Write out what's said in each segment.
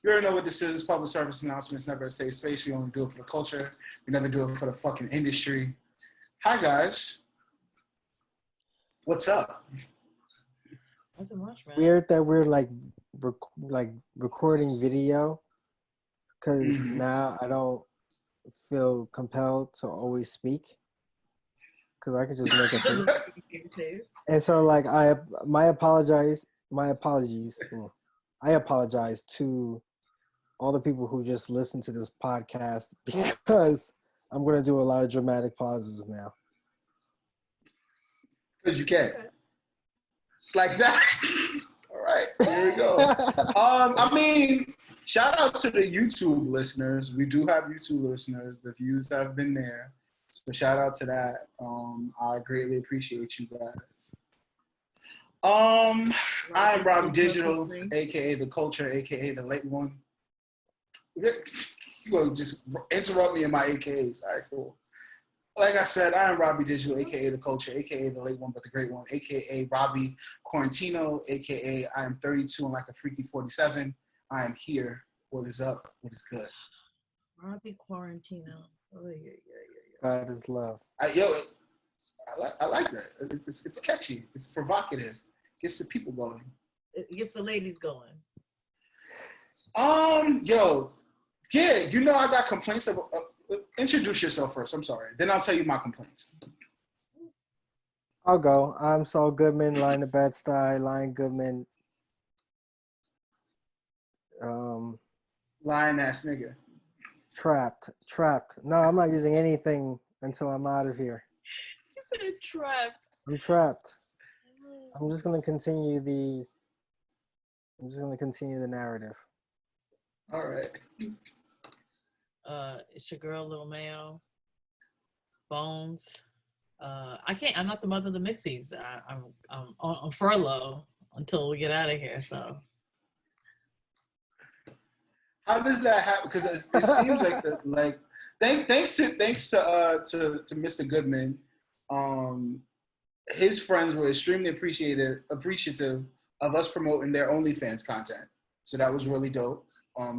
You already know what this is. Public service announcements, never a safe space. We only do it for the culture. We never do it for the fucking industry. Hi, guys. What's up? Nothing much, man. Weird that we're like recording video, because now I don't feel compelled to always speak, because I could just make a face. And so like my apologies. I apologize to all the people who just listen to this podcast, because I'm going to do a lot of dramatic pauses now. Because you can. Like that. All right, here we go. I mean, shout out to the YouTube listeners. We do have YouTube listeners. The views have been there. So shout out to that. I greatly appreciate you guys. I am Robbie Digital, aka The Culture, aka The Late One. You're going to just interrupt me in my AKAs. All right, cool. Like I said, I am Robbie Digital, a.k.a. The Culture, a.k.a. The Late One, but the Great One, a.k.a. Robbie Quarantino, a.k.a. I am 32 and like a freaky 47. I am here. What is up? What is good? Robbie Quarantino. Oh, yeah. God is love. I like that. It's catchy. It's provocative. Gets the people going. It gets the ladies going. Yeah, you know I got complaints about... introduce yourself first. I'm sorry. Then I'll tell you my complaints. I'll go. I'm Saul Goodman, Lion of Bed-Stuy, Lion Goodman. Lion ass nigga. Trapped. No, I'm not using anything until I'm out of here. You said trapped. I'm trapped. I'm just gonna continue the narrative. All right. It's your girl, Little Mayo. Bones. I'm not the mother of the Mixies. I'm on furlough until we get out of here. So. How does that happen? Because it seems like thanks to Mr. Goodman, his friends were extremely appreciative of us promoting their OnlyFans content. So that was really dope.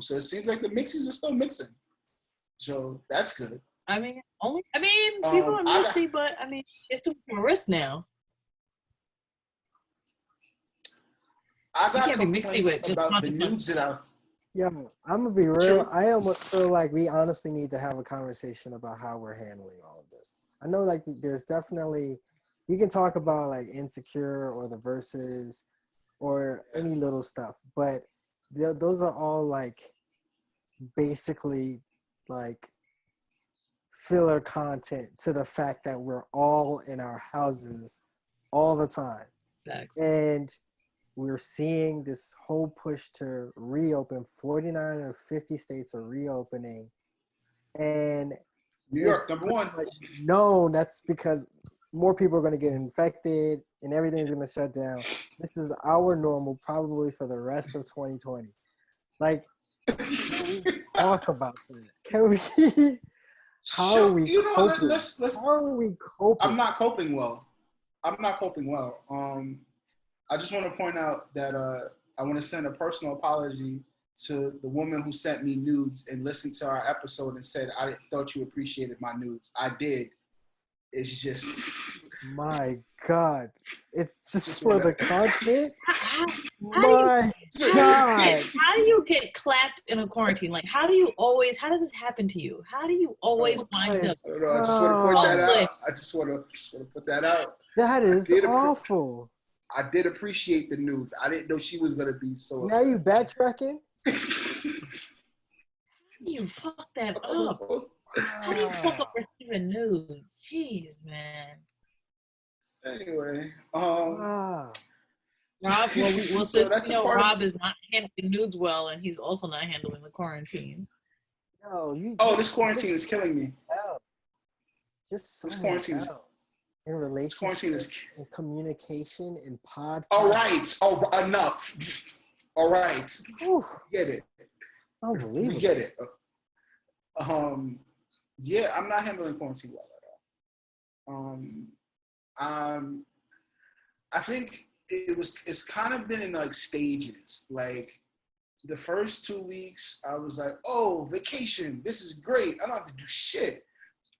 So it seems like the Mixies are still mixing. So that's good. I mean, people are mixy, but I mean, it's too much risk now. I got you can't be mixy with about the nudes that I. Yeah, I'm gonna be real. True. I almost feel like we honestly need to have a conversation about how we're handling all of this. I know, like, there's definitely we can talk about like Insecure or the Verses or any little stuff, but those are all like basically like filler content to the fact that we're all in our houses all the time. Thanks. And we're seeing this whole push to reopen. 49 of 50 states are reopening. And New York, number one. No, that's because more people are going to get infected and everything's going to shut down. This is our normal probably for the rest of 2020. Like, can we talk about that? Can we? How are we coping? How are we coping? I'm not coping well. I just want to point out that I want to send a personal apology to the woman who sent me nudes and listened to our episode and said, I thought you appreciated my nudes. I did. It's just... My God. It's just for the content? How God. How do you get clapped in a quarantine? Like, how does this happen to you? How do you always wind up? I don't know. I just want to point that out. I just want to put that out. That is awful. I did appreciate the nudes. I didn't know she was going to be so upset. Now you backtracking? You fuck that up. How do you fuck up receiving nudes? Jeez, man. Anyway, Rob, Rob is not handling nudes well, and he's also not handling the quarantine. No, this quarantine is killing me. Just so this quarantine is in relationships, in communication, in podcast. All right. Oh, enough. All right. Ooh. Get it. Unbelievable. We get it. Yeah, I'm not handling quarantine well at all. I think it's kind of been in like stages. Like the first 2 weeks, I was like, oh, vacation. This is great. I don't have to do shit.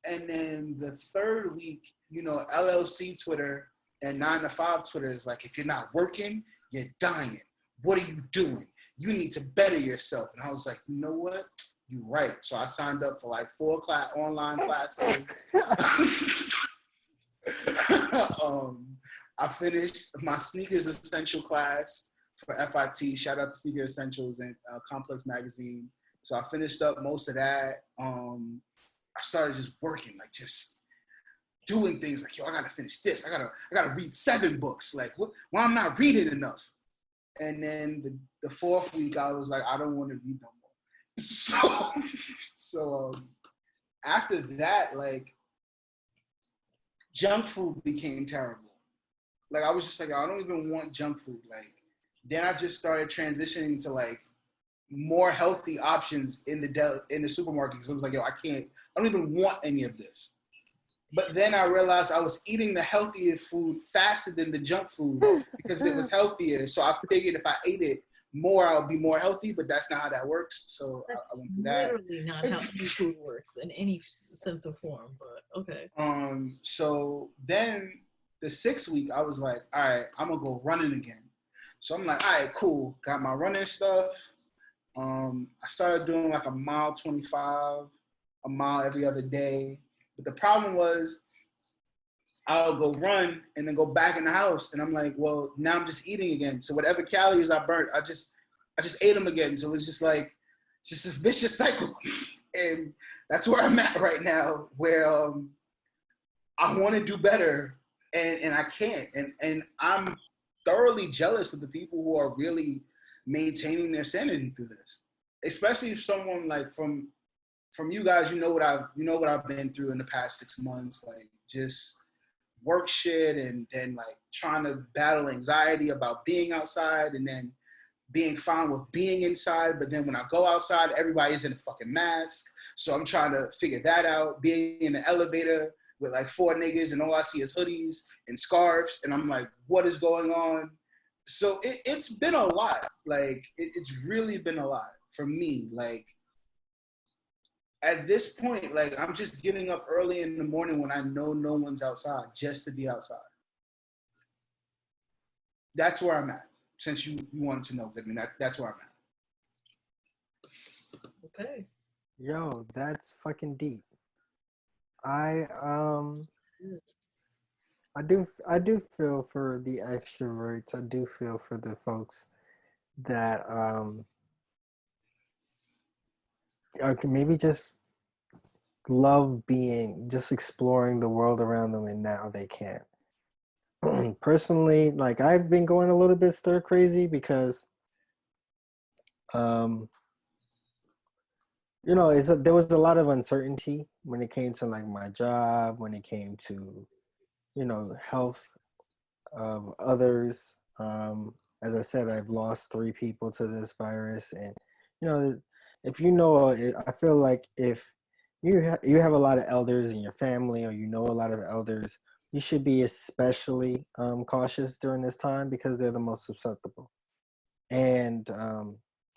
And then the third week, you know, LLC Twitter and 9 to 5 Twitter is like, if you're not working, you're dying. What are you doing? You need to better yourself. And I was like, you know what? You're right. So I signed up for like 4 online classes. I finished my Sneakers Essential class for FIT. Shout out to Sneaker Essentials and Complex Magazine. So I finished up most of that. I started just working, like just doing things like, yo, I gotta finish this. I gotta read 7 books. Like, why I'm not reading enough? And then the 4th week, I was like, I don't want to read no more. So after that, like, junk food became terrible. Like, I was just like, I don't even want junk food. Like, then I just started transitioning to like more healthy options in the supermarket, because I was like, yo, I don't even want any of this. But then I realized I was eating the healthier food faster than the junk food because it was healthier. So I figured if I ate it more, I'll be more healthy, but that's not how that works. So I went through that. Literally not how any food works in any sense of form, but okay. So then the 6th week, I was like, all right, I'm gonna go running again. So I'm like, all right, cool. Got my running stuff. I started doing like a mile 25, a mile every other day. But the problem was I'll go run and then go back in the house. And I'm like, well, now I'm just eating again. So whatever calories I burnt, I just ate them again. So it's just like, it's just a vicious cycle. And that's where I'm at right now, where I want to do better and I can't. And I'm thoroughly jealous of the people who are really maintaining their sanity through this. Especially if someone like from you guys, you know what I've been through in the past 6 months, like just work shit and then like trying to battle anxiety about being outside and then being fine with being inside. But then when I go outside, everybody's in a fucking mask. So I'm trying to figure that out. Being in the elevator with like 4 niggas and all I see is hoodies and scarves. And I'm like, what is going on? So it's been a lot. Like it's really been a lot for me. Like, at this point, like, I'm just getting up early in the morning when I know no one's outside, just to be outside. That's where I'm at. Since you wanted to know, I mean, that's where I'm at. Okay. Yo, that's fucking deep. I do feel for the extroverts. I do feel for the folks that maybe just love just exploring the world around them, and now they can't. Personally, like, I've been going a little bit stir crazy because there was a lot of uncertainty when it came to like my job, when it came to health of others. As I said, I've lost 3 people to this virus, and if I feel like if you have a lot of elders in your family, or a lot of elders, you should be especially cautious during this time because they're the most susceptible. And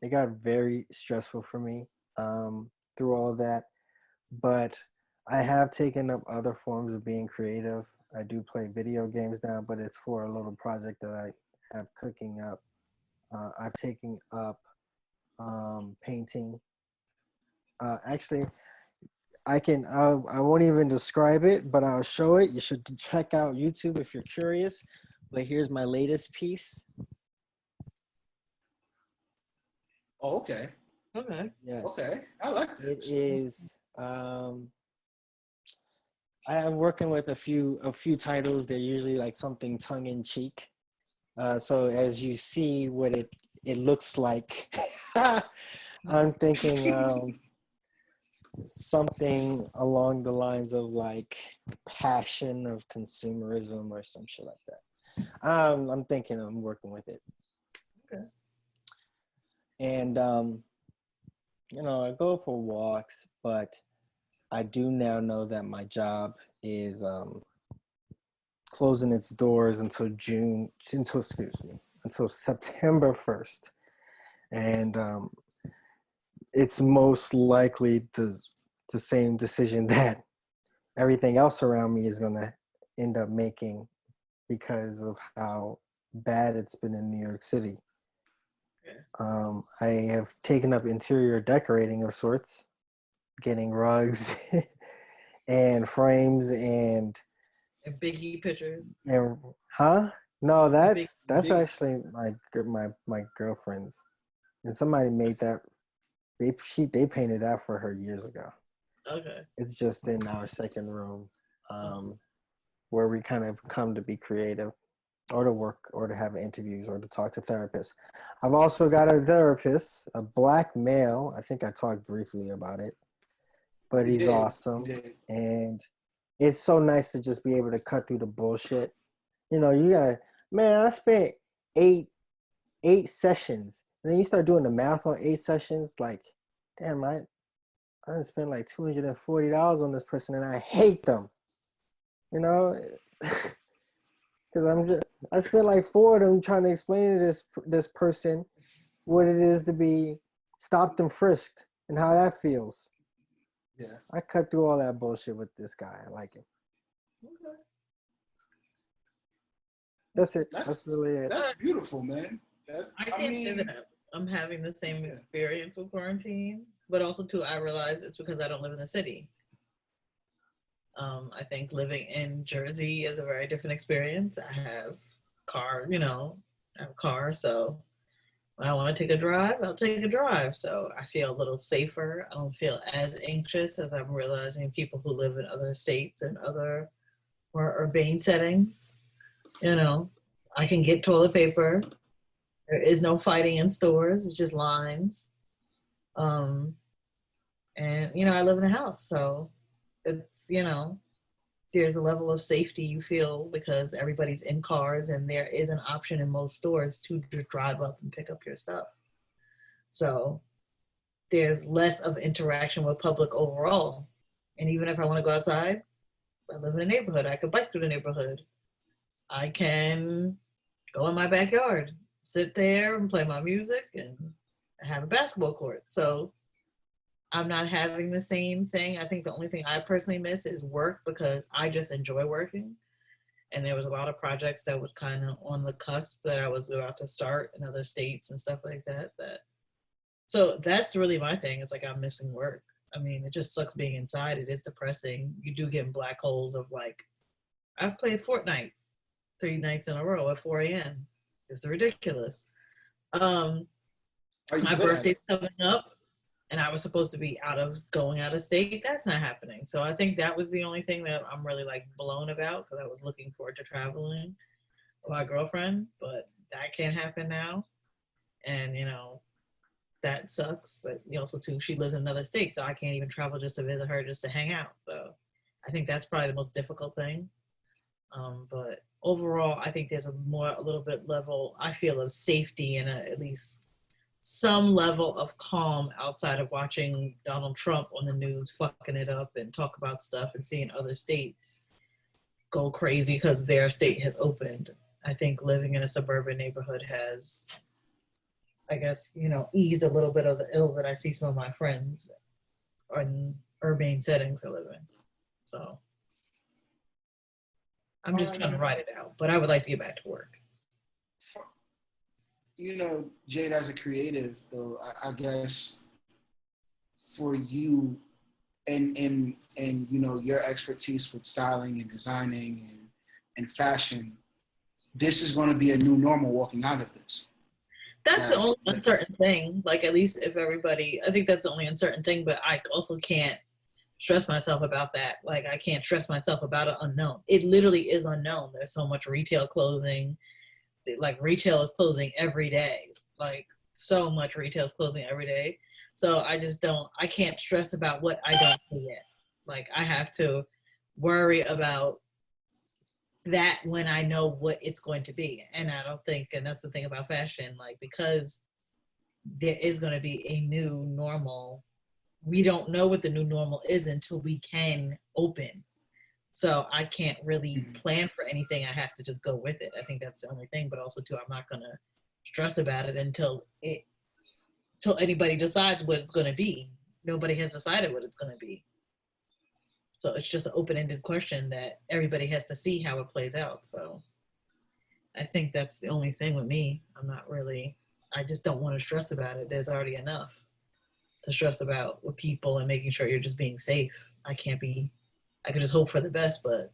it got very stressful for me through all of that. But I have taken up other forms of being creative. I do play video games now, but it's for a little project that I have cooking up. I've taken up painting. Actually, I won't even describe it, but I'll show it. You should check out YouTube if you're curious. But here's my latest piece. Oh, okay. Okay. Yes. Okay. I like this. It is. I am working with a few titles. They're usually like something tongue in cheek. So as you see what it looks like, I'm thinking something along the lines of like passion of consumerism or some shit like that. I'm thinking I'm working with it. Okay. And I go for walks, but I do now know that my job is closing its doors until September 1st. And it's most likely the same decision that everything else around me is going to end up making because of how bad it's been in New York City. I have taken up interior decorating of sorts, getting rugs and frames and Biggie pictures. And no, that's actually my girlfriend's, and somebody made that. They painted that for her years ago. Okay. It's just in our second room, where we kind of come to be creative, or to work, or to have interviews, or to talk to therapists. I've also got a therapist, a black male. I think I talked briefly about it, but he's awesome, and it's so nice to just be able to cut through the bullshit. You know, you got, man, I spent eight sessions. And then you start doing the math on 8 sessions, like, damn, I done spent like $240 on this person and I hate them. You know? Because I spent like 4 of them trying to explain to this person what it is to be stopped and frisked and how that feels. Yeah. I cut through all that bullshit with this guy. I like him. Okay. That's it. That's really it. That's beautiful, man. I can't say that I'm having the same experience with quarantine, but also too, I realize it's because I don't live in the city. I think living in Jersey is a very different experience. I have a car, so when I want to take a drive, I'll take a drive. So I feel a little safer. I don't feel as anxious as I'm realizing people who live in other states and other more urbane settings. You know, I can get toilet paper. There is no fighting in stores. It's just lines. And, I live in a house. So it's, there's a level of safety you feel because everybody's in cars and there is an option in most stores to just drive up and pick up your stuff. So there's less of interaction with public overall. And even if I want to go outside, I live in a neighborhood. I could bike through the neighborhood. I can go in my backyard, sit there and play my music and have a basketball court. So I'm not having the same thing. I think the only thing I personally miss is work because I just enjoy working. And there was a lot of projects that was kind of on the cusp that I was about to start in other states and stuff like that. So that's really my thing. It's like I'm missing work. I mean, it just sucks being inside. It is depressing. You do get in black holes of like, I've played Fortnite 3 nights in a row at 4 a.m. It's ridiculous. My birthday's coming up and I was supposed to be going out of state. That's not happening. So I think that was the only thing that I'm really like blown about because I was looking forward to traveling with my girlfriend, but that can't happen now. And, that sucks. But also too, she lives in another state, so I can't even travel just to visit her, just to hang out. So I think that's probably the most difficult thing. But overall, I think there's a little bit level, I feel, of safety and at least some level of calm outside of watching Donald Trump on the news fucking it up and talk about stuff and seeing other states go crazy because their state has opened. I think living in a suburban neighborhood has, I guess, eased a little bit of the ills that I see some of my friends in urbane settings I live in. So I'm just trying to ride it out, but I would like to get back to work. Jade, as a creative, though, I guess for you and your expertise with styling and designing and fashion, this is going to be a new normal walking out of this. That's the only uncertain thing. Like, at least if everybody, I think that's the only uncertain thing, but I also can't stress myself about that. Like, I can't stress myself about an unknown. It literally is unknown. There's so much retail clothing. Like, retail is closing every day. Like, so much retail is closing every day. So I can't stress about what I don't see yet. Like, I have to worry about that when I know what it's going to be. And I don't think, and that's the thing about fashion, like, because there is going to be a new normal, we don't know what the new normal is until we can open. So I can't really plan for anything. I have to just go with it. I think that's the only thing, but also too, I'm not going to stress about it until it till anybody decides what it's going to be. Nobody has decided what it's going to be. So it's just an open-ended question that everybody has to see how it plays out. So I think that's the only thing with me. I just don't want to stress about it. There's already enough to stress about with people and making sure you're just being safe. I could just hope for the best, but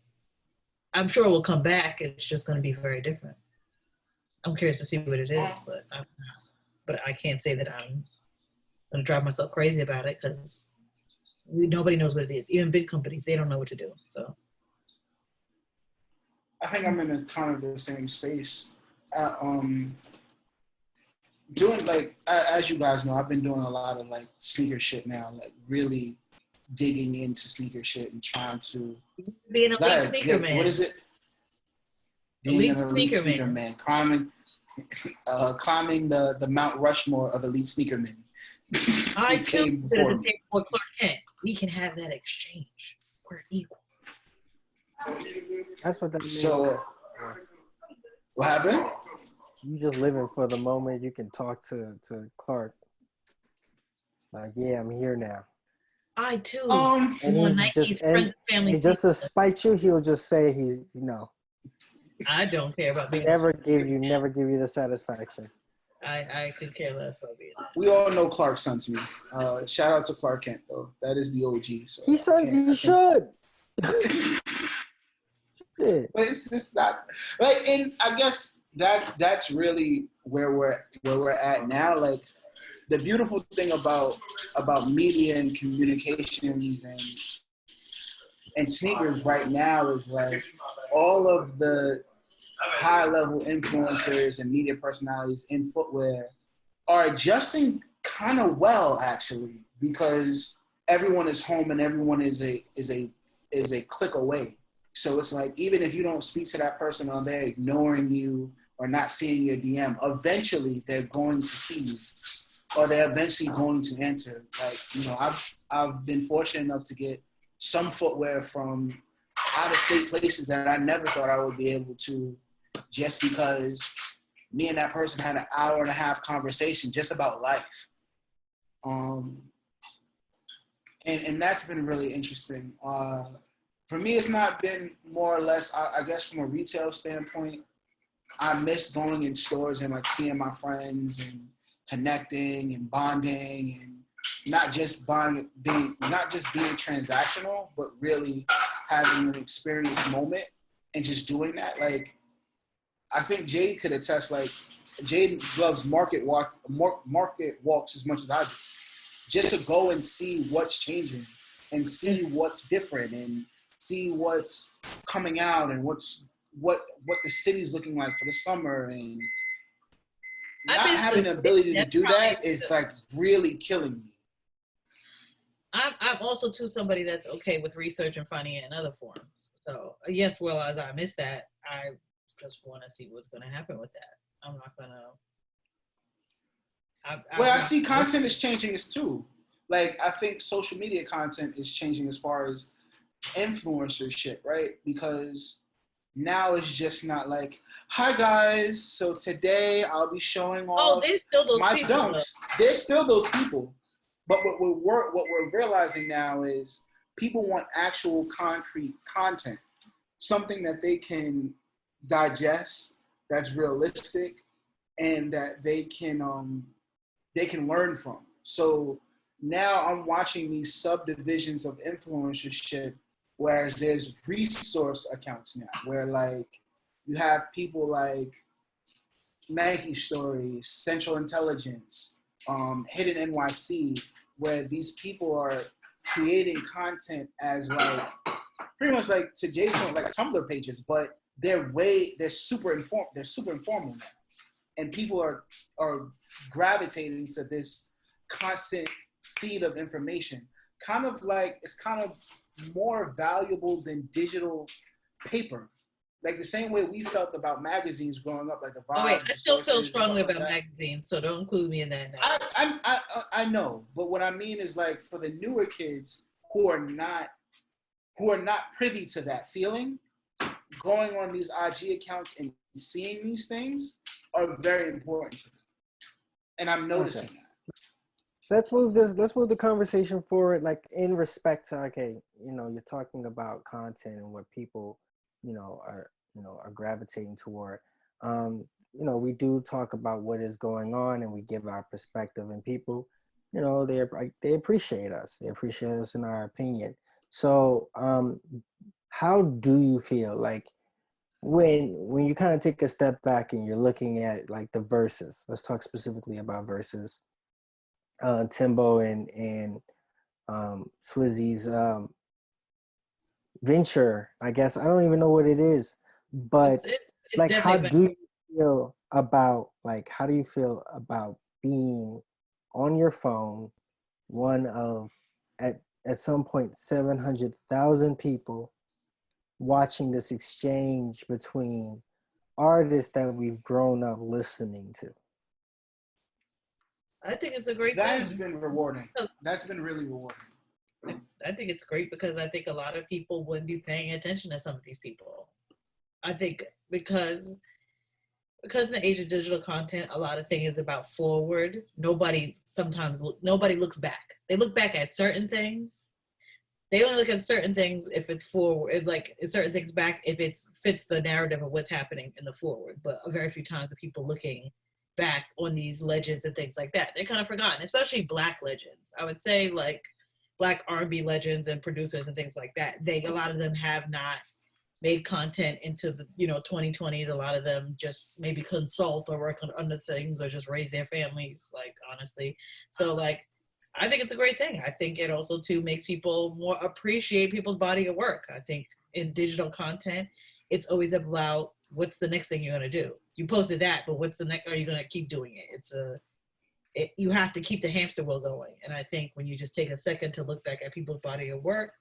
I'm sure it will come back. It's just going to be very different. I'm curious to see what it is, but I can't say that I'm going to drive myself crazy about it because nobody knows what it is. Even big companies, they don't know what to do. So I think I'm in a kind of the same space. Doing like, as you guys know, I've been doing a lot of like sneaker shit now, like really digging into sneaker shit and trying to be an elite sneaker man. What is it? Being an elite sneaker man. Climbing the Mount Rushmore of elite sneaker men. I too sit at the table with Clark Kent. We can have that exchange. We're equal. That's what that means. So, what happened? You just living for the moment you can talk to Clark. Like, yeah, I'm here now. I too. And he's just to spite you, he'll just say I don't care about being. Never give you the satisfaction. I could care less about being that. We all know Clark's son to me. Shout out to Clark Kent though. That is the OG. So he should. But it's just not like, and I guess that's really where we're at now. Like the beautiful thing about media and communications and sneakers right now is like all of the high level influencers and media personalities in footwear are adjusting kind of well actually, because everyone is home and everyone is a click away. So it's like, even if you don't speak to that person or they're ignoring you or not seeing your DM, eventually they're going to see you or they're eventually going to answer. Like, I've been fortunate enough to get some footwear from out of state places that I never thought I would be able to, just because me and that person had an hour and a half conversation just about life. And that's been really interesting. For me, it's not been more or less, I guess from a retail standpoint, I miss going in stores and like seeing my friends and connecting and bonding and not just being transactional, but really having an experience moment and just doing that. Like, I think Jade could attest, like, Jade loves market walks as much as I do. Just to go and see what's changing and see what's different and see what's coming out and what the city's looking like for the summer, and not having the ability to do that is like really killing me. I'm also too somebody that's okay with research and finding it in other forms. So yes, well, as I miss that, I just want to see what's going to happen with that. I'm not going to. I see content is changing this too. Like, I think social media content is changing as far as influencership, right? Because now it's just not like, hi guys, so today I'll be showing off there's still those my people, dunks. Though. There's still those people. But what we're realizing now is people want actual concrete content, something that they can digest, that's realistic, and that they can learn from. So now I'm watching these subdivisions of influencership, whereas there's resource accounts now, where like you have people like Nike Stories, Central Intelligence, Hidden NYC, where these people are creating content as like pretty much like, to Jay's point, like Tumblr pages, but they're super informal now, and people are gravitating to this constant feed of information. Kind of like, it's kind of more valuable than digital paper. Like the same way we felt about magazines growing up, like the Vibes. Oh wait, I still feel strongly about magazines, so don't include me in that now. I know, but what I mean is like for the newer kids who are not privy to that feeling, going on these IG accounts and seeing these things are very important to them. And I'm noticing that. Let's move the conversation forward, like in respect to, okay, you're talking about content and what people, are gravitating toward. We do talk about what is going on and we give our perspective, and people, they appreciate us. They appreciate us in our opinion. So, how do you feel like when you kind of take a step back and you're looking at like the verses? Let's talk specifically about verses. Timbo and Swizzy's venture. I guess I don't even know what it is, but it's like, how definitely do you feel about being on your phone, one of at some point 700,000 people watching this exchange between artists that we've grown up listening to? I think it's a great That thing. has been rewarding. That's been really rewarding. I think it's great because I think a lot of people wouldn't be paying attention to some of these people. I think because in the age of digital content, a lot of things is about forward. Nobody looks back. They look back at certain things. They only look at certain things if it's forward, like certain things back if it fits the narrative of what's happening in the forward. But very few times are people looking back on these legends and things like that. They're kind of forgotten, especially Black legends. I would say like Black R&B legends and producers and things like that. A lot of them have not made content into the 2020s. A lot of them just maybe consult or work on other things or just raise their families, like, honestly. So like, I think it's a great thing. I think it also too makes people more appreciate people's body of work. I think in digital content, it's always about what's the next thing you're gonna do. You posted that, but what's the next? Are you gonna keep doing it? You have to keep the hamster wheel going. And I think when you just take a second to look back at people's body of work,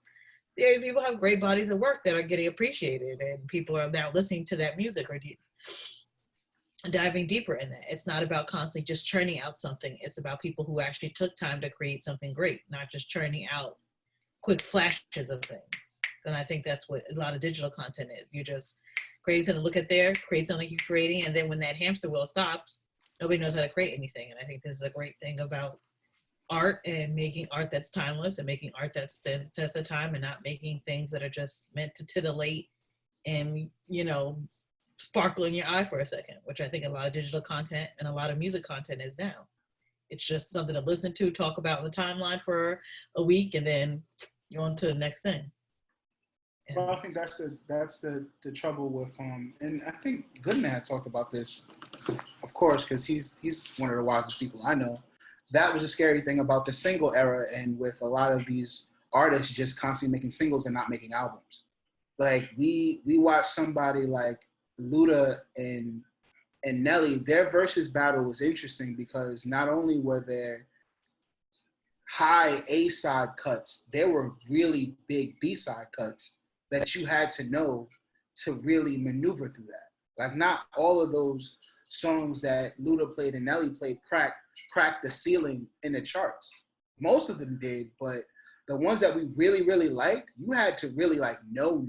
yeah, people have great bodies of work that are getting appreciated, and people are now listening to that music or diving deeper in that. It's not about constantly just churning out something. It's about people who actually took time to create something great, not just churning out quick flashes of things. And I think that's what a lot of digital content is. You just create something, create something you're creating, and then when that hamster wheel stops, nobody knows how to create anything. And I think this is a great thing about art and making art that's timeless and making art that stands the test of time and not making things that are just meant to titillate and, sparkle in your eye for a second, which I think a lot of digital content and a lot of music content is now. It's just something to listen to, talk about in the timeline for a week, and then you're on to the next thing. Well, I think that's the trouble with and I think Goodman had talked about this, of course, because he's one of the wisest people I know. That was a scary thing about the single era, and with a lot of these artists just constantly making singles and not making albums. Like we watched somebody like Luda and Nelly. Their versus battle was interesting because not only were there high A-side cuts, there were really big B-side cuts that you had to know to really maneuver through that. Like not all of those songs that Luda played and Nelly played cracked the ceiling in the charts. Most of them did, but the ones that we really, really liked, you had to really know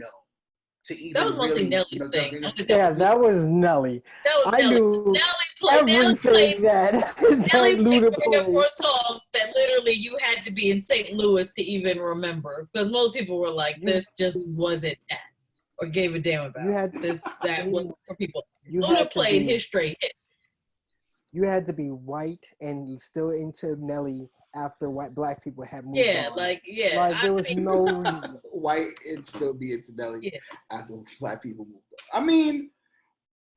to even that was mostly really. Nelly's thing. Yeah, that was Nelly. That was I Nelly. knew everything that Luda played. 4 songs that literally you had to be in St. Louis to even remember, because most people were like, "This just wasn't that," or gave a damn about that was for people. Luda played his straight hit. You had to be white and still into Nelly after black people had moved on. Like there was no reason. White and still be into Nelly after black people moved on. I mean,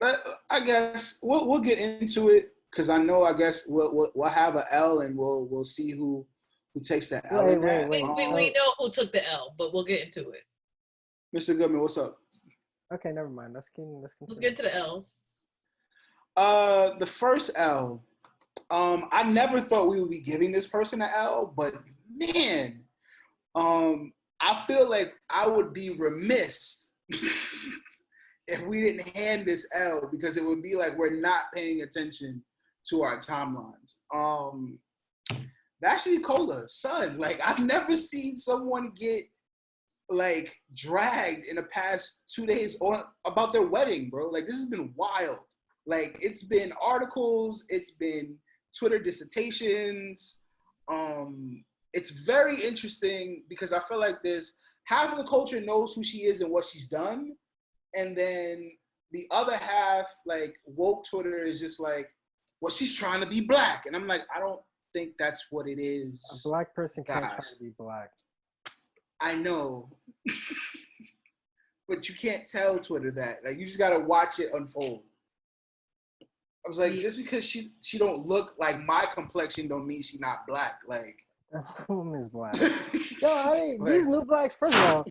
I guess we'll get into it because I guess we'll have an L and we'll see who takes that L. Wait. We know who took the L, but we'll get into it. Mr. Goodman, what's up? Okay, never mind. Let's get to the L's. The first L. I never thought we would be giving this person an L, but man, I feel like I would be remiss if we didn't hand this L, because it would be like we're not paying attention to our timelines. Vashtie Cola, son, like I've never seen someone get like dragged in the past 2 days about their wedding, bro. Like this has been wild. Like it's been articles, it's been Twitter dissertations. it's very interesting because I feel like this half of the culture knows who she is and what she's done, and then the other half, like woke Twitter, is just like, well, she's trying to be black, and I'm like, I don't think that's what it is. A black person can't try to be black. I know, but you can't tell Twitter that. Like, you just gotta watch it unfold. I was like, just because she don't look like my complexion don't mean she not black. Like, that woman's black. Yo, these new blacks, first of all,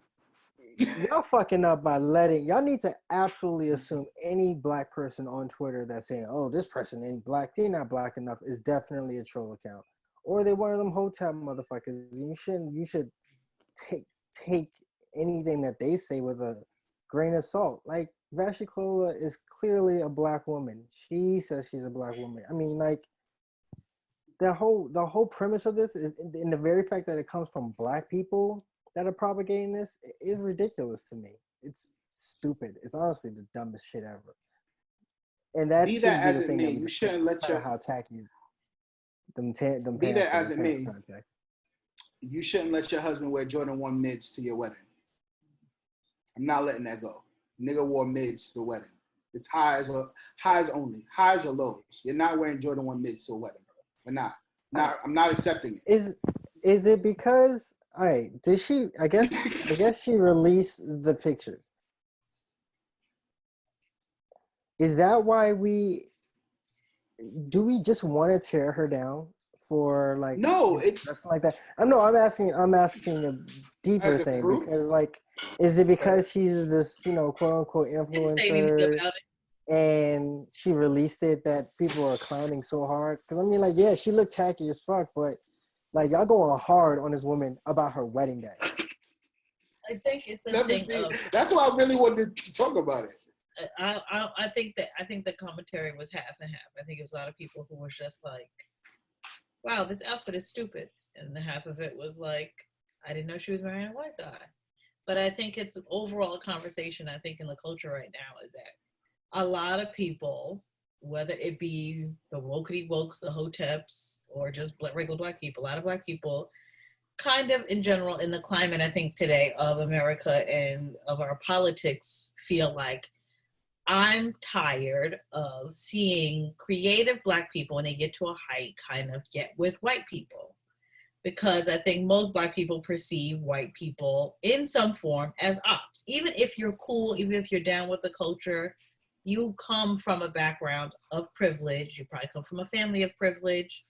y'all fucking up by y'all need to absolutely assume any black person on Twitter that's saying, oh, this person ain't black, they're not black enough, is definitely a troll account. Or they're one of them hotel motherfuckers. You should take anything that they say with a grain of salt. Like, Vashtie is clearly a black woman. She says she's a black woman. I mean, like, the whole premise of this, in the very fact that it comes from black people that are propagating this, is ridiculous to me. It's stupid. It's honestly the dumbest shit ever. And that be that as it may, you shouldn't let your how tacky them be that as it may. You shouldn't let your husband wear Jordan 1 mids to your wedding. I'm not letting that go. Nigga wore mids to the wedding. It's highs only. Highs or lows. You're not wearing Jordan 1 mids to a wedding, bro. We're not. I'm not accepting it. Is it because, all right, did she, I guess she released the pictures. Is that why do we just want to tear her down for, like, no, it's like that? I'm asking a deeper thing group? Because, like, is it because she's this, quote unquote influencer and she released it that people are clowning so hard? Because I mean, like, yeah, she looked tacky as fuck, but like, y'all going hard on this woman about her wedding day. I think it's a thing. That's why I really wanted to talk about it. I think the commentary was half and half. I think it was a lot of people who were just like, wow, this outfit is stupid. And the half of it was like, I didn't know she was marrying a white guy. But I think it's an overall conversation, I think, in the culture right now, is that a lot of people, whether it be the wokety wokes, the hoteps, or just regular black people, a lot of black people kind of in general in the climate, I think, today of America and of our politics feel like, I'm tired of seeing creative black people when they get to a height kind of get with white people. Because I think most black people perceive white people in some form as ops. Even if you're cool, even if you're down with the culture, you come from a background of privilege. You probably come from a family of privilege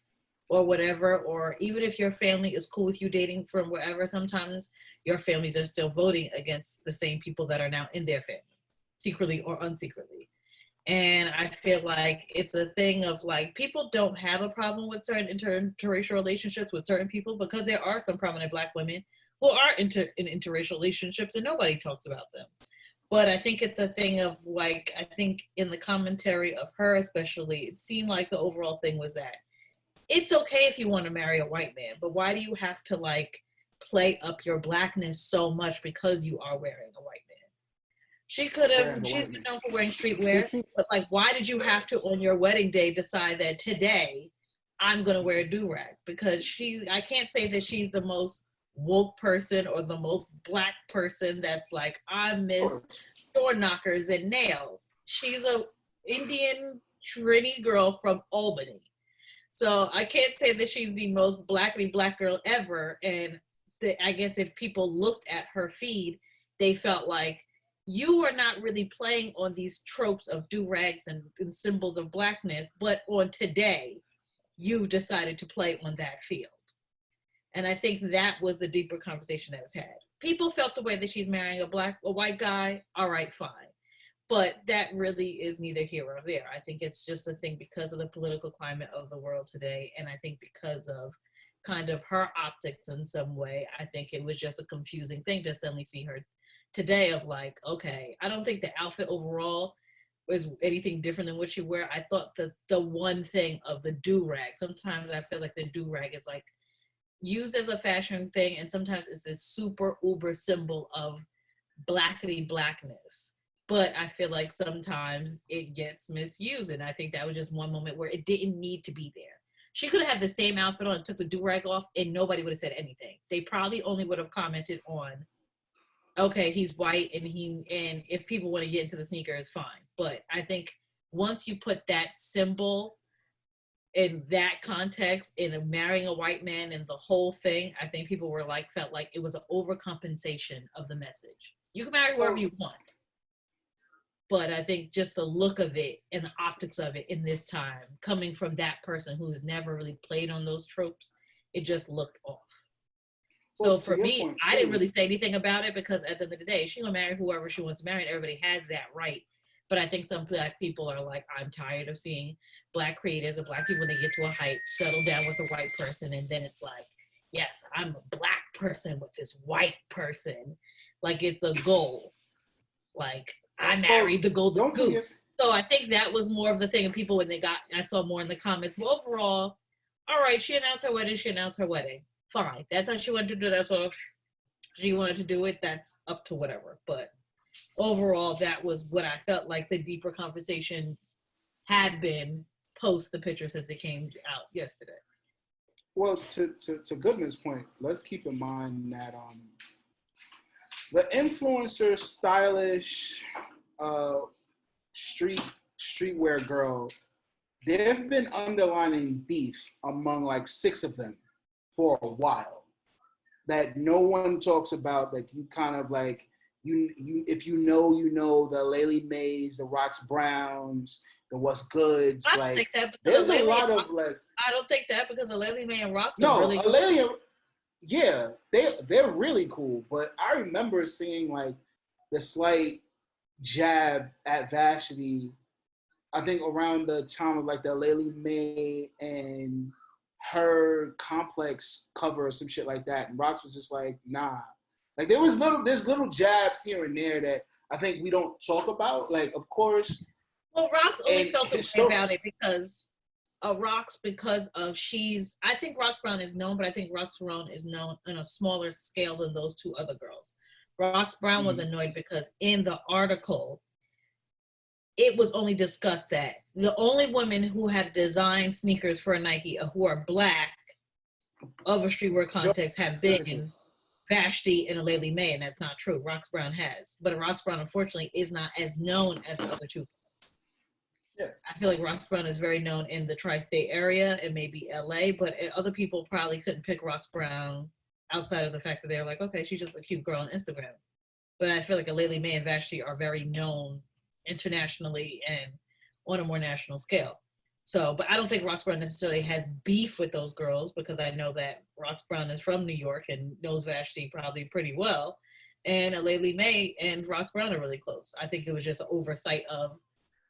or whatever. Or even if your family is cool with you dating from wherever, sometimes your families are still voting against the same people that are now in their family, secretly or unsecretly. And I feel like it's a thing of, like, people don't have a problem with certain interracial relationships with certain people, because there are some prominent black women who are in interracial relationships and nobody talks about them. But I think it's a thing of, like, I think in the commentary of her especially, it seemed like the overall thing was that it's okay if you want to marry a white man, but why do you have to, like, play up your blackness so much because you are wearing a white man? She could have, she's been known for wearing streetwear, but, like, why did you have to, on your wedding day, decide that today I'm going to wear a do-rag? Because I can't say that she's the most woke person or the most black person that's like, I miss door knockers and nails. She's a Indian pretty girl from Albany. So I can't say that she's the most blackity black girl ever. And I guess if people looked at her feed, they felt like, you are not really playing on these tropes of do-rags and symbols of blackness, but on today, you've decided to play on that field. And I think that was the deeper conversation that was had. People felt the way that she's marrying a white guy, all right, fine. But that really is neither here or there. I think it's just a thing because of the political climate of the world today. And I think because of kind of her optics in some way, I think it was just a confusing thing to suddenly see her today of, like, okay, I don't think the outfit overall was anything different than what she wear. I thought that the one thing of the do-rag, sometimes I feel like the do-rag is, like, used as a fashion thing, and sometimes it's this super uber symbol of blackity blackness. But I feel like sometimes it gets misused, and I think that was just one moment where it didn't need to be there. she could have had the same outfit on and took the do-rag off and nobody would have said anything. They probably only would have commented on, okay, he's white and if people want to get into the sneakers, fine. But I think once you put that symbol in that context, in marrying a white man and the whole thing, I think people were like, felt like it was an overcompensation of the message. You can marry whoever you want. But I think just the look of it and the optics of it in this time, coming from that person who's never really played on those tropes, it just looked off. So for me, I didn't really say anything about it because at the end of the day, she's gonna marry whoever she wants to marry, and everybody has that right. But I think some Black people are like, I'm tired of seeing Black creators or Black people when they get to a height, settle down with a white person, and then it's like, yes, I'm a Black person with this white person. Like it's a goal. Like, I married the golden goose. So I think that was more of the thing. And people, when I saw more in the comments, well, overall, all right, she announced her wedding. Fine. That's how she wanted to do it. That's what she wanted to do it. That's up to whatever. But overall, that was what I felt like the deeper conversations had been post the picture since it came out yesterday. Well, to Goodman's point, let's keep in mind that the influencer, stylish, streetwear girl, there have been underlying beef among like 6 of them for a while that no one talks about. That you kind of like you if you know the Laylee Mays, the Rox Browns, the What's Goods. I don't like think that there's a lot of like. I don't think that because of Laylee May and Rox. No, really Laylee. Yeah, they're really cool, but I remember seeing like the slight jab at Vashtie, I think around the time of like the Laylee May and her Complex cover or some shit like that, and Rox was just like, nah. Like there's little jabs here and there that I think we don't talk about. Like, of course. Well, Rox only felt the way about it because of Rox, because of I think Rox Brown is known, but I think Rox Brown is known on a smaller scale than those 2 other girls. Rox Brown was annoyed because in the article, it was only discussed that the only women who have designed sneakers for Nike who are Black of a streetwear context have been Vashtie and Laylee May, and that's not true. Rox Brown has. But Rox Brown, unfortunately, is not as known as the other 2. Yes. I feel like Rox Brown is very known in the tri-state area and maybe LA, but other people probably couldn't pick Rox Brown outside of the fact that they're like, okay, she's just a cute girl on Instagram. But I feel like Laylee May and Vashtie are very known internationally and on a more national scale. So, but I don't think Rox Brown necessarily has beef with those girls because I know that Rox Brown is from New York and knows Vashtie probably pretty well. And Laylee May and Rox Brown are really close. I think it was just an oversight of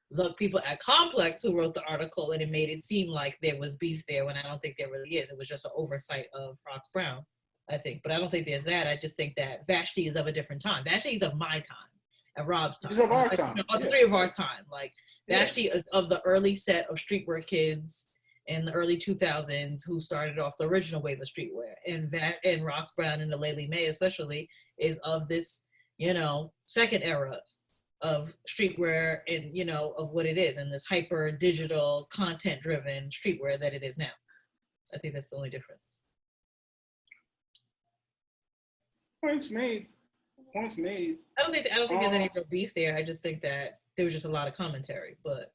the people at Complex who wrote the article, and it made it seem like there was beef there when I don't think there really is. It was just an oversight of Rox Brown, I think. But I don't think there's that. I just think that Vashtie is of a different time. Vashtie is of my time, and Rob's time. It's of our time. All the 3 of our time. Like, Vashtie is of the early set of streetwear kids in the early 2000s who started off the original wave of streetwear. And Rox Brown and the Laylee May especially is of this, second era of streetwear and, of what it is and this hyper digital content driven streetwear that it is now. I think that's the only difference. Points made. I don't think there's any real beef there. I just think that there was just a lot of commentary, but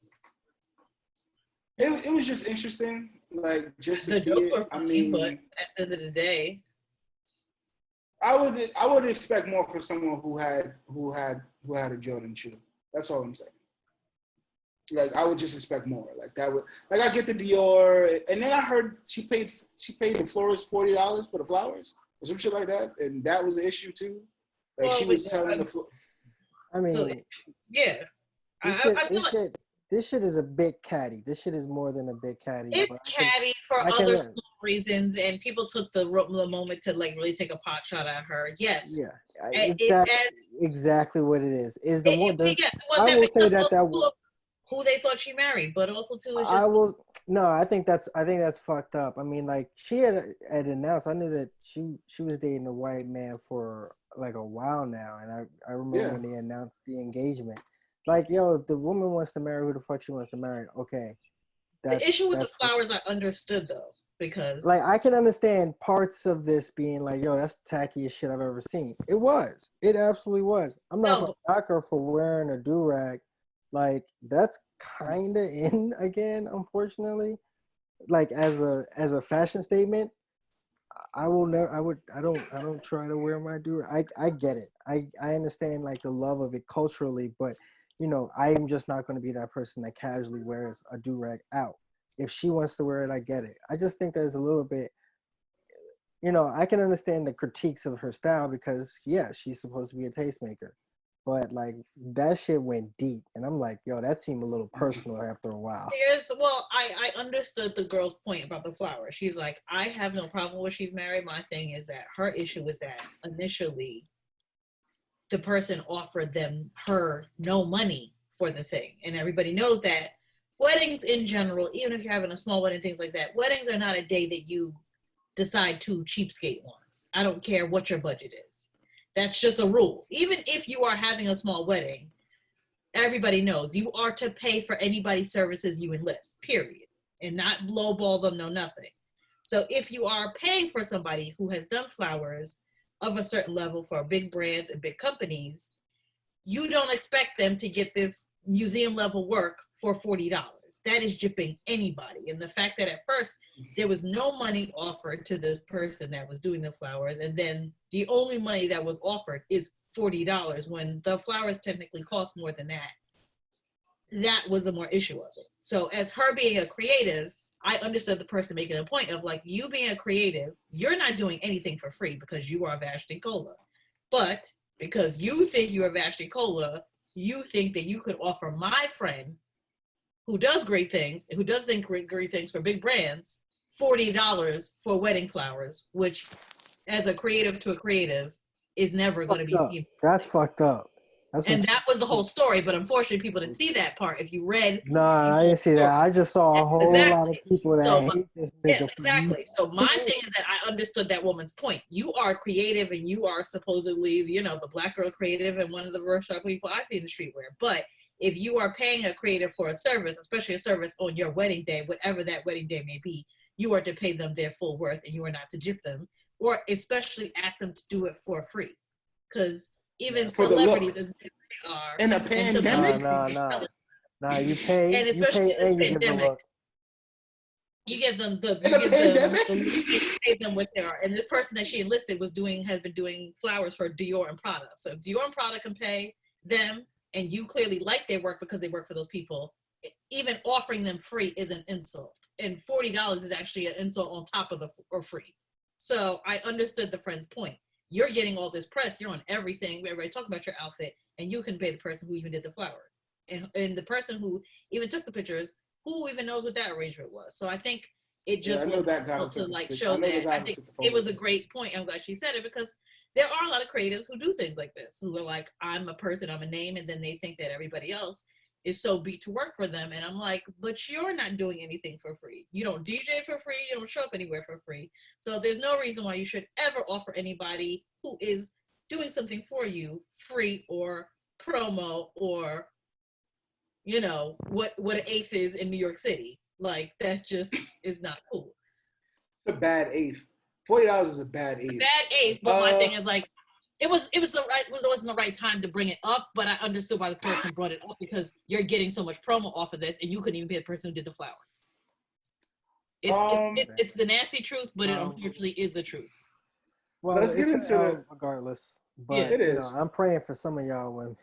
it was just interesting, like just to see it. I mean, but at the end of the day, I would expect more from someone who had a Jordan shoe. That's all I'm saying. Like I would just expect more. Like that would I get the Dior, and then I heard she paid the florist $40 for the flowers or some shit like that, and that was the issue too. Like she was telling the floor. I mean, yeah. This shit is a bit catty. This shit is more than a bit catty. It's catty for other small reasons, and people took the moment to like really take a pot shot at her. Yes. Yeah. Exactly what it is. Is the one? I will say that who they thought she married, but also too. I think that's fucked up. I mean, like she had announced. I knew that she was dating a white man for like a while now, and I remember when they announced the engagement. Like, yo, if the woman wants to marry who the fuck she wants to marry, okay. The issue with the flowers, I understood though, because like I can understand parts of this being like, yo, that's the tackiest shit I've ever seen. It was. It absolutely was. I'm not gonna knock her for wearing a do-rag. Like that's kind of in again, unfortunately. Like as a fashion statement, I will never. I don't try to wear my do-rag. I get it. I understand like the love of it culturally, but you know, I am just not going to be that person that casually wears a do-rag out. If she wants to wear it, I get it. I just think there's a little bit, you know, I can understand the critiques of her style because, yeah, she's supposed to be a tastemaker. But, like, that shit went deep. And I'm like, yo, that seemed a little personal after a while. Well, I understood the girl's point about the flower. She's like, I have no problem with she's married. My thing is that her issue is that initially the person offered her no money for the thing. And everybody knows that weddings in general, even if you're having a small wedding, things like that, weddings are not a day that you decide to cheapskate on. I don't care what your budget is. That's just a rule. Even if you are having a small wedding, everybody knows you are to pay for anybody's services you enlist, period. And not lowball them, no nothing. So if you are paying for somebody who has done flowers of a certain level for big brands and big companies, you don't expect them to get this museum level work for $40. That is gypping anybody. And the fact that at first there was no money offered to this person that was doing the flowers, and then the only money that was offered is $40 when the flowers technically cost more than that. That was the more issue of it. So as her being a creative, I understood the person making a point of like, you being a creative, you're not doing anything for free because you are Vashtie Cola. But because you think you are Vashtie Cola, you think that you could offer my friend who does great things, who does think great things for big brands, $40 for wedding flowers, which as a creative to a creative is never going to be seen. That's fucked up. And that was the whole story, but unfortunately people didn't see that part. If you read... Nah, I didn't see that. I just saw a whole lot of people that hate this nigga. Yes, exactly. So my thing is that I understood that woman's point. You are creative and you are supposedly, you know, the black girl creative and one of the worst people I see in the streetwear. But if you are paying a creative for a service, especially a service on your wedding day, whatever that wedding day may be, you are to pay them their full worth and you are not to gyp them, or especially ask them to do it for free. Because even celebrities as they are in a pandemic. Nah, you pay. And especially you pay in the pandemic. You give them you pay them with their, and this person that she enlisted has been doing flowers for Dior and Prada. So if Dior and Prada can pay them, and you clearly like their work because they work for those people, even offering them free is an insult. And $40 is actually an insult on top of or free. So I understood the friend's point. You're getting all this press. You're on everything. Everybody talk about your outfit, and you can pay the person who even did the flowers. And the person who even took the pictures, who even knows what that arrangement was. So I think it just was to like show that. I think it was a great point. I'm glad she said it because there are a lot of creatives who do things like this, who are like, I'm a person, I'm a name, and then they think that everybody else is so beat to work for them. And I'm like, but you're not doing anything for free. You don't DJ for free, you don't show up anywhere for free. So there's no reason why you should ever offer anybody who is doing something for you free or promo or, you know, what an eighth is in New York City. Like, that just is not cool. It's a bad eighth. $40 is a bad eighth. Bad eighth, but my thing is like, it wasn't the right time to bring it up, but I understood why the person brought it up because you're getting so much promo off of this, and you couldn't even be the person who did the flowers. It's the nasty truth, but it unfortunately is the truth. Well, let's get into it regardless. But yeah, it is. I'm praying for some of y'all women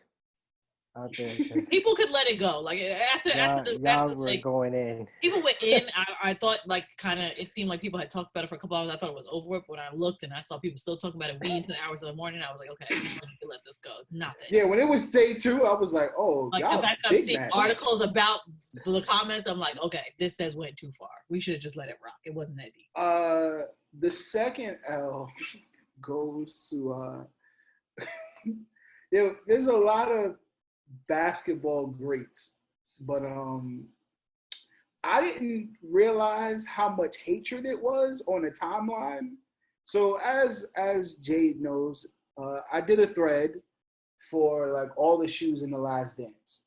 out there. People could let it go. Like y'all were going in. People went in. I thought like kind of it seemed like people had talked about it for a couple hours. I thought it was over. But when I looked and I saw people still talking about it into the hours of the morning, I was like, okay, I need to let this go. Nothing. Yeah, when it was day 2, I was like, oh, like y'all the fact that I've seen articles about the comments, I'm like, okay, this says went too far. We should have just let it rock. It wasn't that deep. The second L goes to there's a lot of basketball greats, but I didn't realize how much hatred it was on the timeline. So as Jade knows, I did a thread for like all the shoes in The Last Dance,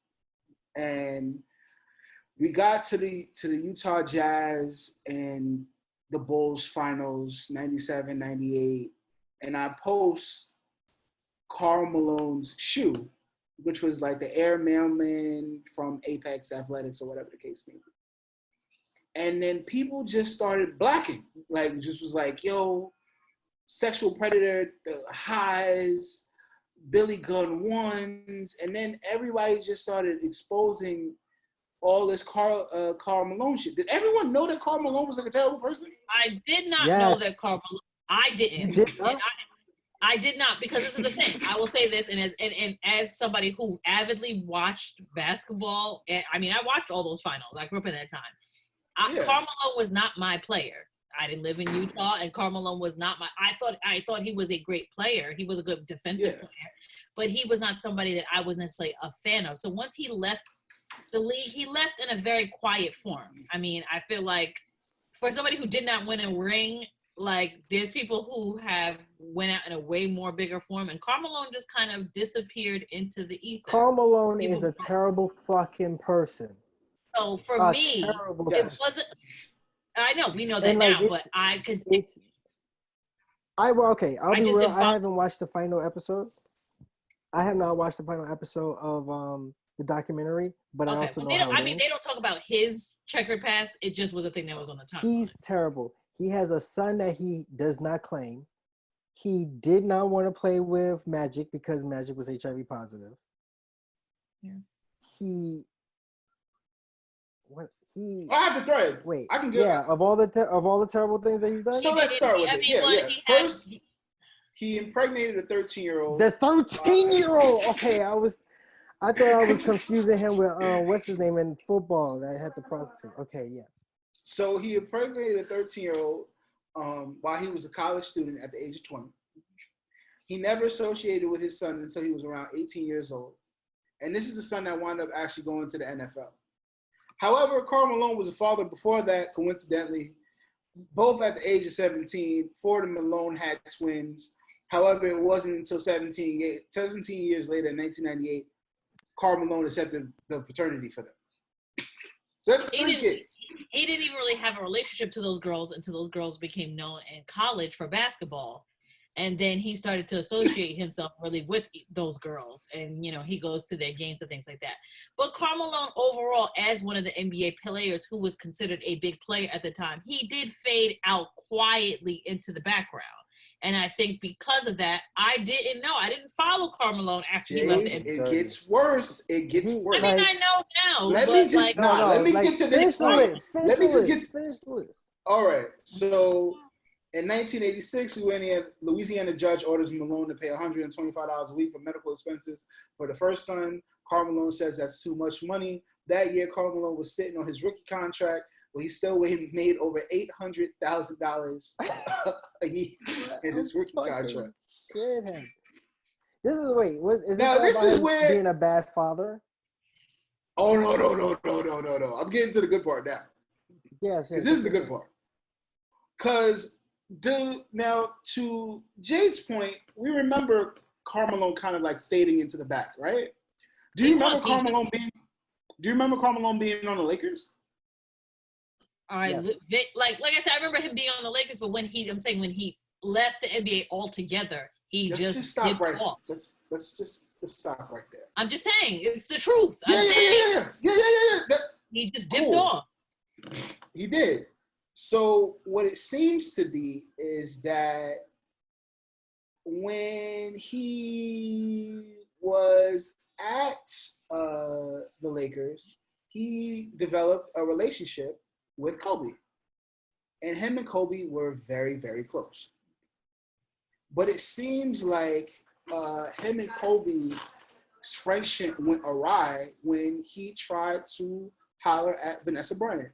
and we got to the Utah Jazz and the Bulls finals, 97, 98, and I post Karl Malone's shoe, which was like the Air Mailman from Apex Athletics or whatever the case may be. And then people just started blacking, like just was like, yo, sexual predator, the highs, Billy Gunn ones, and then everybody just started exposing all this Karl Malone shit. Did everyone know that Karl Malone was like a terrible person? I did not know that Karl Malone. I didn't. I did not, because this is the thing. I will say this, and as somebody who avidly watched basketball, and I mean, I watched all those finals. I grew up in that time. Karl Malone was not my player. I didn't live in Utah, and Karl Malone was not my. I thought he was a great player. He was a good defensive player, but he was not somebody that I was necessarily a fan of. So once he left the league, he left in a very quiet form. I mean, I feel like for somebody who did not win a ring, like there's people who have went out in a way more bigger form, and Karl Malone just kind of disappeared into the ether. Karl Malone is a terrible fucking person. So for me, it wasn't. I know we know that now, but I could. I'll be real. I haven't watched the final episode. I have not watched the final episode of the documentary, but I also know how it ends. They don't talk about his checkered past. It just was a thing that was on the top. He's terrible. He has a son that he does not claim. He did not want to play with Magic because Magic was HIV positive. Yeah. I have the thread. Wait, I can get. Yeah, of all the terrible things that he's done. So let's start with it. First, he impregnated a 13-year-old. The 13-year-old. Okay, I thought I was confusing him with what's his name in football that had the prostitute. Okay, yes. So he impregnated a 13-year-old while he was a college student at the age of 20. He never associated with his son until he was around 18 years old, and this is the son that wound up actually going to the NFL. However, Karl Malone was a father before that, coincidentally, both at the age of 17. Ford and Malone had twins. However, it wasn't until 17 years later, in 1998, Karl Malone accepted the paternity for them. So that's 3 kids. He didn't even really have a relationship to those girls until those girls became known in college for basketball. And then he started to associate himself really with those girls. And, he goes to their games and things like that. But Karl Malone overall, as one of the NBA players who was considered a big player at the time, he did fade out quietly into the background. And I think because of that, I didn't follow Karl Malone after he left the NBA. It gets worse. I mean, I know now. Let me get to this point. Finish the list. All right. So in 1986, Louisiana judge orders Malone to pay $125 a week for medical expenses for the first son. Karl Malone says that's too much money. That year, Karl Malone was sitting on his rookie contract, but he still made over $800,000 a year in his rookie contract. This is where being a bad father. Oh no! I'm getting to the good part now. Yes. This is the good part. Because now to Jade's point, we remember Karl Malone kind of like fading into the back, right? Do you remember Karl Malone being on the Lakers? Yes. Like I said, I remember him being on the Lakers, but when he left the NBA altogether, let's just stop right off. Let's just stop right there. I'm just saying, it's the truth. Yeah. He just dipped off. He did. So what it seems to be is that when he was at the Lakers, he developed a relationship with Kobe. And him and Kobe were very, very close. But it seems like him and Kobe's friendship went awry when he tried to holler at Vanessa Bryant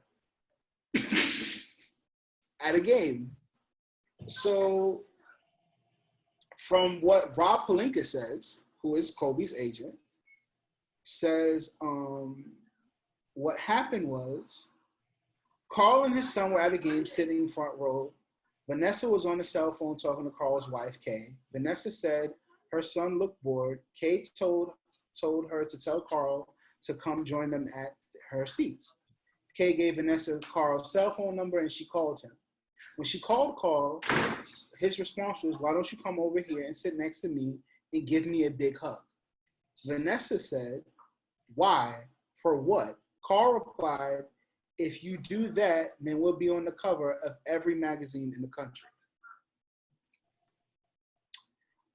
at a game. So from what Rob Pelinka says, who is Kobe's agent, says what happened was Karl and his son were at a game sitting in front row. Vanessa was on the cell phone talking to Karl's wife, Kay. Vanessa said her son looked bored. Kay told her to tell Karl to come join them at her seats. Kay gave Vanessa Carl's cell phone number and she called him. When she called Carl, his response was, "Why don't you come over here and sit next to me and give me a big hug?" Vanessa said, "Why? For what?" Carl replied, "If you do that, then we'll be on the cover of every magazine in the country."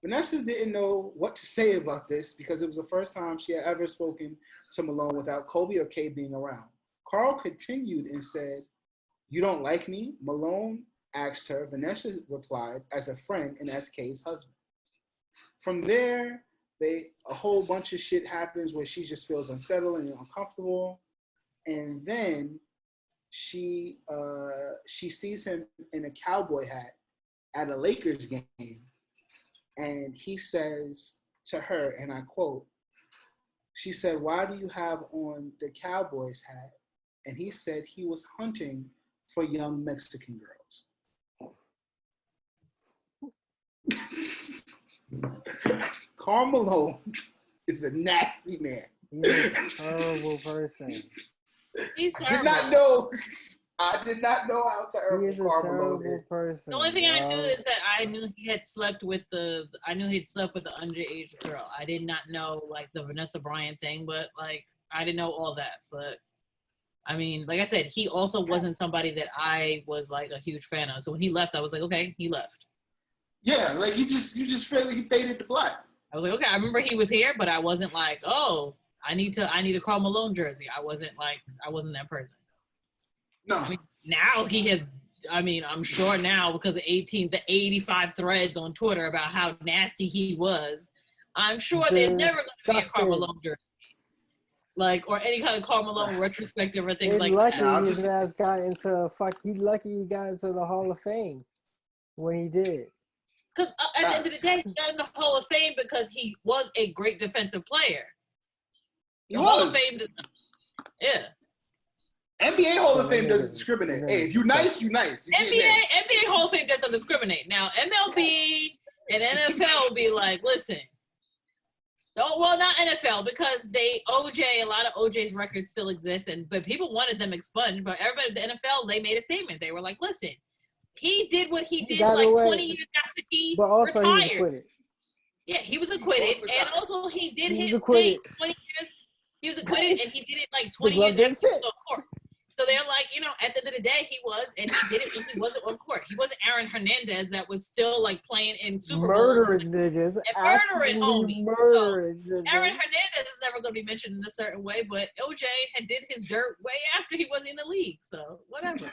Vanessa didn't know what to say about this because it was the first time she had ever spoken to Malone without Kobe or Kay being around. Carl continued and said, "You don't like me?" Malone asked her. Vanessa replied, "As a friend and as Kay's husband." From there, a whole bunch of shit happens where she just feels unsettled and uncomfortable. And then she sees him in a cowboy hat at a Lakers game. And he says to her, and I quote, she said, "Why do you have on the Cowboys hat?" And he said he was hunting for young Mexican girls. Karl Malone is a nasty man. He's a terrible person. He's terrible. I did not know how terrible Karl Malone is. Person, the only thing I knew is that I knew he had slept with the underage girl. I did not know like the Vanessa Bryant thing, but like I didn't know all that. But I mean, like I said, he also wasn't somebody that I was like a huge fan of. So when he left, I was like, okay, he left. Yeah, like you just felt like he faded to black. I was like, okay, I remember he was here, but I wasn't like, oh, I need a Karl Malone jersey. I wasn't that person. No. I mean, now he has, I'm sure now because of the 85 threads on Twitter about how nasty he was, I'm sure there's never going to be a Karl Malone jersey. Like, or any kind of Karl Malone retrospective or things like that. He lucky he got into the Hall of Fame when he did. Because at the end of the day, he got in the Hall of Fame because he was a great defensive player. The Hall of Fame does not, yeah. NBA Hall of Fame doesn't discriminate. Hey, if you nice, you nice. NBA Hall of Fame doesn't discriminate. Now, MLB and NFL will be like, listen. Oh, well, not NFL because a lot of OJ's records still exist, but people wanted them expunged. But everybody, the NFL, they made a statement. They were like, listen, he did what he did like 20 years after he retired. He was acquitted. Yeah, he was acquitted, and also he did his thing 20 years. He was acquitted, and he did it like 20 years after he was on court. So they're like, at the end of the day, he was, and he did it when he wasn't on court. He wasn't Aaron Hernandez that was still like playing in Super Bowls. Murdering niggas. And murdering homies. Murdering niggas. Aaron Hernandez is never going to be mentioned in a certain way, but OJ did his dirt way after he was in the league. So whatever.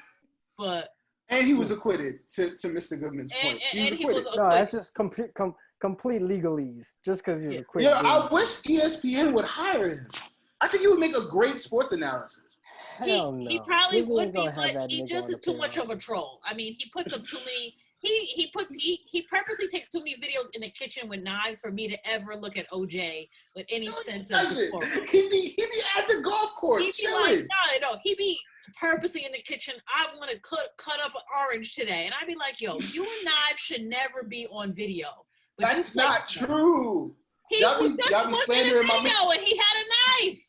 And he was acquitted, to Mr. Goodman's point. He was acquitted. No, that's just complete legalese. Just because he's acquitted. Yeah, I wish ESPN would hire him. I think he would make a great sports analysis. Hell no. He probably would be, but he just is too much of a troll. I mean, he puts up too many. He purposely takes too many videos in the kitchen with knives for me to ever look at OJ with any sense of support. He be at the golf course. He'd be like, no. He be purposely in the kitchen. I want to cut up an orange today, and I'd be like, yo, you and knives should never be on video. But that's not true. Y'all be slandering my man. And he had a knife.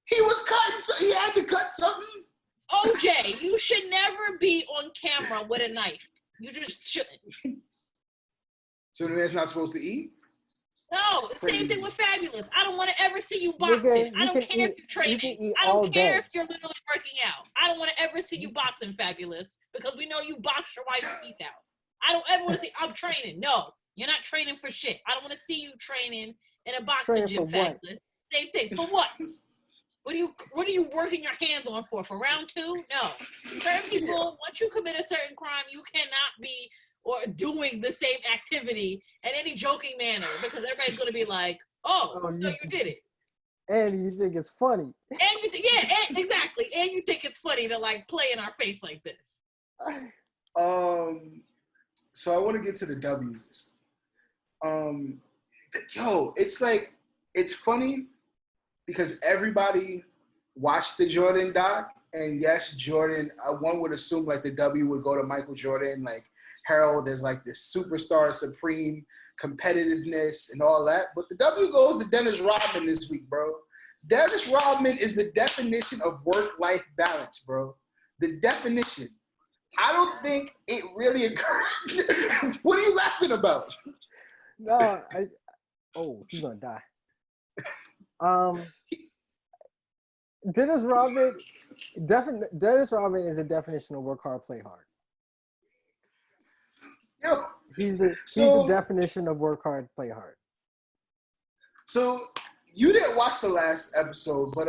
He was cutting. He had to cut something. OJ, you should never be on camera with a knife. You just shouldn't. So the man's not supposed to eat? No, same thing with Fabulous. I don't want to ever see you boxing. I don't care if you're training. I don't care if you're literally working out. I don't want to ever see you boxing, Fabulous, because we know you box your wife's teeth out. I don't ever want to see, I'm training. No, you're not training for shit. I don't want to see you training in a boxing gym, Fabulous. Same thing. For what? What are you working your hands on for? For round 2? No. Certain people, once you commit a certain crime, you cannot be or doing the same activity in any joking manner because everybody's going to be like, oh, so you did it. And you think it's funny. And exactly. And you think it's funny to like play in our face like this. So I want to get to the W's. It's funny because everybody watched the Jordan doc, and yes, Jordan, one would assume like the W would go to Michael Jordan, like Harold is like this superstar, supreme competitiveness and all that. But the W goes to Dennis Rodman this week, bro. Dennis Rodman is the definition of work-life balance, bro. The definition. I don't think it really occurred. What are you laughing about? No, he's gonna die. Dennis Rodman is a definition of work hard, play hard. Yo, he's the definition of work hard, play hard. So you didn't watch the last episode, but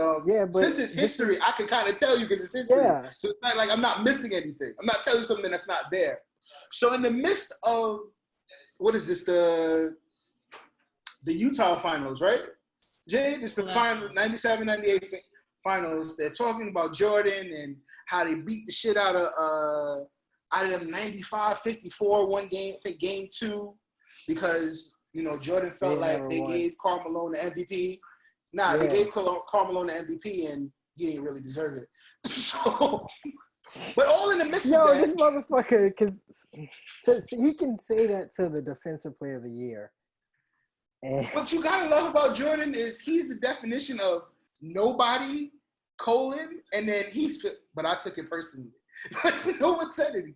since it's history, I can kind of tell you because it's history. Yeah. So it's not like I'm not missing anything. I'm not telling you something that's not there. So in the midst of what is this, the Utah finals, right? Jay, this is the final 97-98 finals. They're talking about Jordan and how they beat the shit out of them 95-54 one game, I think game 2, because Jordan felt like they gave Karl Malone the MVP. They gave Karl Malone the MVP and he didn't really deserve it. So, but all in the midst of that. This motherfucker, he can say that to the Defensive Player of the Year. And what you gotta love about Jordan is he's the definition of nobody, and then but I took it personally. No one said anything.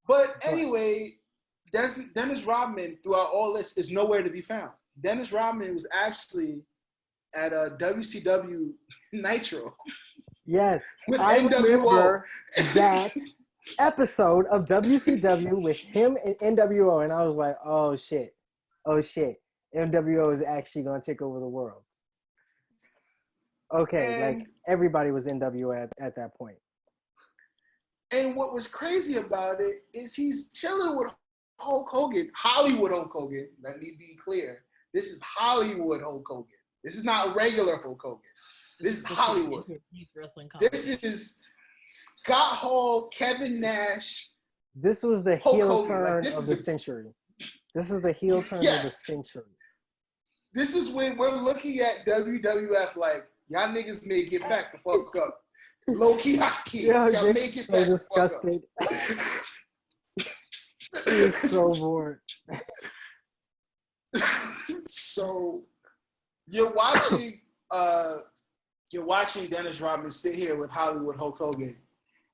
But anyway, Dennis Rodman, throughout all this, is nowhere to be found. Dennis Rodman was actually at a WCW Nitro. Yes, with I NWO. remember that episode of WCW with him and NWO, and I was like, oh shit, NWO is actually going to take over the world. Okay, like everybody was NWO at that point. And what was crazy about it is he's chilling with Hulk Hogan, Hollywood Hulk Hogan. Let me be clear. This is Hollywood Hulk Hogan. This is not regular Hulk Hogan. This is Hollywood. This is Scott Hall, Kevin Nash. This was the Hulk heel Hogan. turn of the century. This is the heel turn of the century. This is when we're looking at WWF like, y'all niggas may get back the fuck up. Low key, hot key. Y'all may get back the fuck up. He's so bored. So you're watching Dennis Rodman sit here with Hollywood Hulk Hogan,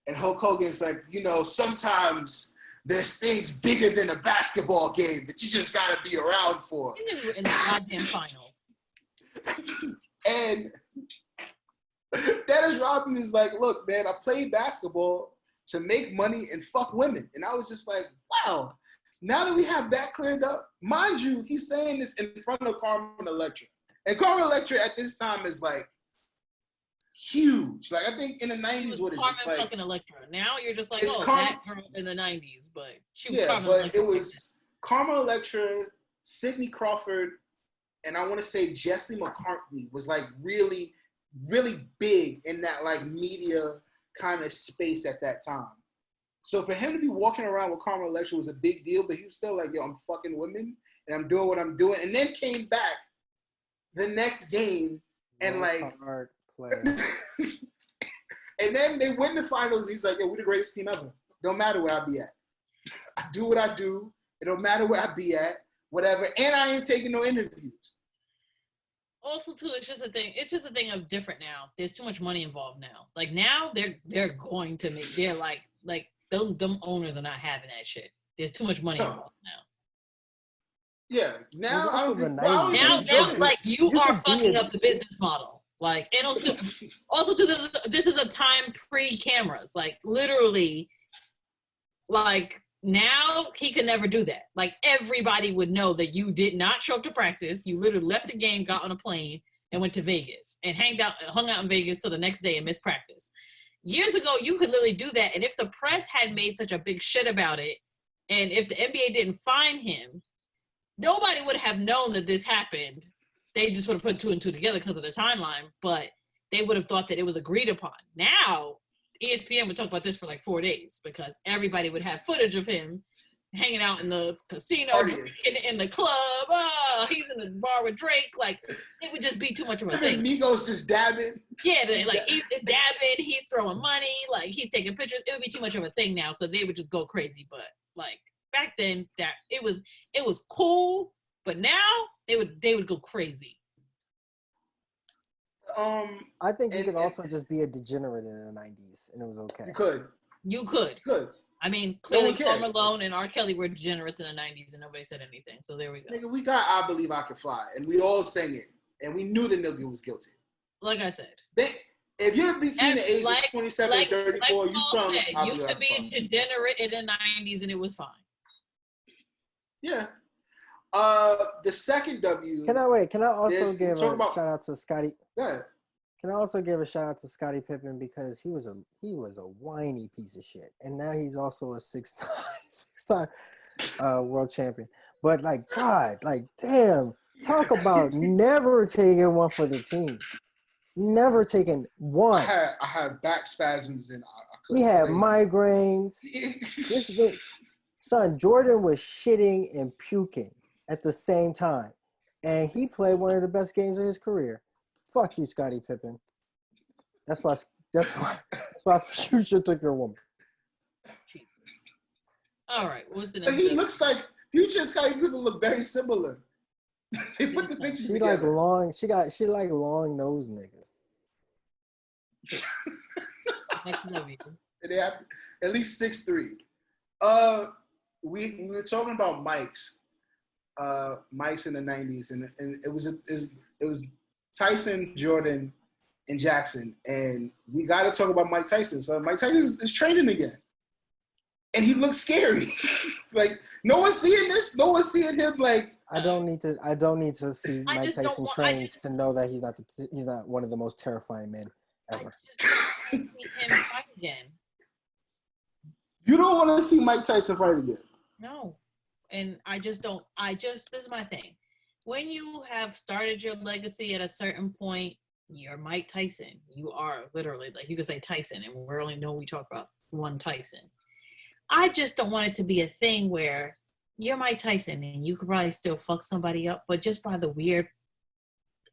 and Hulk Hogan's like, sometimes there's things bigger than a basketball game that you just gotta be around for. In the goddamn finals. And Dennis Rodman is like, look, man, I played basketball to make money and fuck women. And I was just like, wow, now that we have that cleared up, mind you, he's saying this in front of Carmen Electra. And Carmen Electra at this time is like huge. Like, I think in the 90s, what is it? It's like fucking Electra. Now you're just like, that girl in the 90s, but she was Carmen Electra. It was Carmen Electra, Sidney Crawford, and I want to say Jesse McCartney was like really, really big in that like media kind of space at that time. So for him to be walking around with Carmen Electra was a big deal, but he was still like, yo, I'm fucking women and I'm doing what I'm doing. And then came back the next game and hard play. And then they win the finals. He's like, yo, we're the greatest team ever. Don't matter where I be at. I do what I do. It don't matter where I be at, whatever. And I ain't taking no interviews. Also, too, it's just a thing. It's just a thing of different now. There's too much money involved now. Like now, they're going to make. They're like them owners are not having that shit. There's too much money involved now. Yeah, now I don't think. Now, like you are fucking up the business model. Like, and also too, this is a time pre-cameras. Like literally, like. Now he could never do that. Like everybody would know that you did not show up to practice. You literally left the game, got on a plane, and went to Vegas and hung out in Vegas till the next day and missed practice. Years ago, you could literally do that. And if the press had made such a big shit about it, and if the NBA didn't fine him, nobody would have known that this happened. They just would have put 2 and 2 together because of the timeline, but they would have thought that it was agreed upon. Now, ESPN would talk about this for like 4 days because everybody would have footage of him hanging out in the casino, drinking in the club. Oh, he's in the bar with Drake. Like, it would just be too much of a thing. Migos just dabbing. Yeah, he's dabbing. He's throwing money. Like, he's taking pictures. It would be too much of a thing now, so they would just go crazy. But like back then, that it was cool. But now they would go crazy. I think you and- could also just be a degenerate in the 90s, and it was okay. You could. I mean, clearly, Karl Malone and R. Kelly were degenerates in the 90s, and nobody said anything. So there we go. Nigga, we got "I Believe I Can Fly," and we all sang it, and we knew the nigga was guilty. Like I said, if you're between the ages of 27 and 34, you sung said, you could be a degenerate in the 90s, and it was fine. Yeah. The second W. Can I also give a shout out to Scottie? Yeah. Can I also give a shout out to Scottie Pippen because he was a whiny piece of shit, and now he's also a six-time world champion. But like God, like damn, talk about never taking one for the team, never taking one. I had back spasms and he had migraines. Son, Jordan was shitting and puking at the same time, and he played one of the best games of his career. Fuck you, Scottie Pippen. That's why Future took your woman. Jesus. All right, what's the next? He looks like Future and Scottie Pippen look very similar. They put the pictures together. She like long nosed niggas. Next W. They have at least 6'3". We were talking about mics in the 90s, and it was Tyson, Jordan, and Jackson, and we got to talk about Mike Tyson. So Mike Tyson is training again, and he looks scary. Like no one's seeing this. No one's seeing him. Like I don't need to see Mike Tyson train to know that he's not one of the most terrifying men ever. I just don't want to see him fight again. You don't want to see Mike Tyson fight again. No, and this is my thing. When you have started your legacy at a certain point, you're Mike Tyson. You are literally, like, you could say Tyson, and we talk about one Tyson. I just don't want it to be a thing where you're Mike Tyson and you could probably still fuck somebody up, but just by the weird,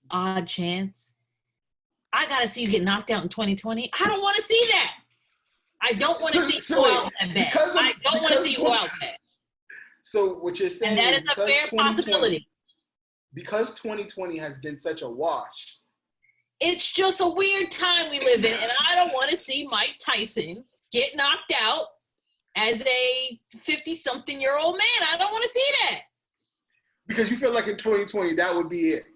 odd chance, I gotta see you get knocked out in 2020. I don't want to see that. I don't want to see you go out that bad. I don't want to see you go out bad. So what you're saying and that is a fair possibility. Because 2020 has been such a wash. It's just a weird time we live in, and I don't want to see Mike Tyson get knocked out as a 50-something-year-old man. I don't want to see that. Because you feel like in 2020, that would be it.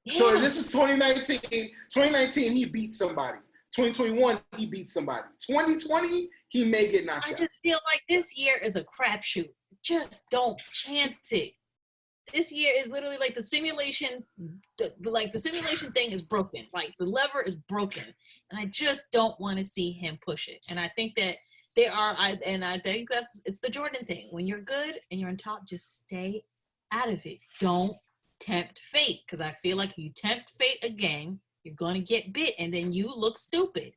Yeah. So if this was 2019 he beat somebody. 2021, he beat somebody. 2020, he may get knocked out. I just feel like this year is a crapshoot. Just don't chance it. This year is literally like the simulation thing is broken. Like the lever is broken. And I just don't want to see him push it. And I think that I think it's the Jordan thing. When you're good and you're on top, just stay out of it. Don't tempt fate. Because I feel like if you tempt fate again, you're going to get bit and then you look stupid.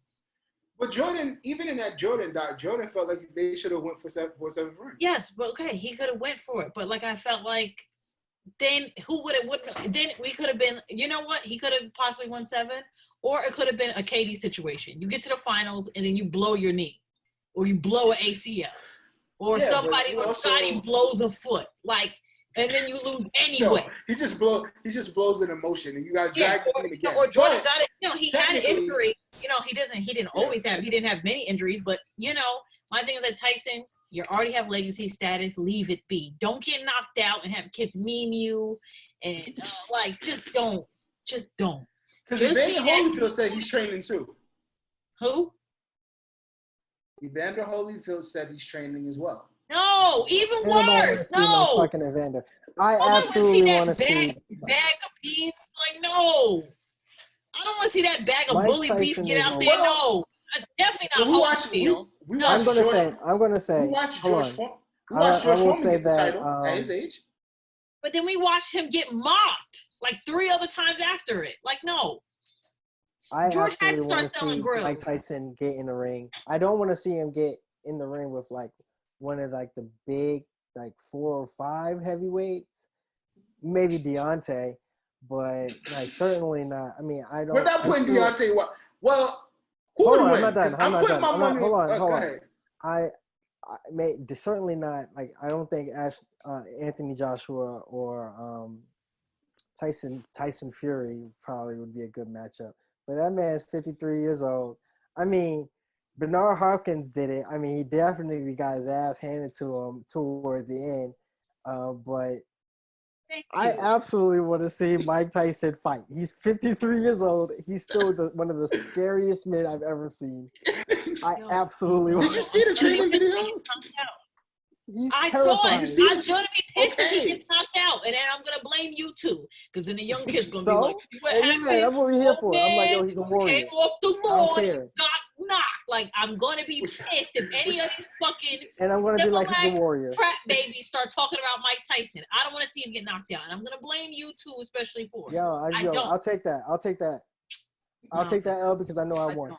But Jordan, even in that Jordan doc, Jordan felt like they should have went for 7 rings. Yes, but okay, he could have went for it. But like I felt like then then we could have been, you know what? He could have possibly won 7, or it could have been a KD situation. You get to the finals and then you blow your knee, or you blow an ACL, or Scotty blows a foot, like, and then you lose anyway. No, he just blows an emotion, and you got to drag the team again. Or Jordan got it. He had an injury. He didn't have many injuries, but my thing is that Tyson, you already have legacy status. Leave it be. Don't get knocked out and have kids meme you, and just don't. Because Evander Holyfield said he's training too. Who? Evander Holyfield said he's training as well. No, even worse. No. Fucking Evander. I absolutely want to see bag of beans. Like, no. I don't want to see that bag of bully beef get out there. No. That's definitely not Holyfield. I'm gonna say. We watched George Foreman get the title at his age. But then we watched him get mocked like 3 other times after it. Like, no. George had to start selling grills. Mike Tyson get in the ring. I don't want to see him get in the ring with like one of like the big like 4 or 5 heavyweights. Maybe Deontay, but like certainly not. I mean, I don't. We're not putting Deontay. Well. Hold on, I'm putting my money. Hold on. I certainly not. Like, I don't think Anthony Joshua or Tyson Fury probably would be a good matchup. But that man's 53 years old. I mean, Bernard Hopkins did it. I mean, he definitely got his ass handed to him toward the end. But I absolutely want to see Mike Tyson fight. He's 53 years old. He's still one of the scariest men I've ever seen. I absolutely want to. Did you see the training video? He's I terrifying. saw it. I'm gonna be pissed if he gets knocked out, and then I'm gonna blame you too, because then the young kid's gonna be like, "What happened? That's what we're here for." I'm like, "Yo, he's a warrior. Came off the lawn, and got knocked." Like, I'm gonna be pissed if any of these fucking and I'm gonna be like, he's a warrior. Crap babies start talking about Mike Tyson. I don't want to see him get knocked out, and I'm gonna blame you too, especially for it. I'll take that. I'll take that L because I know I won.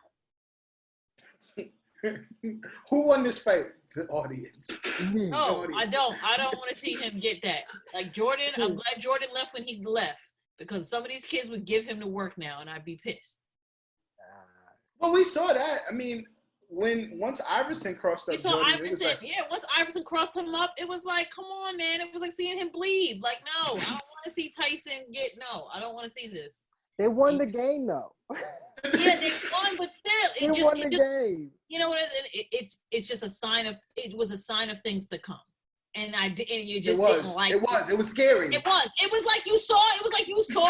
Who won this fight? The audience. Me. No, I don't want to see him get that. Like Jordan, I'm glad Jordan left when he left, because some of these kids would give him the work now, and I'd be pissed. Well, we saw that. I mean, once Iverson crossed up, we saw Jordan, Iverson. Once Iverson crossed him up, it was like, come on, man. It was like seeing him bleed. Like, no, I don't want to see Tyson get. No, I don't want to see this. They won the game, though. Yeah, they won, but still, they won the game. You know what? It's just a sign of. It was a sign of things to come, and you just didn't like. It was scary. It was like you saw. It was like you saw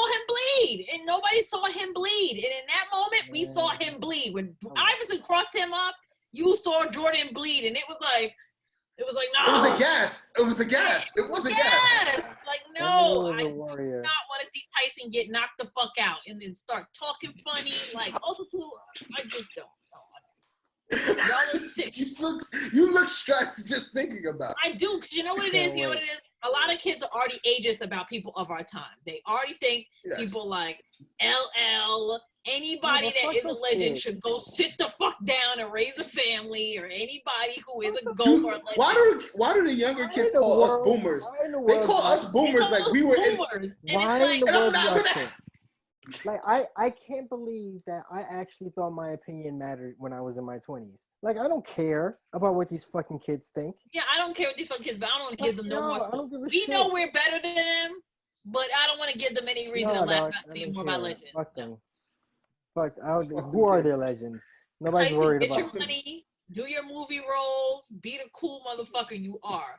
him bleed, and nobody saw him bleed. And in that moment, we saw him bleed. When Iverson crossed him up, you saw Jordan bleed, and it was like, no. It was a gas. It was a gas. It was a gas. Like, no, I do not want to see Tyson get knocked the fuck out and then start talking funny. Like, also too, I just don't. Y'all are sick. You look stressed just thinking about it. I do, because you know what it is? You know what it is? A lot of kids are already ageist about people of our time. They already think people like LL, anybody that is a legend should go sit the fuck down and raise a family, or anybody who is a GOAT or a legend. Why do the younger kids call us boomers? They call us boomers like we were boomers. Like, I can't believe that I actually thought my opinion mattered when I was in my 20s. Like, I don't care about what these fucking kids think. Yeah, I don't care what these fucking kids, but I don't want to give them no more smoke. We know we're better than them, but I don't want to give them any reason to laugh about being more my legend. Fuck them. Who are their legends? Nobody's worried about them. Get your money, do your movie roles, be the cool motherfucker you are,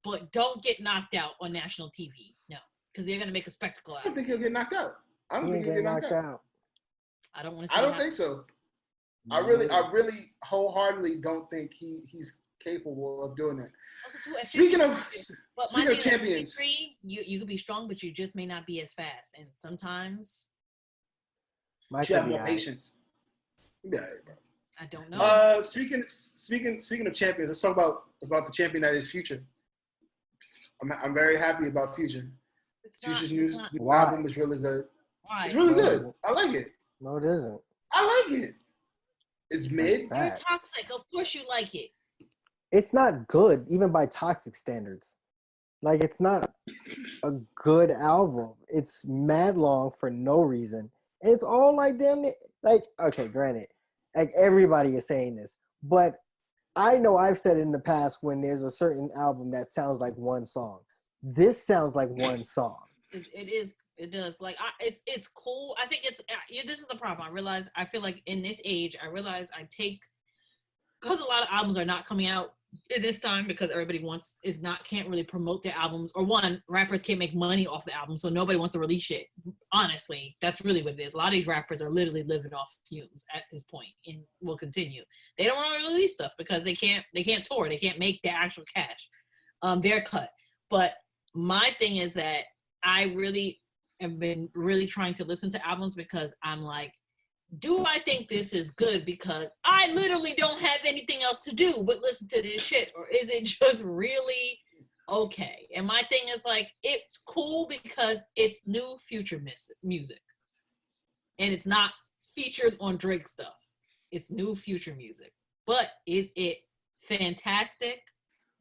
but don't get knocked out on national TV. No, because they're going to make a spectacle out of it. I don't think he'll get knocked out. I don't think he'll get knocked out. I don't want to see I don't think so. I really wholeheartedly don't think he's capable of doing that. Speaking of champions, you could be strong, but you just may not be as fast, and sometimes you have more patience. Yeah, bro. I don't know. Speaking of champions, let's talk about the champion that is Future. I'm very happy about Future. Future's new album is really good. Why? It's really good. I like it. No, it isn't. I like it. It's mid. You're toxic. Of course you like it. It's not good, even by toxic standards. Like, it's not a good album. It's mad long for no reason. And it's all like damn it. Like, okay, granted, like everybody is saying this, but I know I've said it in the past when there's a certain album that sounds like one song. This sounds like one song. It is. It does. Like, it's cool. I think this is the problem. I feel like in this age, because a lot of albums are not coming out at this time because everybody can't really promote their albums, or one, rappers can't make money off the album, so nobody wants to release shit. Honestly, that's really what it is. A lot of these rappers are literally living off fumes at this point, and will continue. They don't want to release stuff because they can't tour. They can't make the actual cash, their cut. But my thing is that I really have been really trying to listen to albums because I'm like, do I think this is good because I literally don't have anything else to do but listen to this shit, or is it just really okay? And my thing is like, it's cool because it's new Future music, and it's not features on Drake stuff. It's new Future music, but is it fantastic?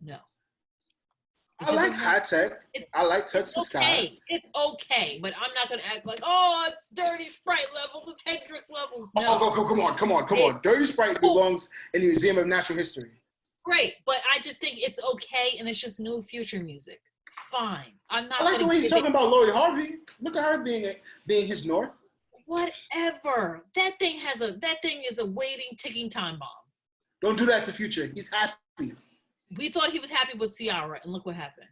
No. I like High Tech. I like Touch the Sky. It's okay, but I'm not gonna act like, oh, it's Dirty Sprite levels, it's Hendrix levels. No. Oh, come on. Dirty Sprite belongs in the Museum of Natural History. Great, but I just think it's okay, and it's just new Future music. fine. I'm not. I like the way he's talking about Lori Harvey. Look at her being his North. Whatever. That thing is a waiting, ticking time bomb. Don't do that to Future. He's happy. We thought he was happy with Ciara, and look what happened.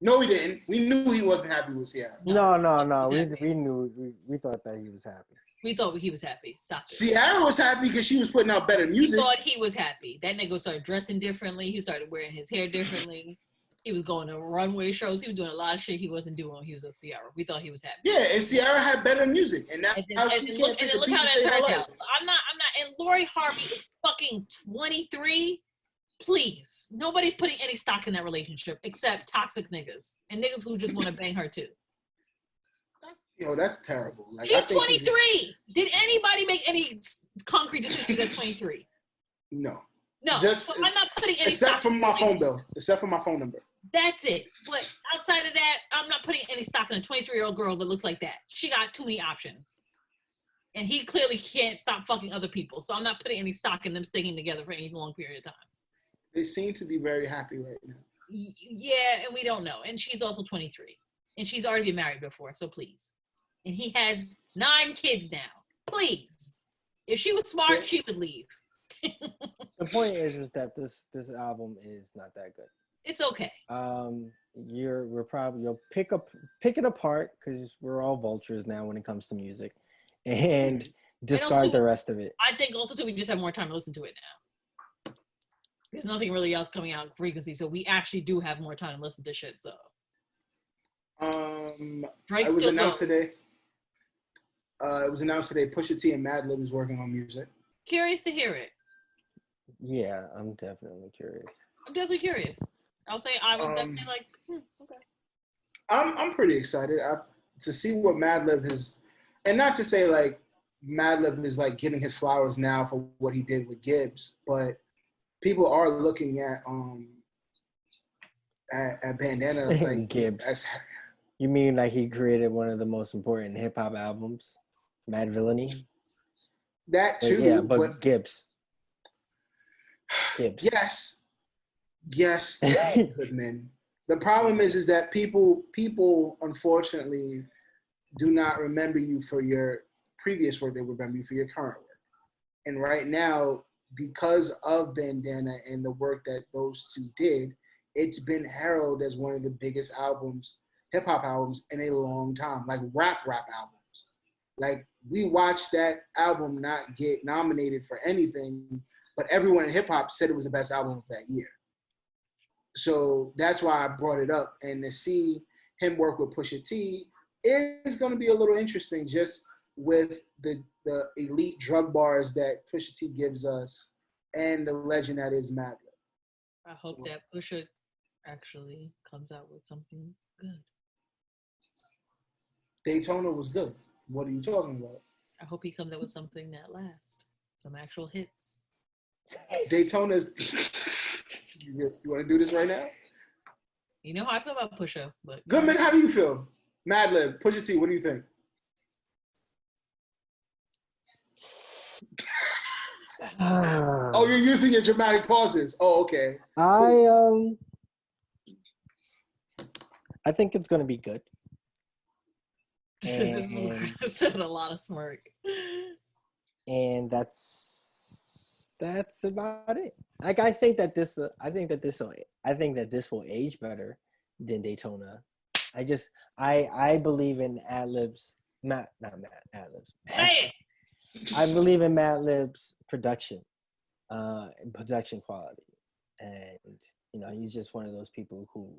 No, we didn't. We knew he wasn't happy with Ciara. No. We knew. We thought that he was happy. We thought he was happy. Stop it. Ciara was happy because she was putting out better music. We thought he was happy. That nigga started dressing differently. He started wearing his hair differently. He was going to runway shows. He was doing a lot of shit he wasn't doing when he was with Ciara. We thought he was happy. Yeah, and Ciara had better music, and that's how she can't look how that turned out. I'm not. And Lori Harvey is fucking 23. Please, nobody's putting any stock in that relationship except toxic niggas and niggas who just want to bang her too. Yo, that's terrible. Like, she's 23. Did anybody make any concrete decisions at 23? No. Just so I'm not putting any except for my phone bill. Except for my phone number. That's it. But outside of that, I'm not putting any stock in a 23-year-old girl that looks like that. She got too many options. And he clearly can't stop fucking other people. So I'm not putting any stock in them sticking together for any long period of time. They seem to be very happy right now. Yeah, and we don't know. And she's also 23. And she's already been married before, so please. And he has 9 kids now. Please. If she was smart, she would leave. The point is that this album is not that good. It's okay. You'll pick it apart because we're all vultures now when it comes to music, and discard also, the rest of it. I think also too we just have more time to listen to it now. There's nothing really else coming out in frequency, so we actually do have more time to listen to shit. So, It was announced today. Pusha T and Madlib is working on music. Curious to hear it. Yeah, I'm definitely curious. I'll say I was definitely like, okay. I'm pretty excited to see what Madlib has, and not to say like Madlib is like getting his flowers now for what he did with Gibbs, but people are looking at Bandana like Gibbs. You mean like he created one of the most important hip hop albums, Mad Villainy? That too, but Gibbs. Yes, Goodman. The problem is that people unfortunately do not remember you for your previous work. They remember you for your current work. And right now, because of Bandana and the work that those two did, it's been heralded as one of the biggest albums, hip hop albums in a long time, like rap albums. Like we watched that album not get nominated for anything, but everyone in hip hop said it was the best album of that year. So that's why I brought it up. And to see him work with Pusha T is going to be a little interesting, just with the elite drug bars that Pusha T gives us and the legend that is Madlib. I hope that Pusha actually comes out with something good. Daytona was good. What are you talking about? I hope he comes out with something that lasts. Some actual hits. Daytona's... You want to do this right now? You know how I feel about Pusha, but... Goodman, how do you feel? Madlib, Pusha T, what do you think? Oh, you're using your dramatic pauses. Oh, okay. I think it's gonna be good. And said a lot of smirk. And that's about it. Like I think that this will age better than Daytona. I believe in ad-libs, not ad-libs. I believe in Madlib's production quality, and he's just one of those people who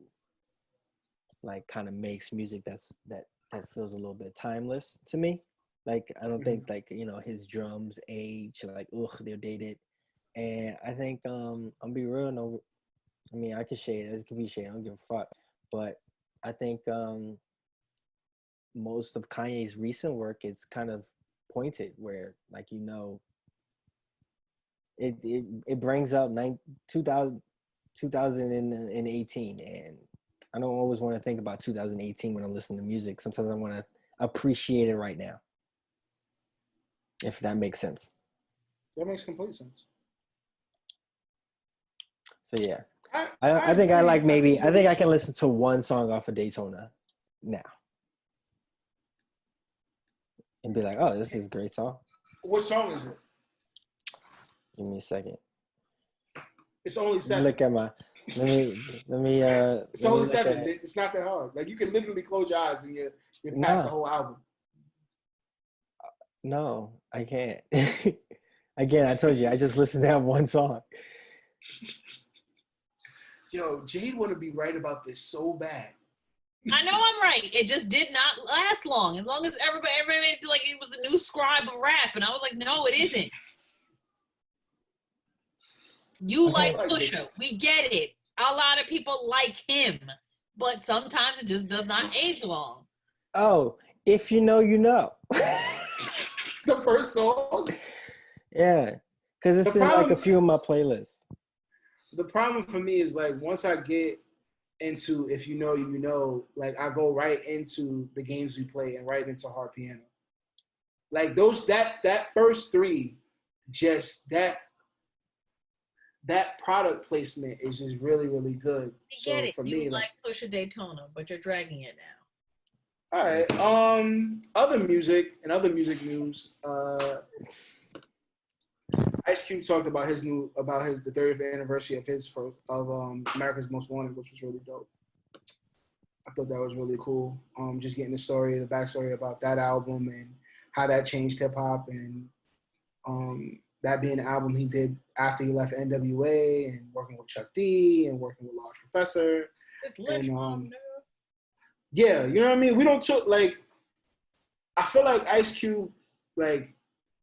like kind of makes music that feels a little bit timeless to me. Like I don't think like his drums age like they're dated, and I think I'll be real. No, I mean I could shade it. It could be shade. I don't give a fuck. But I think most of Kanye's recent work it's kind of pointed where like it brings up 2018, and I don't always want to think about 2018 when I'm listening to music. Sometimes I want to appreciate it right now, if that makes sense. That makes complete sense. So yeah, I think I like maybe I think I can listen to one song off of Daytona now and be like, oh, this is a great song. What song is it? Give me a second. It's only 7. Look at my. Let me. It's only 7. It's not that hard. Like you can literally close your eyes and you're past the whole album. No, I can't. Again, I told you, I just listened to that one song. Yo, Jade want to be right about this so bad. I know I'm right. It just did not last long. As long as everybody like it was the new scribe of rap, and I was like, no, it isn't. You like Pusha. We get it. A lot of people like him, but sometimes it just does not age long. Oh, if you know, you know. The first song? Yeah, because it's in like a few of my playlists. The problem for me is like once I get into if you know, you know, like I go right into the games we play and right into hard piano. Like that first 3, just that product placement is just really, really good. I get it. For you me, like Pusha Daytona, but you're dragging it now. All right. Other music news. Ice Cube talked about the 30th anniversary of America's Most Wanted, which was really dope. I thought that was really cool. Just getting the backstory about that album and how that changed hip hop and that being an album he did after he left NWA and working with Chuck D and working with Large Professor. Yeah, you know what I mean? We don't took I feel like Ice Cube, like,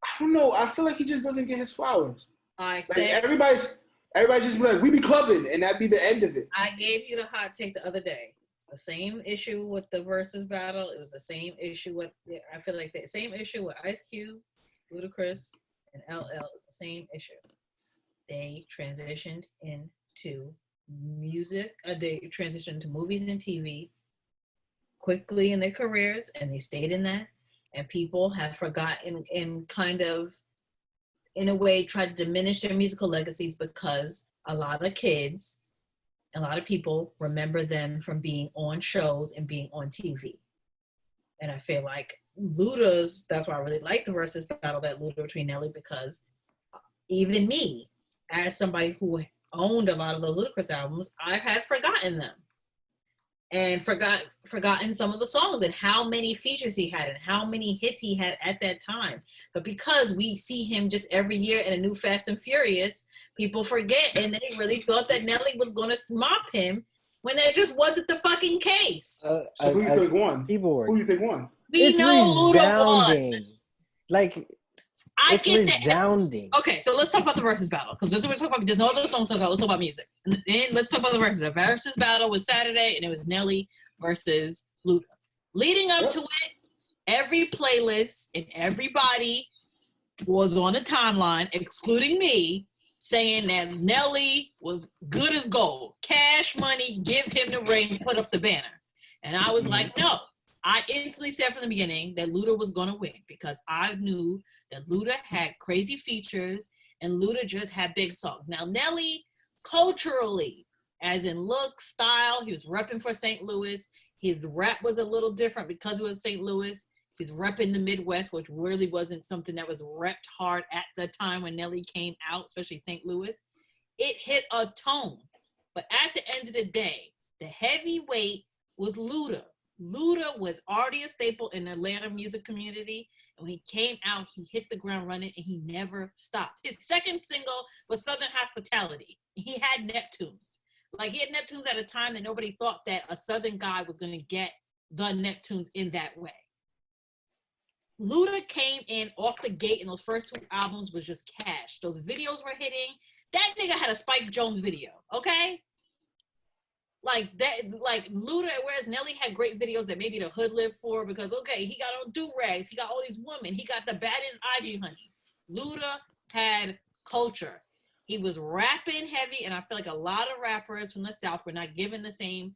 I don't know. I feel like he just doesn't get his flowers. Everybody just be like, we be clubbing, and that'd be the end of it. I gave you the hot take the other day. It's the same issue with the versus battle. It was the same issue with, I feel like the same issue with Ice Cube, Ludacris, and LL is the same issue. They transitioned into music. They transitioned to movies and TV quickly in their careers, and they stayed in that. And people have forgotten and kind of, in a way, tried to diminish their musical legacies because a lot of kids, a lot of people remember them from being on shows and being on TV. And I feel like Luda's, that's why I really like the versus battle that Luda between Nelly, because even me, as somebody who owned a lot of those Ludacris albums, I had forgotten them. And forgotten some of the songs and how many features he had and how many hits he had at that time. But because we see him just every year in a new Fast and Furious, people forget, and they really thought that Nelly was going to mop him when that just wasn't the fucking case. So who do you think won? Who do you think won? We know Luda won. Like, it's resounding. Okay, so let's talk about the versus battle, because this is what we're talking about. There's no other songs to talk about. Let's talk about music. And then let's talk about the versus. The versus battle was Saturday, and it was Nelly versus Luda. Leading up to it, every playlist and everybody was on the timeline, excluding me, saying that Nelly was good as gold. Cash money, give him the ring, put up the banner. And I was like, no. I instantly said from the beginning that Luda was going to win because I knew that Luda had crazy features and Luda just had big songs. Now, Nelly, culturally, as in look, style, he was repping for St. Louis. His rap was a little different because it was St. Louis. He's repping the Midwest, which really wasn't something that was repped hard at the time when Nelly came out, especially St. Louis. It hit a tone. But at the end of the day, the heavyweight was Luda. Luda was already a staple in the Atlanta music community. And when he came out, he hit the ground running and he never stopped. His second single was Southern Hospitality. He had Neptunes. Like, he had Neptunes at a time that nobody thought that a Southern guy was going to get the Neptunes in that way. Luda came in off the gate, and those first 2 albums was just cash. Those videos were hitting. That nigga had a Spike Jonze video, okay? Like that, like Luda, whereas Nelly had great videos that maybe the hood lived for because, okay, he got on do-rags, he got all these women, he got the baddest IG honeys. Luda had culture. He was rapping heavy, and I feel like a lot of rappers from the South were not given the same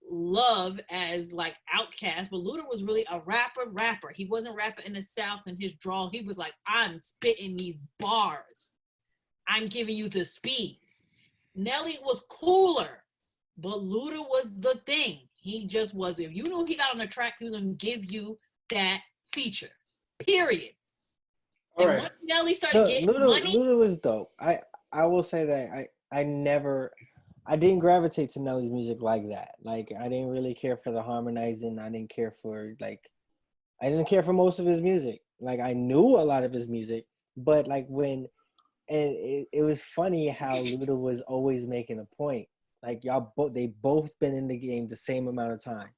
love as like Outkast, but Luda was really a rapper. He wasn't rapping in the South in his drawl. He was like, I'm spitting these bars. I'm giving you the speed. Nelly was cooler, but Luda was the thing. He just was. If you knew he got on the track, he was gonna give you that feature. Period. All and right. once Nelly started getting money, Luda was dope. I will say that I didn't gravitate to Nelly's music like that. Like I didn't really care for the harmonizing. I didn't care for most of his music. Like I knew a lot of his music, but like it was funny how Luda was always making a point. Like they both been in the game the same amount of time.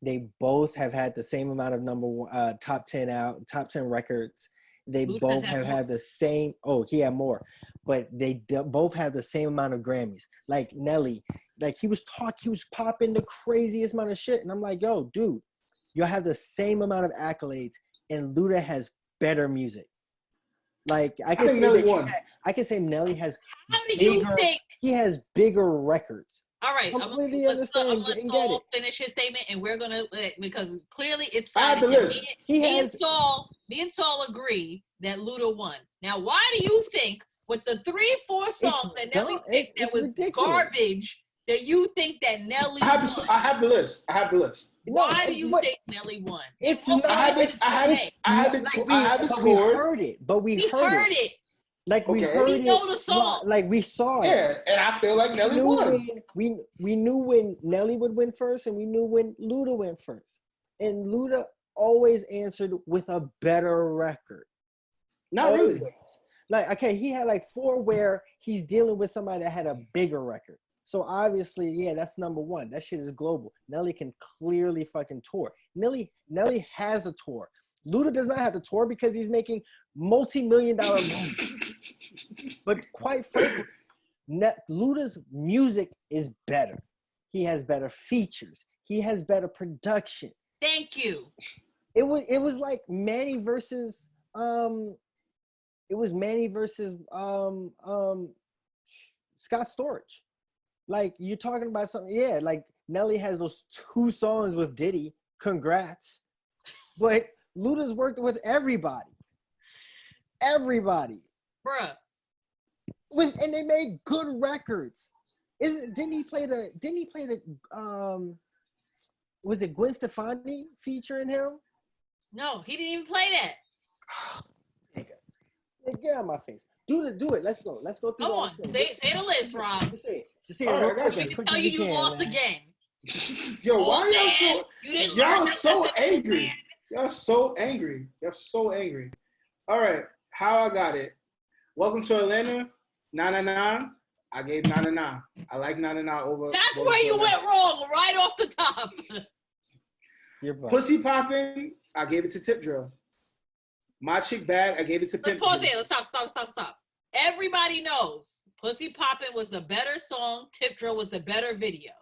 They both have had the same amount of top 10 records. They Luda both has have more. had the same. Oh, he had more, but they both have the same amount of Grammys. Like Nelly, like he was popping the craziest amount of shit, and I'm like, yo, dude, you'll have the same amount of accolades, and Luda has better music. Like I can say Nelly has. How do you think he has bigger records? All right, completely understand I'm gonna and get it. finish his statement, and we're gonna because clearly it's I have the list. Me and Saul agree that Luda won. Now, why do you think with the 3-4 songs that Nelly picked that was ridiculous. Garbage that you think that Nelly? I have the list. Why do you think Nelly won? It's not. I haven't scored. We heard it, but we heard it. Like we heard it. Know the song. Like we saw it. Yeah, and I feel like Nelly won. We knew when Nelly would win first, and we knew when Luda went first. And Luda always answered with a better record. Not always. Really. Like, okay, he had like 4 where he's dealing with somebody that had a bigger record. So obviously, yeah, that's number 1. That shit is global. Nelly can clearly fucking tour. Nelly has a tour. Luda does not have to tour because he's making multi-million-dollar movies. But quite frankly, Luda's music is better. He has better features. He has better production. Thank you. It was like Manny versus Scott Storch. Like you're talking about something, yeah. Like Nelly has those 2 songs with Diddy. Congrats, but Luda's worked with everybody, bruh. And they made good records. Didn't he play the was it Gwen Stefani featuring him? No, he didn't even play that. Get out of my face. Do it. Let's go. Through. Come on, say the list, Rob. Just say it. All right, I can tell you lost again. Yo, why y'all so angry? Y'all so angry. All right, how I got it. Welcome to Atlanta. 999. I gave 999. I like 999 over. That's where you went wrong, right off the top. Pussy Poppin', I gave it to Tip Drill. My Chick Bad, I gave it to Pimp. Pause there. Let's stop. Everybody knows Pussy Poppin' was the better song. Tip Drill was the better video.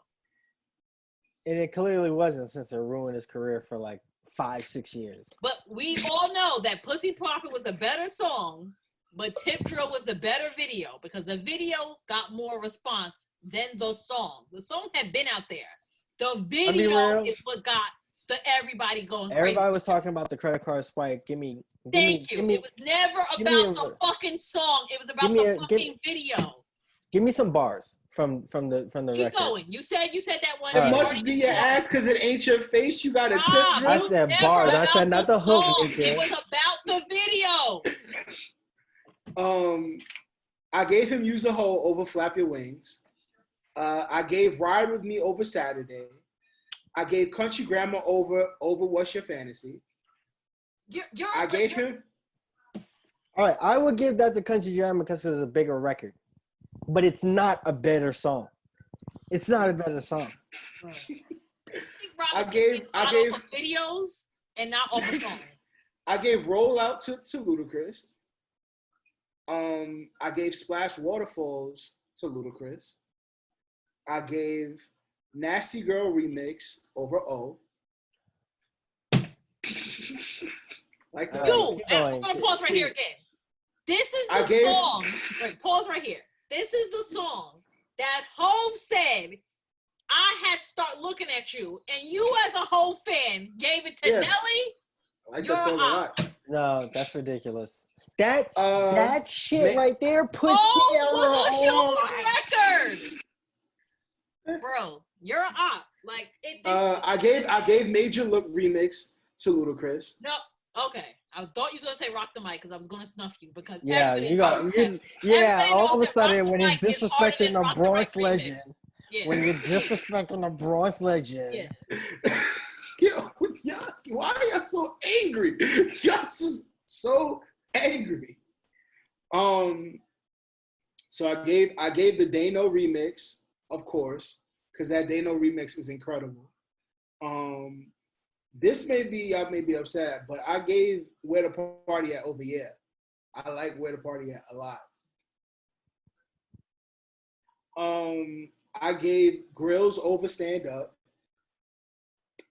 And it clearly wasn't, since it ruined his career for like 5-6 years. But we all know that Pussy Poppin' was the better song, but Tip Drill was the better video because the video got more response than the song. The song had been out there. The video is what got everybody going crazy. Everybody was talking about the credit card swipe. Thank you. It was never about the fucking song. It was about the fucking video. Give me some bars from the record. Keep going. You said that one. It must be your ass because it ain't your face. You got a Tip Drill. I said bars. I said not the hook. It was about the video. I gave him Use a Hole over Flap Your Wings. I gave Ride With Me over Saturday. I gave Country Grammar over What's Your Fantasy. I gave him. All right, I would give that to Country Grammar because it was a bigger record, but it's not a better song. It's not a better song. I gave videos and not over songs. I gave Roll Out to Ludacris. I gave Splash Waterfalls to Ludacris. I gave Nasty Girl Remix over O. Like that. I'm gonna pause right here again. This is the song. Wait, pause right here. This is the song that Hov said I had to start looking at you, and you as a Hov fan gave it to Nelly. I like that song a lot. No, that's ridiculous. That shit right there puts was a huge record. You're an op. Like I gave Major Look remix to Ludacris. No, okay. I thought you were gonna say rock the mic because I was gonna snuff you because all of a sudden when he's disrespecting a Bronx legend, when you're disrespecting a Bronx legend, yo, why are y'all so angry? Y'all just so angry. So I gave the Dano remix, of course, because that Dano remix is incredible. This y'all may be upset, but I gave Where the Party At over Yeah. I like Where the Party At a lot. I gave Grills over Stand Up.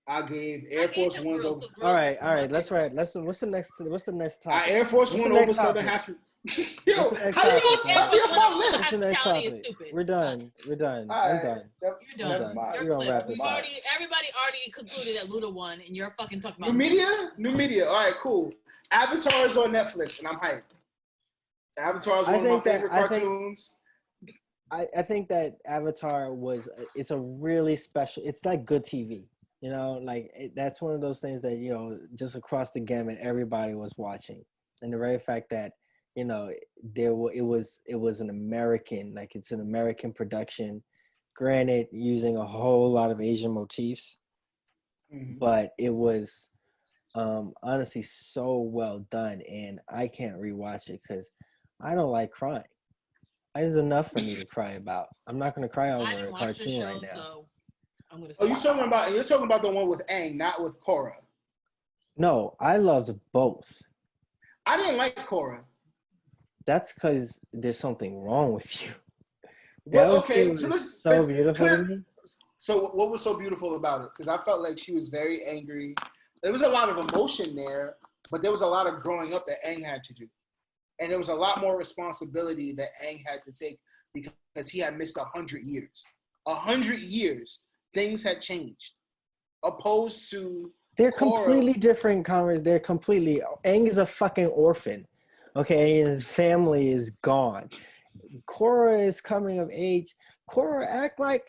I gave Air Force Ones over. All right. Let's write. What's the next topic? Air Force One over Southern Hospital. Yo, how you gonna tell me about list? What's the next topic? We're done. You're done. You're gonna wrap this up. Everybody already concluded that Luda won, and you're fucking talking about New media. All right, cool. Avatar is on Netflix, and I'm hyped. Avatar is one of my favorite cartoons. I think that Avatar it's a really special. It's like good TV. You know, like that's one of those things that, you know, just across the gamut, everybody was watching, and the very fact that, you know, it was an American, like it's an American production, granted using a whole lot of Asian motifs, but it was honestly so well done, and I can't rewatch it because I don't like crying. There's enough for me to cry about. I'm not going to cry over a cartoon right now. So I'm gonna you're talking about the one with Aang, not with Korra. No, I loved both. I didn't like Korra. That's because there's something wrong with you. Well, okay, so so beautiful to me. So what was so beautiful about it? Because I felt like she was very angry. There was a lot of emotion there, but there was a lot of growing up that Aang had to do. And there was a lot more responsibility that Aang had to take because he had missed 100 years. 100 years, things had changed. Opposed to they're Korra. Completely different conversations. They're completely. Aang is a fucking orphan. Okay, and his family is gone. Korra is coming of age. Korra act like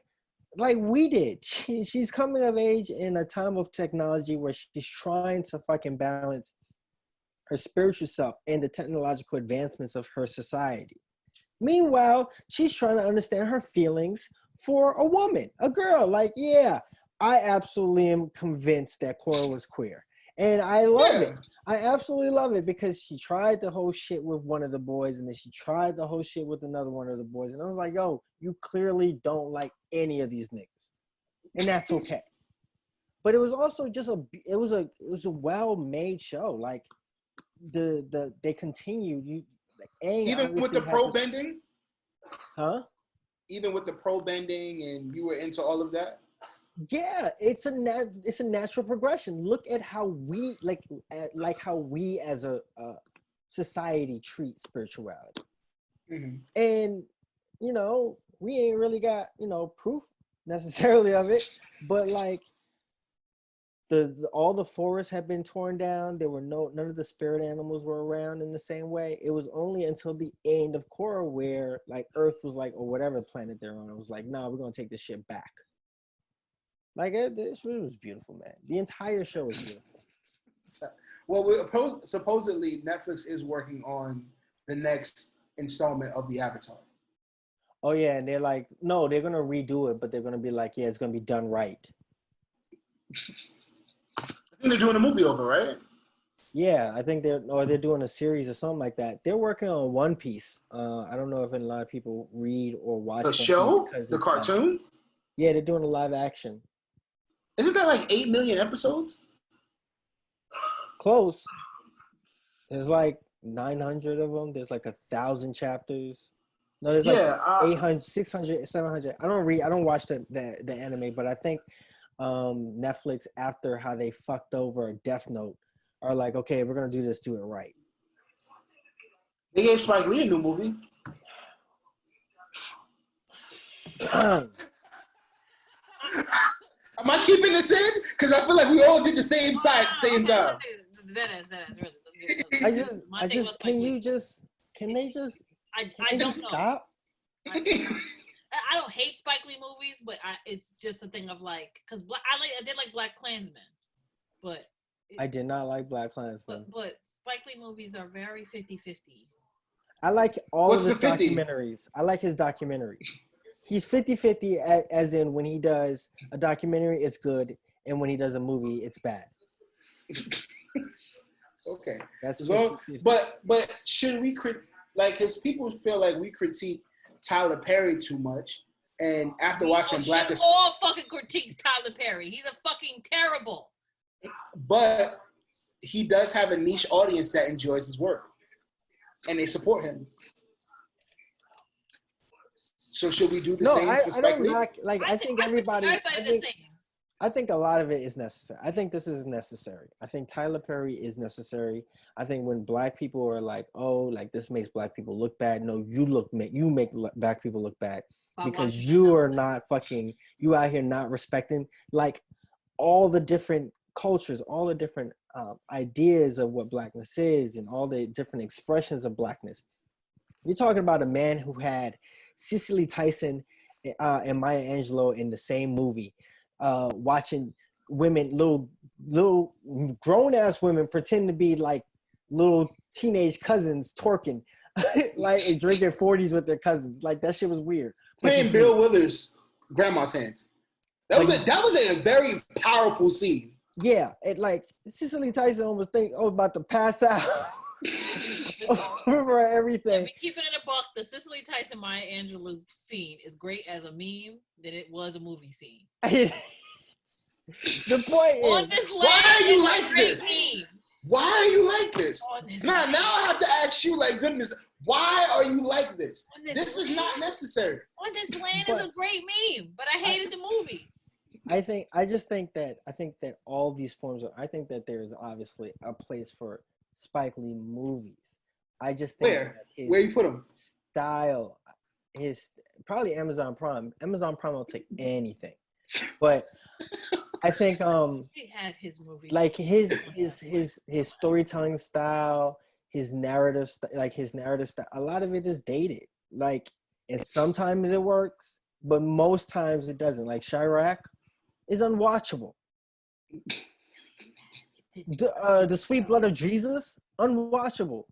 we did. She's coming of age in a time of technology where she's trying to fucking balance her spiritual self and the technological advancements of her society. Meanwhile, she's trying to understand her feelings for a woman, a girl. Like, yeah, I absolutely am convinced that Korra was queer. And I love it. I absolutely love it because she tried the whole shit with one of the boys and then she tried the whole shit with another one of the boys. And I was like, yo, you clearly don't like any of these niggas. And that's okay. But it was also just a well-made show. Like they continued. Even with the pro bending? Huh? Even with the pro bending and you were into all of that? Yeah, it's a natural progression. Look at how we how we as a society treat spirituality. And you know, we ain't really got, you know, proof necessarily of it, but like all the forests had been torn down. There were none of the spirit animals were around in the same way. It was only until the end of Korra where like Earth was like, or whatever planet they're on, it was like, nah, we're gonna take this shit back. Like it was beautiful, man. The entire show was beautiful. Well, supposedly Netflix is working on the next installment of the Avatar. Oh yeah, and they're like, no, they're gonna redo it, but they're gonna be like, yeah, it's gonna be done right. I think they're doing a movie over, right? Yeah, I think they're doing a series or something like that. They're working on One Piece. I don't know if a lot of people read or watch the show, the cartoon. Yeah, they're doing a live action. Isn't that like 8 million episodes? Close. There's like 900 of them. There's like 1,000 chapters. No, there's like 800, 600, 700. I don't watch the anime, but I think Netflix, after how they fucked over Death Note, are like, okay, we're gonna do this, do it right. They gave Spike Lee a new movie. Am I keeping this in? Because I feel like we all did the same time. That is really. Can they just I don't know. Stop? I don't hate Spike Lee movies, but it's just a thing of like, because I did like Black Klansman, but I did not like Black Klansman. But Spike Lee movies are very 50-50. I like all What's of his the 50? documentaries. I like his documentaries. He's 50-50 as in when he does a documentary, it's good, and when he does a movie, it's bad. Okay. That's so, 50-50. but should we like his people feel like we critique Tyler Perry too much, and after watching Black is all fucking critique Tyler Perry. He's a fucking terrible. But he does have a niche audience that enjoys his work, and they support him. So should we do the same for Spike Lee? I think everybody. I think a lot of it is necessary. I think this is necessary. I think Tyler Perry is necessary. I think when black people are like, oh, like this makes black people look bad. No, you make black people look bad because you are not fucking, you out here not respecting like all the different cultures, all the different ideas of what blackness is and all the different expressions of blackness. You're talking about a man who had Cicely Tyson and Maya Angelou in the same movie. Watching women, little grown-ass women pretend to be like little teenage cousins twerking, like drinking 40s with their cousins. Like that shit was weird. Playing Bill Withers' grandma's hands. That was a very powerful scene. Yeah, it like Cicely Tyson almost about to pass out. Over everything. Keeping it a buck, the Cicely Tyson Maya Angelou scene is great as a meme than it was a movie scene. The point is, why are you like this? Why are you like this? Now I have to ask you, like, goodness, why are you like this? This is not necessary. On This Land is a great meme, but I hated the movie. I think that all these forms I think that there's obviously a place for Spike Lee movies. I just think where you put him? Style, his probably Amazon Prime. Amazon Prime will take anything, but I think he had his movies like his storytelling style, his narrative style. A lot of it is dated. Like, and sometimes it works, but most times it doesn't. Like Chirac is unwatchable. The Sweet Blood of Jesus, unwatchable.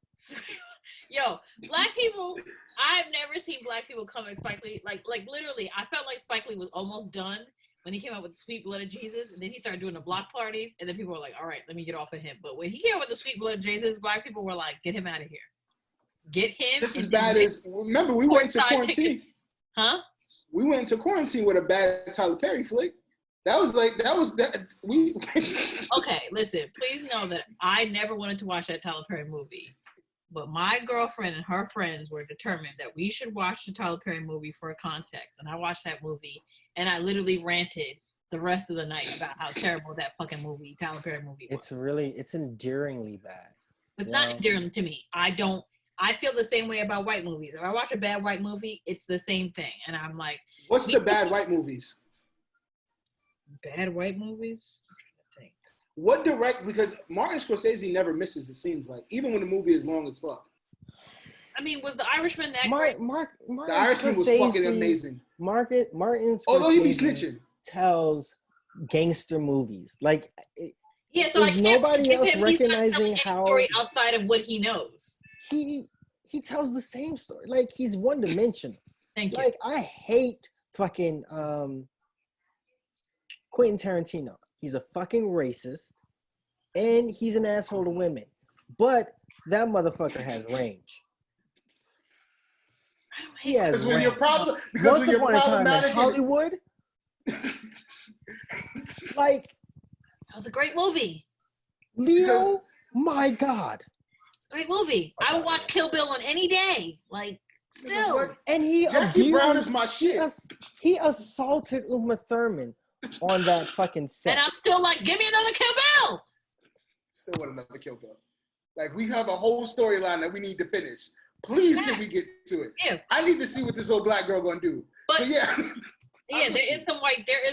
Yo, black people, I've never seen black people come at Spike Lee. Like literally, I felt like Spike Lee was almost done when he came out with Sweet Blood of Jesus, and then he started doing the block parties, and then people were like, all right, let me get off of him. But when he came out with the Sweet Blood of Jesus, black people were like, get him out of here. Get him. Just as bad as, remember, we went into quarantine. Huh? We went into quarantine with a bad Tyler Perry flick. Okay, listen, please know that I never wanted to watch that Tyler Perry movie. But my girlfriend and her friends were determined that we should watch the Tyler Perry movie for a context. And I watched that movie, and I literally ranted the rest of the night about how terrible that fucking movie, Tyler Perry movie was. It's endearingly bad. It's not endearing to me. I feel the same way about white movies. If I watch a bad white movie, it's the same thing. And I'm like... What's the bad white movies? Bad white movies? I'm trying to think. Because Martin Scorsese never misses, it seems like, even when the movie is long as fuck. I mean, was The Irishman that great? The Irishman was fucking amazing. Martin Scorsese, although he be snitching, tells gangster movies. Like, yeah, so I can't nobody else recognizing how story outside of what he knows. He tells the same story. Like, he's one dimensional. Thank you. Like, I hate fucking Quentin Tarantino. He's a fucking racist, and he's an asshole to women. But that motherfucker has range. He has range. Once upon a time in Hollywood, like, that was a great movie. Leo, my God. It's a great movie. I would watch Kill Bill on any day. Like, still. And Jackie Brown is my shit. He assaulted Uma Thurman on that fucking set. And I'm still like, give me another Kill Bill. Still want another Kill Bill. Like, we have a whole storyline that we need to finish. Please, can we get to it? Yeah. I need to see what this old black girl gonna do. But, so yeah. Yeah, there is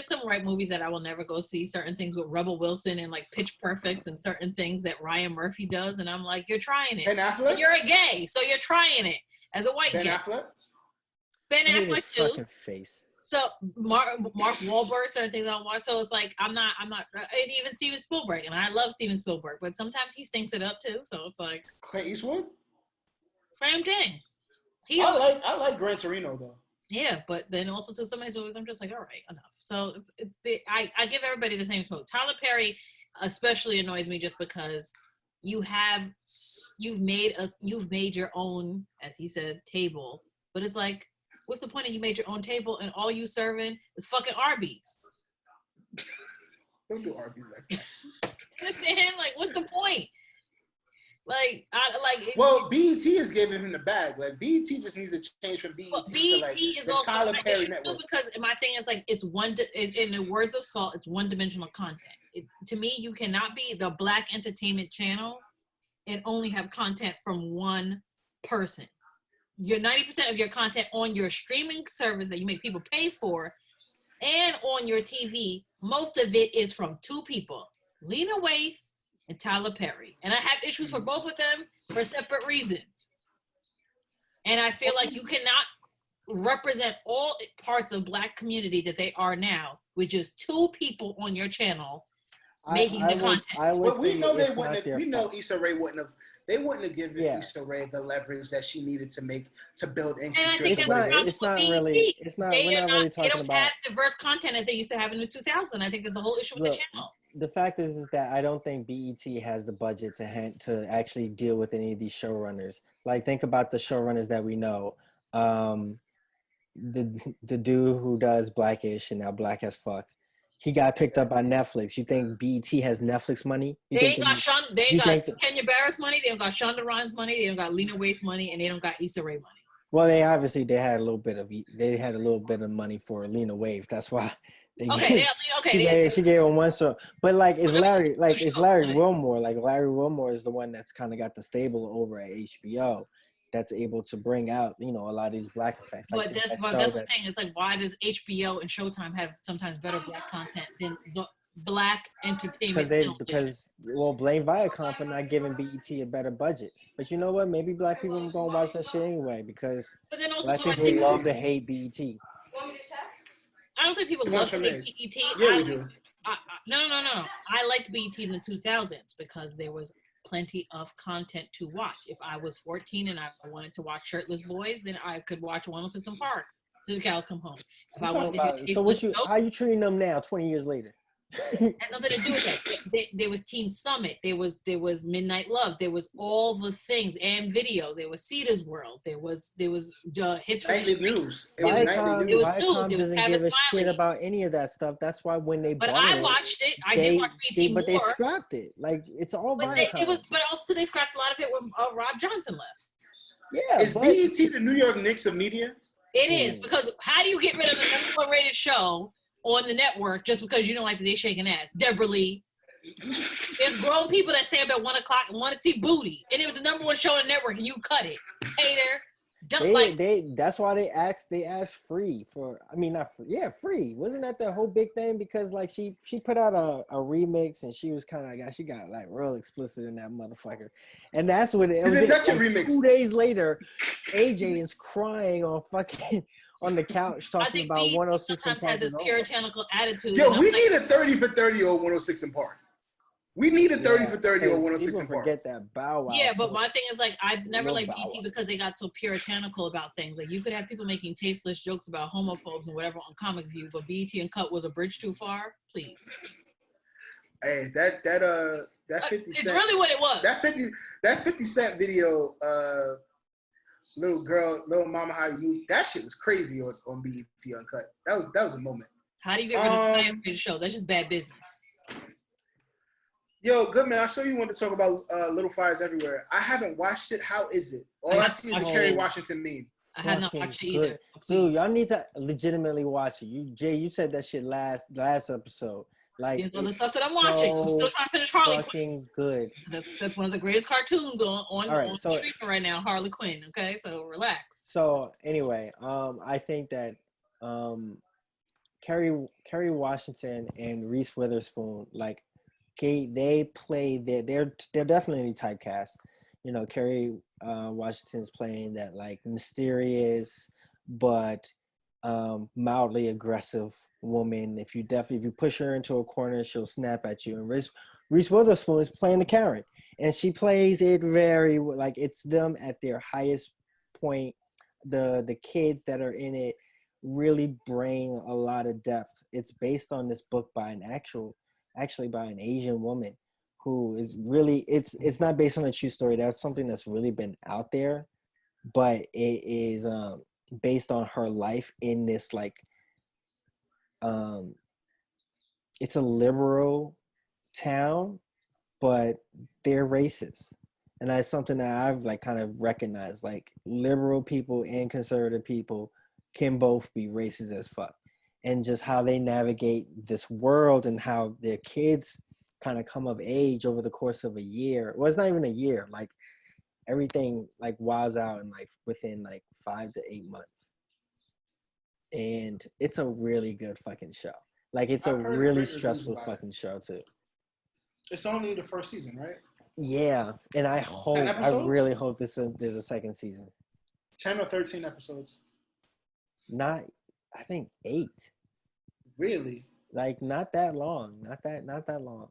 some white movies that I will never go see. Certain things with Rebel Wilson and like Pitch Perfects, and certain things that Ryan Murphy does, and I'm like, you're trying it. Ben Affleck? You're a gay, so you're trying it as a white Ben gay. Affleck? Ben Affleck too. Fucking face. So Mark Wahlberg, certain things I don't watch. So it's like I'm not. And even Steven Spielberg, and I love Steven Spielberg, but sometimes he stinks it up too. So it's like Clint Eastwood. same thing. I like Gran Torino though. Yeah, but then also to some of his movies, I'm just like, all right, enough. So I give everybody the same smoke. Tyler Perry especially annoys me just because you've made your own, as he said, table. But it's like, what's the point of you made your own table and all you serving is fucking Arby's? Don't do Arby's like that. Understand? Like, what's the point? Well, BET is giving him the bag. Like BET just needs to change from BET to like the Tyler Perry network. Because my thing is like it's in the words of Salt, it's one-dimensional content. To me, you cannot be the Black Entertainment Channel and only have content from one person. You're 90% of your content on your streaming service that you make people pay for, and on your TV, most of it is from two people: Lena Waithe and Tyler Perry. And I have issues for both of them for separate reasons. And I feel like you cannot represent all parts of Black community that they are now with just two people on your channel making the content. But we know they wouldn't have, we know Issa Rae wouldn't have given Issa Rae the leverage that she needed to build insecurity. It's not really they don't have diverse content as they used to have in the 2000s. I think that's the whole issue with the channel. The fact is that I don't think BET has the budget to actually deal with any of these showrunners. Like, think about the showrunners that we know. The dude who does Blackish and now Black as Fuck, he got picked up by Netflix. You think BET has Netflix money? They ain't got Kenya Barris money. They don't got Shonda Rhimes money. They don't got Lena Waithe money, and they don't got Issa Rae money. Well, they had a little bit of money for Lena Waithe. That's why. She gave him one show, but it's Larry Wilmore. Like, Larry Wilmore is the one that's kind of got the stable over at HBO, that's able to bring out a lot of these Black effects. But that's the thing. It's like, why does HBO and Showtime have sometimes better Black content than the Black entertainment? Because blame Viacom for not giving BET a better budget. But you know what? Maybe Black people are gonna watch that shit anyway because Black people love to hate BET. I don't think people love BET. Yeah, we do. No. I liked BET in the 2000s because there was plenty of content to watch. If I was 14 and I wanted to watch Shirtless Boys, then I could watch 106 & Park till the cows come home. If I wanted to hear how you treating them now, 20 years later? Has nothing to do with that. There was Teen Summit. There was Midnight Love. There was all the things and video. There was Cedar's World. There was hits from Nightly News. It was Nightly News. It was Viacom doesn't give a shit about any of that stuff. That's why when they but I watched it. I did watch BT more. But they scrapped it. Like, it's all Viacom. But also they scrapped a lot of it when Rob Johnson left. Yeah. Is BET the New York Knicks of media? It is, because how do you get rid of the #1 rated show on the network just because you don't like that they shaking ass? Deborah Lee. There's grown people that stay up at 1 o'clock and want to see booty, and it was the #1 show on the network, and you cut it. Hater. That's why they asked Free for. I mean, not free. Yeah, Free. Wasn't that the whole big thing? Because like she put out a remix, and she was she got like real explicit in that motherfucker, and that's what it was. Remix. 2 days later, AJ is crying on the couch talking about 106 and Park. Has this puritanical attitude. Yo, we need a 30 for 30 on 106 and Park. We need a 30 for 30 on 106 and Park. Forget that Bow Wow. Yeah, but my thing is like I've never liked BT because they got so puritanical about things. Like, you could have people making tasteless jokes about homophobes and whatever on Comic View, but BT and Cut was a bridge too far. Please. Hey, that 50 It's Cent. really what it was. That 50 Cent video, little mama, how you move, that shit was crazy on BET Uncut. That was a moment. How do you get rid of the show? That's just bad business. Yo, Goodman, I saw you wanted to talk about Little Fires Everywhere. I haven't watched it. How is it? All I see is a Kerry Washington meme. I have not watched it either. Dude, y'all need to legitimately watch it. You said that shit last episode. Like, there's other stuff that I'm watching. I'm still trying to finish Harley Quinn. Good. That's one of the greatest cartoons on streaming right now, Harley Quinn. Okay, so relax. So anyway, I think that Kerry Washington and Reese Witherspoon, like, they play they're definitely typecast. Kerry Washington's playing that like mysterious, but mildly aggressive woman. If you push her into a corner, she'll snap at you. And Reese Witherspoon is playing the Karen, and she plays it very like it's them at their highest point. The kids that are in it really bring a lot of depth. It's based on this book by actually by an Asian woman who is really it's not based on a true story. That's something that's really been out there, but it is based on her life in this like it's a liberal town, but they're racist. And that's something that I've like kind of recognized. Like liberal people and conservative people can both be racist as fuck. And just how they navigate this world and how their kids kind of come of age over the course of a year. Well, it's not even a year. Like everything like wows out in like within like 5 to 8 months. And it's a really good fucking show. Like it's a really stressful fucking show too. It's only the first season, right? Yeah, and I really hope there's a second season. 10 or 13 episodes. I think 8. Really? Like not that long. Not that long.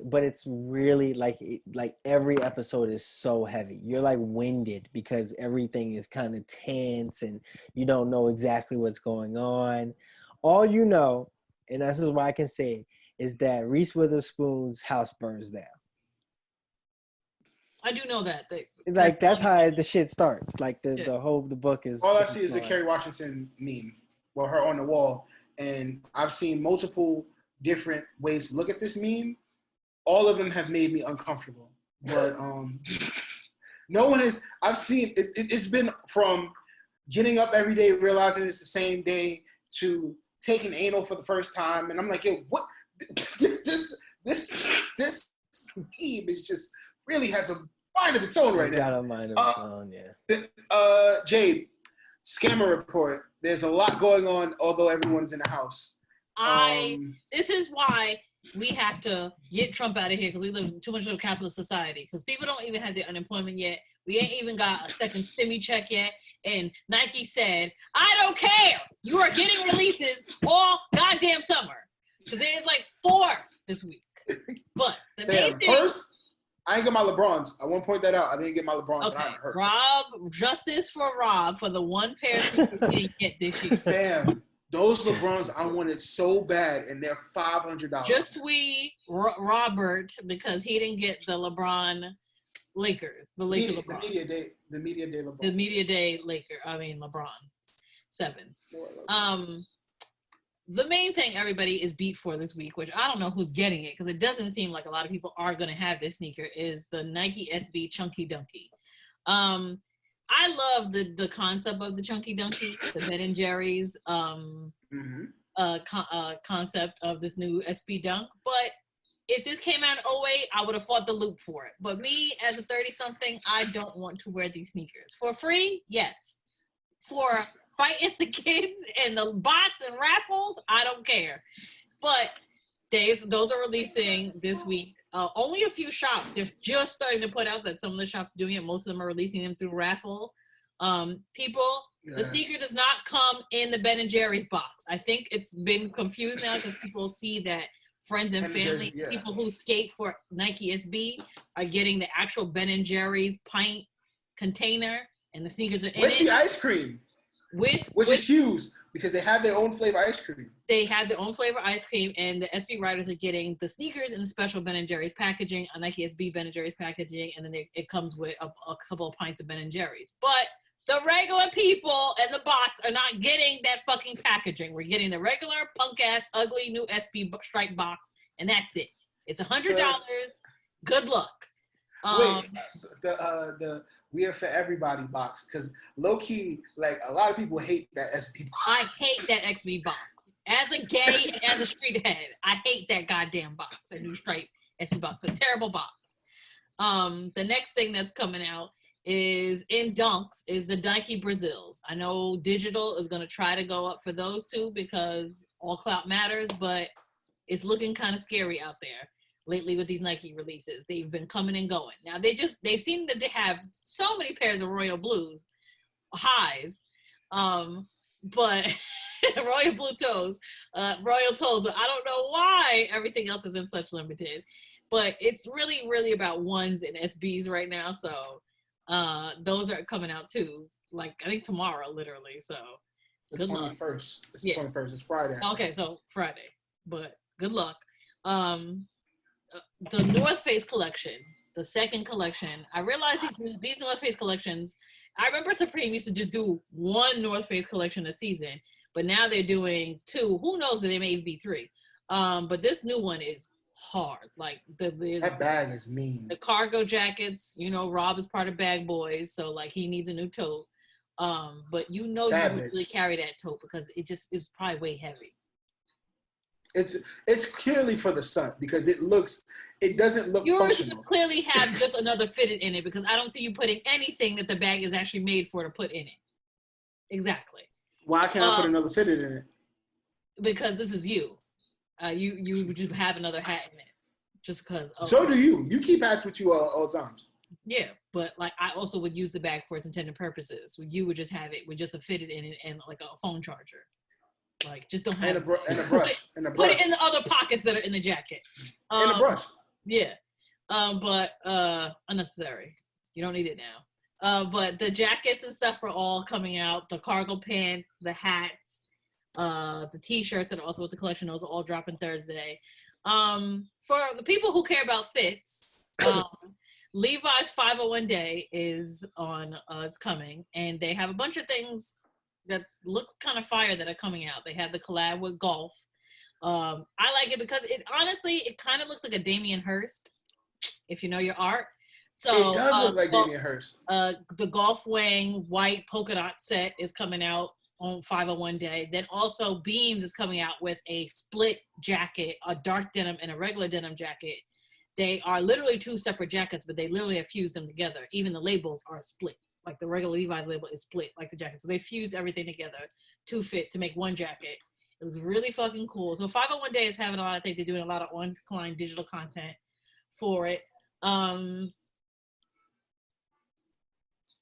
But it's really like every episode is so heavy. You're like winded because everything is kind of tense and you don't know exactly what's going on. All you know, and this is why I can say, is that Reese Witherspoon's house burns down. I do know that. That's how the shit starts. Like the book is. All I see is a Kerry Washington meme, well, her on the wall, and I've seen multiple different ways to look at this meme. All of them have made me uncomfortable, but no one has. I've seen it. It's been from getting up every day, realizing it's the same day, to taking anal for the first time, and I'm like, yo, what? This meme is just really has a mind of its own right now. Got a mind of its own, yeah. Jade, scammer report. There's a lot going on, although everyone's in the house. This is why we have to get Trump out of here because we live in too much of a capitalist society. Because people don't even have their unemployment yet. We ain't even got a second stimmy check yet. And Nike said, I don't care. You are getting releases all goddamn summer. Because there's like 4 this week. But the main thing... First, I ain't get my LeBrons. I want to point that out. I didn't get my LeBrons. Okay, And I hurt. Rob, justice for Rob for the one pair that he didn't get this year. Fam, those LeBrons I wanted so bad, and they're $500. Just Robert, because he didn't get the LeBron Lakers. The Lakers LeBron. The media day LeBron. The media day LeBron. 7s. The main thing everybody is beat for this week, which I don't know who's getting it because it doesn't seem like a lot of people are going to have this sneaker, is the Nike SB Chunky Dunky. I love the concept of the Chunky Dunky, the Ben & Jerry's concept of this new SB Dunk. But if this came out in 2008, I would have fought the loop for it. But me, as a 30-something, I don't want to wear these sneakers. For free, yes. For fighting the kids and the bots and raffles, I don't care. But those are releasing this week. Only a few shops. They're just starting to put out that some of the shops doing it. Most of them are releasing them through raffle. The sneaker does not come in the Ben & Jerry's box. I think it's been confused now because people see that friends and family, people who skate for Nike SB are getting the actual Ben & Jerry's pint container, and the sneakers are in with it. the ice cream. Which is huge because they have their own flavor ice cream. They have their own flavor ice cream, and the SB riders are getting the sneakers in the special Ben & Jerry's packaging, a Nike SB Ben & Jerry's packaging, and then it comes with a couple of pints of Ben & Jerry's. But the regular people and the bots are not getting that fucking packaging. We're getting the regular punk-ass, ugly new SB stripe box, and that's it. It's $100. Good luck. Wait, the We Are For Everybody box, because low-key, like, a lot of people hate that SB box. I hate that XB box. As a gay and as a street head, I hate that goddamn box, that new stripe SB box. It's a terrible box. The next thing that's coming out is in Dunks is the Nike Brazils. I know digital is going to try to go up for those two because all clout matters, but it's looking kind of scary out there lately with these Nike releases. They've been coming and going. Now they've seen that they have so many pairs of royal blues highs, But royal blue toes, royal toes. But I don't know why everything else is in such limited. But it's really, really about ones and SBs right now. So those are coming out too. Like I think tomorrow, literally. So The good luck. 21st. It's the 21st. It's Friday. Okay, so Friday. But good luck. The North Face collection, the second collection. I realized these North Face collections. I remember Supreme used to just do one North Face collection a season, but now they're doing two. Who knows that they may even be three. But this new one is hard. Like that bag is mean. The cargo jackets. You know, Rob is part of Bag Boys, so like he needs a new tote. But you know you don't really carry that tote because it just is probably way heavy. It's clearly for the stunt because it doesn't look functional. You clearly have just another fitted in it because I don't see you putting anything that the bag is actually made for to put in it. Exactly. Why can't I put another fitted in it? Because this is you. You would have another hat in it just because. So do you. You keep hats with you all times. Yeah, but like I also would use the bag for its intended purposes. You would just have it with just a fitted in it and like a phone charger. Like just don't have and a brush. Put it in the other pockets that are in the jacket. And a brush. Yeah. But unnecessary. You don't need it now. But the jackets and stuff are all coming out. The cargo pants, the hats, the t-shirts that are also with the collection, those are all dropping Thursday. For the people who care about fits, Levi's 501 Day is coming, and they have a bunch of things that look kind of fire that are coming out. They have the collab with golf. I like it because it kind of looks like a Damien Hirst, if you know your art. So it does look like Damien Hirst. The golf wing white polka dot set is coming out on 501 Day. Then also Beams is coming out with a split jacket, a dark denim and a regular denim jacket. They are literally two separate jackets, but they literally have fused them together. Even the labels are split. Like the regular Levi's label is split like the jacket. So they fused everything together to fit to make one jacket. It was really fucking cool. So 501 Day is having a lot of things. They're doing a lot of online digital content for it.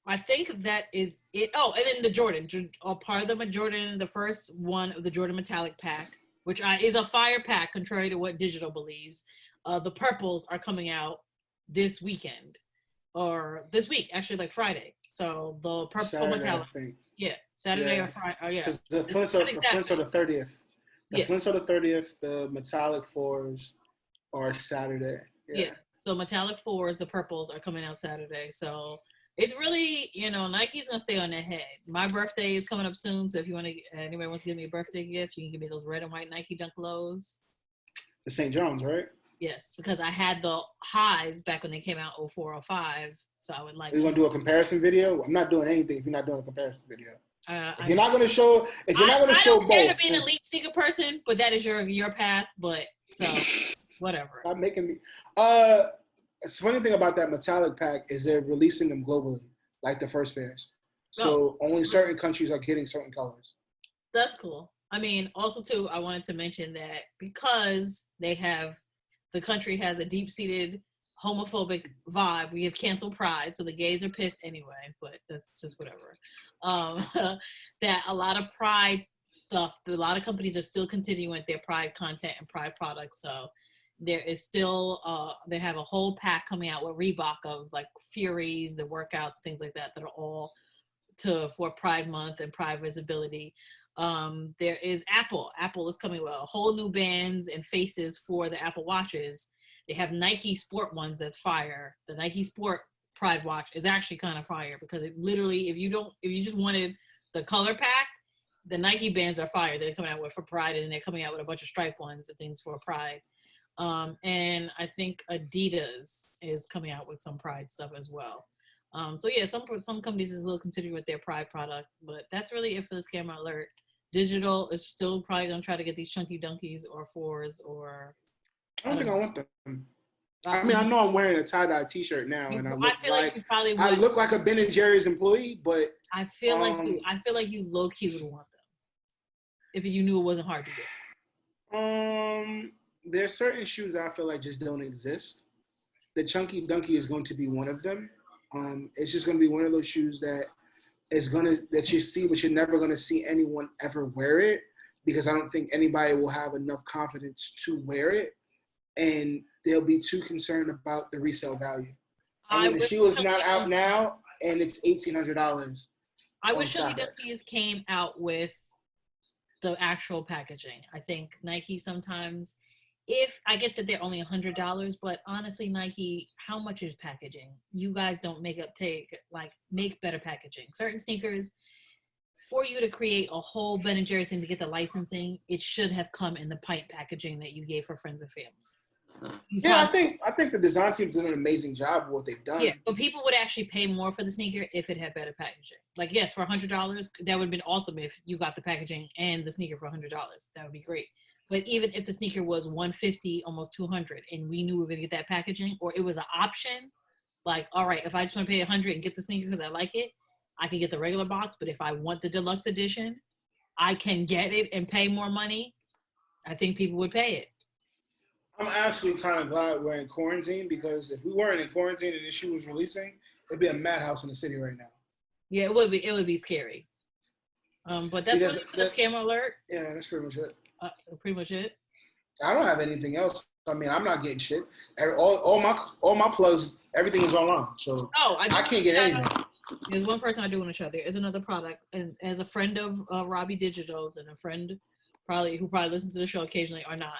I think that is it. Oh, and then the Jordan. Part of the Jordan, the first one of the Jordan Metallic pack, which is a fire pack, contrary to what digital believes. The purples are coming out this weekend. Or this week, actually, like Friday. So the purple Saturday, metallic. Yeah, Saturday or Friday. Oh, yeah. Because the Flints are the 30th. The Flints are the 30th. The metallic 4s are Saturday. Yeah. So metallic 4s, the purples are coming out Saturday. So it's really, Nike's gonna stay on their head. My birthday is coming up soon, so if anybody wants to give me a birthday gift, you can give me those red and white Nike Dunk Lows. The St. John's, right? Yes, because I had the highs back when they came out 04, 05. So I would like. Are you gonna do a comparison video? I'm not doing anything if you're not doing a comparison video. If you're not gonna show both. I don't care to be an elite sneaker person, but that is your path. But so whatever. Stop making me. The funny thing about that metallic pack is they're releasing them globally, like the first pairs. So only certain countries are getting certain colors. That's cool. I mean, also too, I wanted to mention that because the country has a deep-seated homophobic vibe. We have canceled Pride, so the gays are pissed anyway, but that's just whatever. That a lot of Pride stuff, a lot of companies are still continuing with their Pride content and Pride products, so there is still, they have a whole pack coming out with Reebok of like Furies, the workouts, things like that are all for Pride Month and Pride visibility. There is Apple. Apple is coming with a whole new bands and faces for the Apple Watches. They have Nike Sport ones that's fire. The Nike Sport Pride watch is actually kind of fire because it literally, if you just wanted the color pack, the Nike bands are fire. They're coming out with for Pride, and they're coming out with a bunch of stripe ones and things for Pride. And I think Adidas is coming out with some Pride stuff as well. So yeah, some companies is still continuing with their Pride product, but that's really it for this camera alert. Digital is still probably gonna try to get these chunky dunkies or 4s or. I don't think I want them. I mean, I know I'm wearing a tie-dye T-shirt now, and I look like a Ben & Jerry's employee, but I feel like you low-key would want them if you knew it wasn't hard to get. There's certain shoes that I feel like just don't exist. The Chunky Dunky is going to be one of them. It's just going to be one of those shoes that that you see, but you're never gonna see anyone ever wear it because I don't think anybody will have enough confidence to wear it, and they'll be too concerned about the resale value. I mean, the shoe is not out now, and it's $1,800. I wish Chili Duckies came out with the actual packaging. I think Nike sometimes, if I get that they're only $100, but honestly, Nike, how much is packaging? You guys don't make better packaging. Certain sneakers, for you to create a whole Ben & Jerry's and to get the licensing, it should have come in the pint packaging that you gave for friends and family. I think the design team's done an amazing job of what they've done. Yeah, but people would actually pay more for the sneaker if it had better packaging. Like, yes, for $100, that would have been awesome if you got the packaging and the sneaker for $100. That would be great. But even if the sneaker was $150, almost $200, and we knew we were gonna get that packaging, or it was an option, like, all right, if I just want to pay $100 and get the sneaker because I like it, I can get the regular box. But if I want the deluxe edition, I can get it and pay more money. I think people would pay it. I'm actually kind of glad we're in quarantine because if we weren't in quarantine and this shoe was releasing, it'd be a madhouse in the city right now. Yeah, it would be. It would be scary. But that's the scam alert. Yeah, that's pretty much it. Pretty much it. I don't have anything else. I mean, I'm not getting shit. All my plugs, everything is online, so I can't get anything. There's one person I do want to show. There is another product, and as a friend of Robbie Digital's and a friend who probably listens to the show occasionally or not.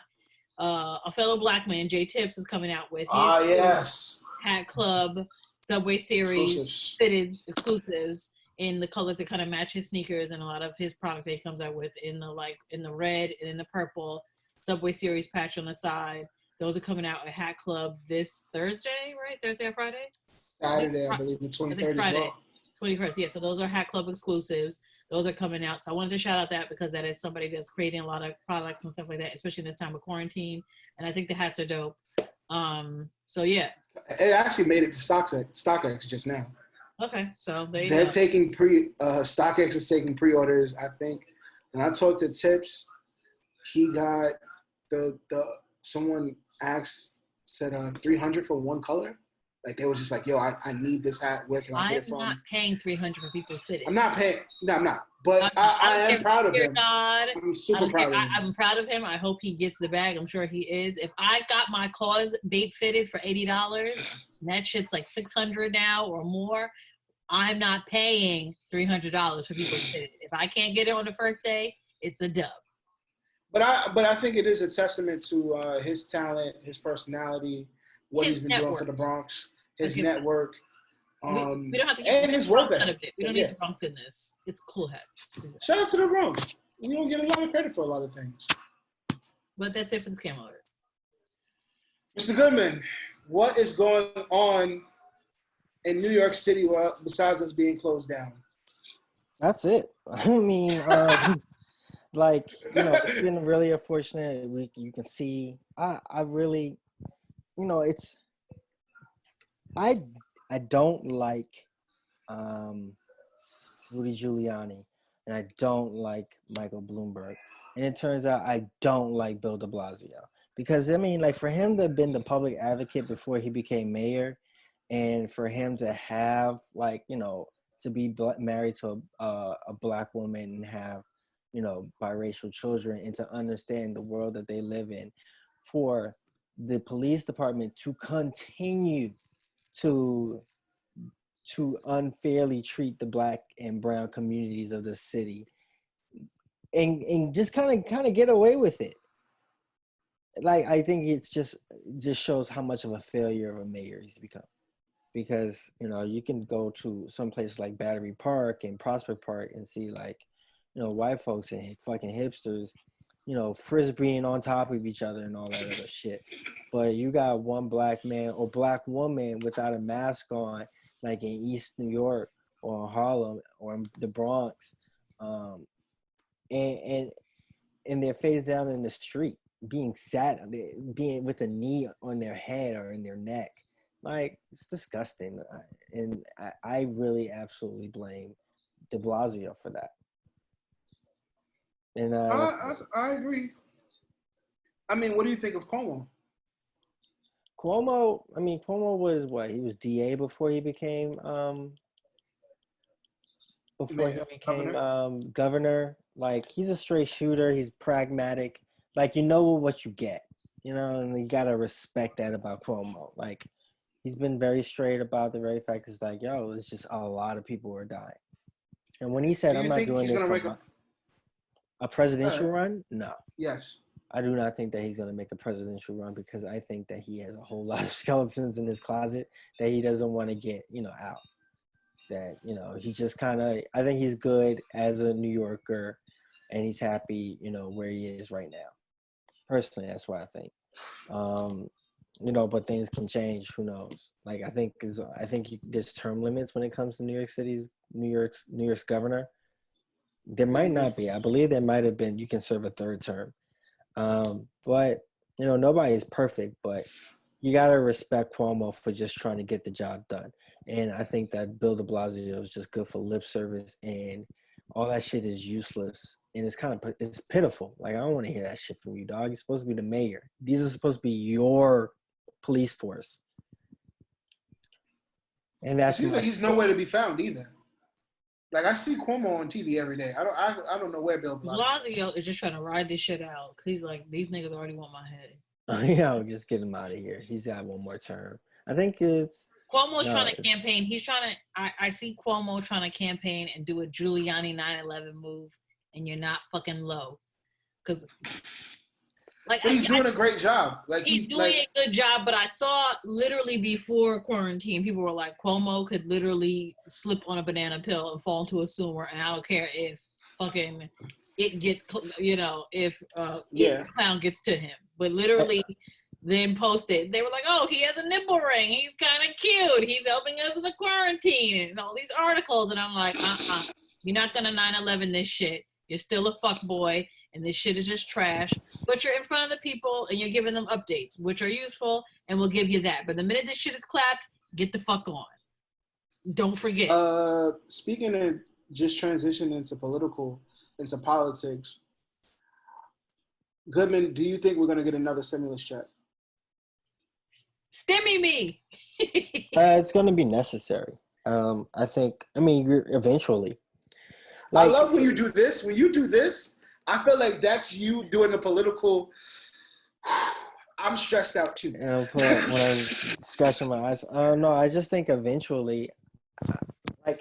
A fellow black man, Jay Tips, is coming out with his Hat Club Subway Series fitted exclusives in the colors that kind of match his sneakers, and a lot of his product that he comes out with in the red and in the purple Subway Series patch on the side. Those are coming out at Hat Club this Thursday, right? Thursday or Friday? Saturday, I believe, the 23rd as well. 21st, yeah. So those are Hat Club exclusives. Those are coming out. So I wanted to shout out that because that is somebody that's creating a lot of products and stuff like that, especially in this time of quarantine. And I think the hats are dope. So yeah. It actually made it to StockX just now. Okay, so they're taking StockX is taking pre-orders. I think when I talked to Tips, he got someone said $300 for one color. Like, they were just like, yo, I need this hat. Where can I get it from? I'm not paying $300 for people's fitting. I'm not paying. No, I'm not. But I am proud of him. God, I'm super proud of him. I'm proud of him. I hope he gets the bag. I'm sure he is. If I got my cause bait fitted for $80, and that shit's like $600 now or more, I'm not paying $300 for people's fitted. If I can't get it on the first day, it's a dub. But I think it is a testament to his talent, his personality, what he's been doing for the Bronx. His network, we don't have to get his work ethic. We don't need the Bronx in this. It's cool hats. Shout out to the Bronx. We don't get a lot of credit for a lot of things. But that's it for the scam alert. Mr. Goodman, what is going on in New York City besides us being closed down? That's it. I mean, it's been really unfortunate. You can see, I really, it's. I don't like Rudy Giuliani, and I don't like Michael Bloomberg, and it turns out I don't like Bill de Blasio because for him to have been the public advocate before he became mayor, and for him to have to be married to a black woman and have biracial children, and to understand the world that they live in, for the police department to continue to unfairly treat the black and brown communities of the city and just kind of get away with it. Like, I think it's just shows how much of a failure of a mayor he's become. Because, you can go to some place like Battery Park and Prospect Park and see white folks and fucking hipsters frisbeeing on top of each other and all that other shit. But you got one black man or black woman without a mask on, like in East New York or Harlem or in the Bronx, and they're face down in the street, being with a knee on their head or in their neck. Like, it's disgusting. And I really absolutely blame de Blasio for that. And I agree. I mean, what do you think of Cuomo? Cuomo was what? He was DA before he became before he became governor. Like, he's a straight shooter. He's pragmatic. Like, you know what you get, you know, and you gotta respect that about Cuomo. Like, he's been very straight about the very fact it's like, yo, it's just a lot of people are dying. And when he said, I'm not doing this for a presidential run, no. Yes. I do not think that he's going to make a presidential run because I think that he has a whole lot of skeletons in his closet that he doesn't want to get, you know, out. That, you know, he just kind of, I think he's good as a New Yorker and he's happy, you know, where he is right now. Personally, that's what I think. You know, but things can change. Who knows? Like, I think there's term limits when it comes to New York's governor. There might not be. I believe there might have been. You can serve a third term. But, you know, nobody is perfect, but you got to respect Cuomo for just trying to get the job done. And I think that Bill de Blasio is just good for lip service, and all that shit is useless. And it's pitiful. Like, I don't want to hear that shit from you, dog. You're supposed to be the mayor. These are supposed to be your police force. And that seems like he's nowhere to be found either. Like, I see Cuomo on TV every day. I don't know where Bill Blasio is just trying to ride this shit out. Cause he's like, these niggas already want my head. You know, just get him out of here. He's got one more term. I think it's Cuomo's trying to campaign. He's trying to. I see Cuomo trying to campaign and do a Giuliani 9/11 move, and you're not fucking low, cause. Like, but he's doing a great job. Like, he's doing a good job, but I saw literally before quarantine, people were like, Cuomo could literally slip on a banana peel and fall into a sewer, and I don't care if fucking it gets, you know, if the clown gets to him. But literally, then posted, they were like, oh, he has a nipple ring. He's kind of cute. He's helping us in the quarantine, and all these articles. And I'm like, you're not gonna 9/11 this shit. You're still a fuck boy, and this shit is just trash. But you're in front of the people, and you're giving them updates, which are useful, and we'll give you that. But the minute this shit is clapped, get the fuck on. Don't forget. Speaking of just transition into politics, Goodman, do you think we're going to get another stimulus check? Stimmy me! It's going to be necessary. Eventually. Like, I love when you do this. When you do this, I feel like that's you doing the political. I'm stressed out too. And when I'm scratching my eyes. No, I just think eventually, like,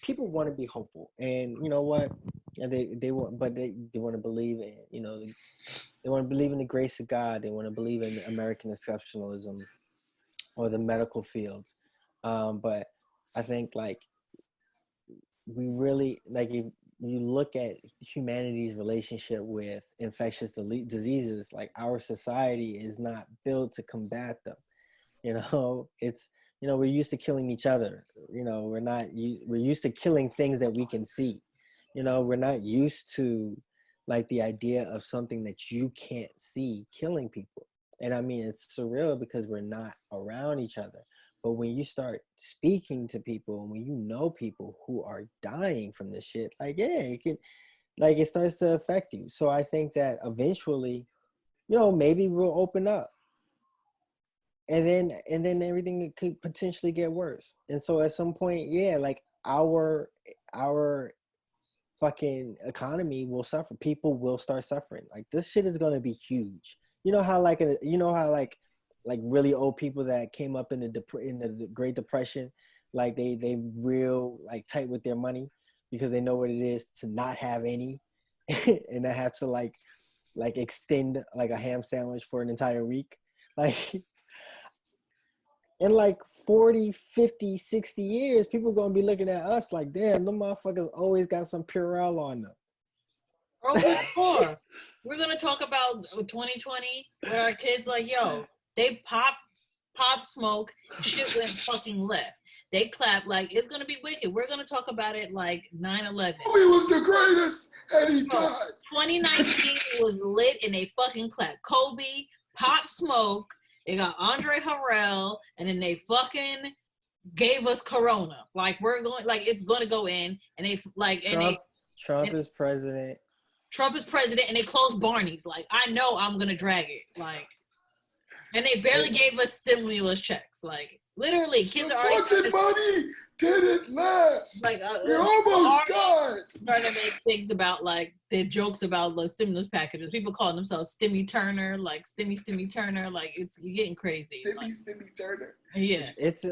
people want to be hopeful, and you know what? They want to believe in, you know, they want to believe in the grace of God. They want to believe in American exceptionalism or the medical fields. But I think, like, we really, like, if you look at humanity's relationship with infectious diseases, like, our society is not built to combat them. You know, it's, you know, we're used to killing each other. You know, we're used to killing things that we can see. You know, we're not used to, like, the idea of something that you can't see killing people. And I mean, it's surreal because we're not around each other. But when you start speaking to people, and when you know people who are dying from this shit, like, yeah, it starts to affect you. So I think that eventually, you know, maybe we'll open up. And then everything could potentially get worse. And so at some point, yeah, like, our fucking economy will suffer. People will start suffering. Like, this shit is going to be huge. You know how like really old people that came up in the Great Depression, like they real, like, tight with their money because they know what it is to not have any and they have to like extend, like, a ham sandwich for an entire week. Like, in like 40, 50, 60 years, people are going to be looking at us like, damn, them motherfuckers always got some Purell on them. Bro, we're going to talk about 2020 with our kids, like, yo, they pop smoke, shit went fucking left. They clap like it's gonna be wicked. We're gonna talk about it like 9/11. Kobe was the greatest, and he died. 2019 was lit in a fucking clap. Kobe, Pop Smoke, they got Andre Harrell, and then they fucking gave us Corona. Like, we're going, like, it's gonna go in, and they like, and Trump is president. Trump is president, and they closed Barney's. Like, I know I'm gonna drag it. Like. And they barely gave us stimulus checks. Like, literally, kids the are already fucking money didn't last. like We almost died. Starting to make things about like their jokes about the stimulus packages. People calling themselves Stimmy Turner, like Stimmy Turner. Like you're getting crazy. Stimmy Turner. Yeah, it's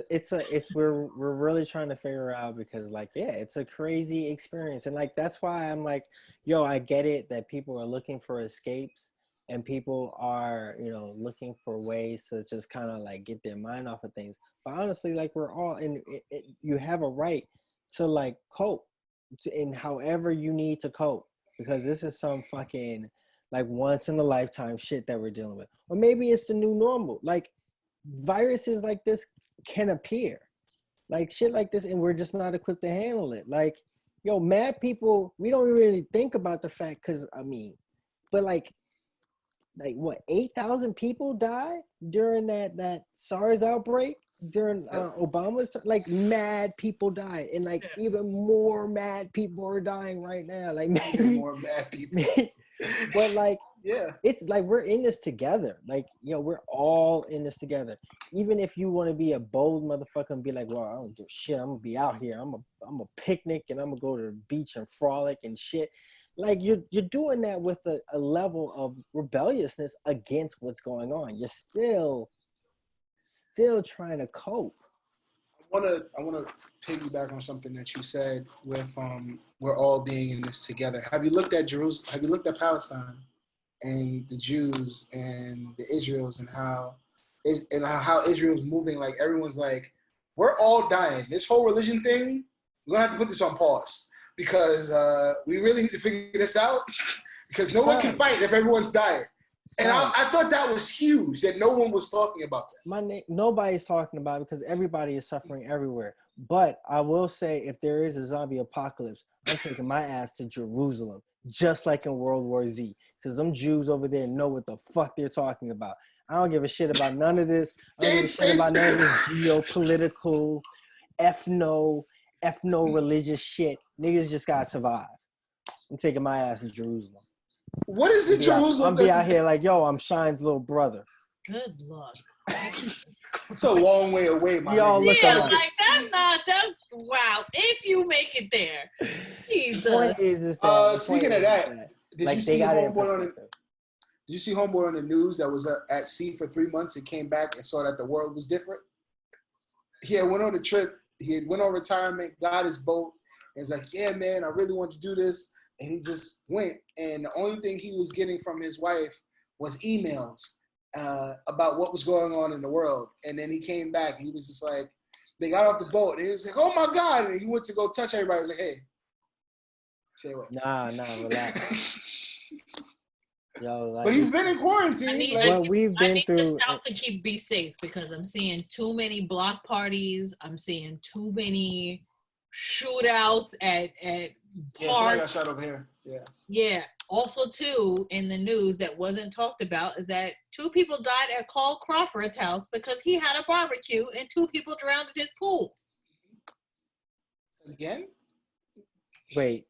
we're really trying to figure out because like it's a crazy experience, and like that's why I'm like, yo, I get it that people are looking for escapes. And people are, looking for ways to just kind of like get their mind off of things. But honestly, like we're all in, you have a right to like cope in however you need to cope, because this is some fucking like once in a lifetime shit that we're dealing with. Or maybe it's the new normal. Like viruses like this can appear, like shit like this, and we're just not equipped to handle it. Like, yo, mad people, we don't really think about the fact, but like what, 8,000 people died during that SARS outbreak during Obama's time? Like mad people died, and like even more mad people are dying right now. Like even more mad people. But like it's like we're in this together. Like we're all in this together. Even if you want to be a bold motherfucker and be like, well, I don't give a shit. I'm gonna be out here. I'm a picnic and I'm gonna go to the beach and frolic and shit. Like you're doing that with a level of rebelliousness against what's going on. You're still trying to cope. I wanna piggyback on something that you said with we're all being in this together. Have you looked at Jerusalem? Have you looked at Palestine and the Jews and the Israels and how Israel's moving? Like everyone's like, we're all dying. This whole religion thing, we're gonna have to put this on pause. Because we really need to figure this out because no one can fight if everyone's dying. And I thought that was huge, that no one was talking about that. Nobody's talking about it because everybody is suffering everywhere. But I will say, if there is a zombie apocalypse, I'm taking my ass to Jerusalem, just like in World War Z. Because them Jews over there know what the fuck they're talking about. I don't give a shit about none of this. I don't give a shit about none of this geopolitical, ethno-religious shit. Niggas just gotta survive. I'm taking my ass to Jerusalem. What is it, Jerusalem? I'm be out here like, yo, I'm Shine's little brother. Good luck. It's a long way away, my nigga. Yeah, like that's wow. If you make it there, Jesus. Speaking of that, did you see Homeboy on the news that was at sea for 3 months and came back and saw that the world was different? He had went on a trip. He had went on retirement, got his boat, and was like, yeah, man, I really want to do this. And he just went. And the only thing he was getting from his wife was emails about what was going on in the world. And then he came back. And he was just like, they got off the boat. And he was like, oh, my God. And he went to go touch everybody. He was like, hey, say what? Nah, relax. Yo, like, but he's been in quarantine. I need the South to be safe because I'm seeing too many block parties. I'm seeing too many shootouts at parks. Yeah, somebody got shot over here. Yeah. Yeah. Also, too, in the news that wasn't talked about is that 2 people died at Carl Crawford's house because he had a barbecue and 2 people drowned in his pool. Again? Wait.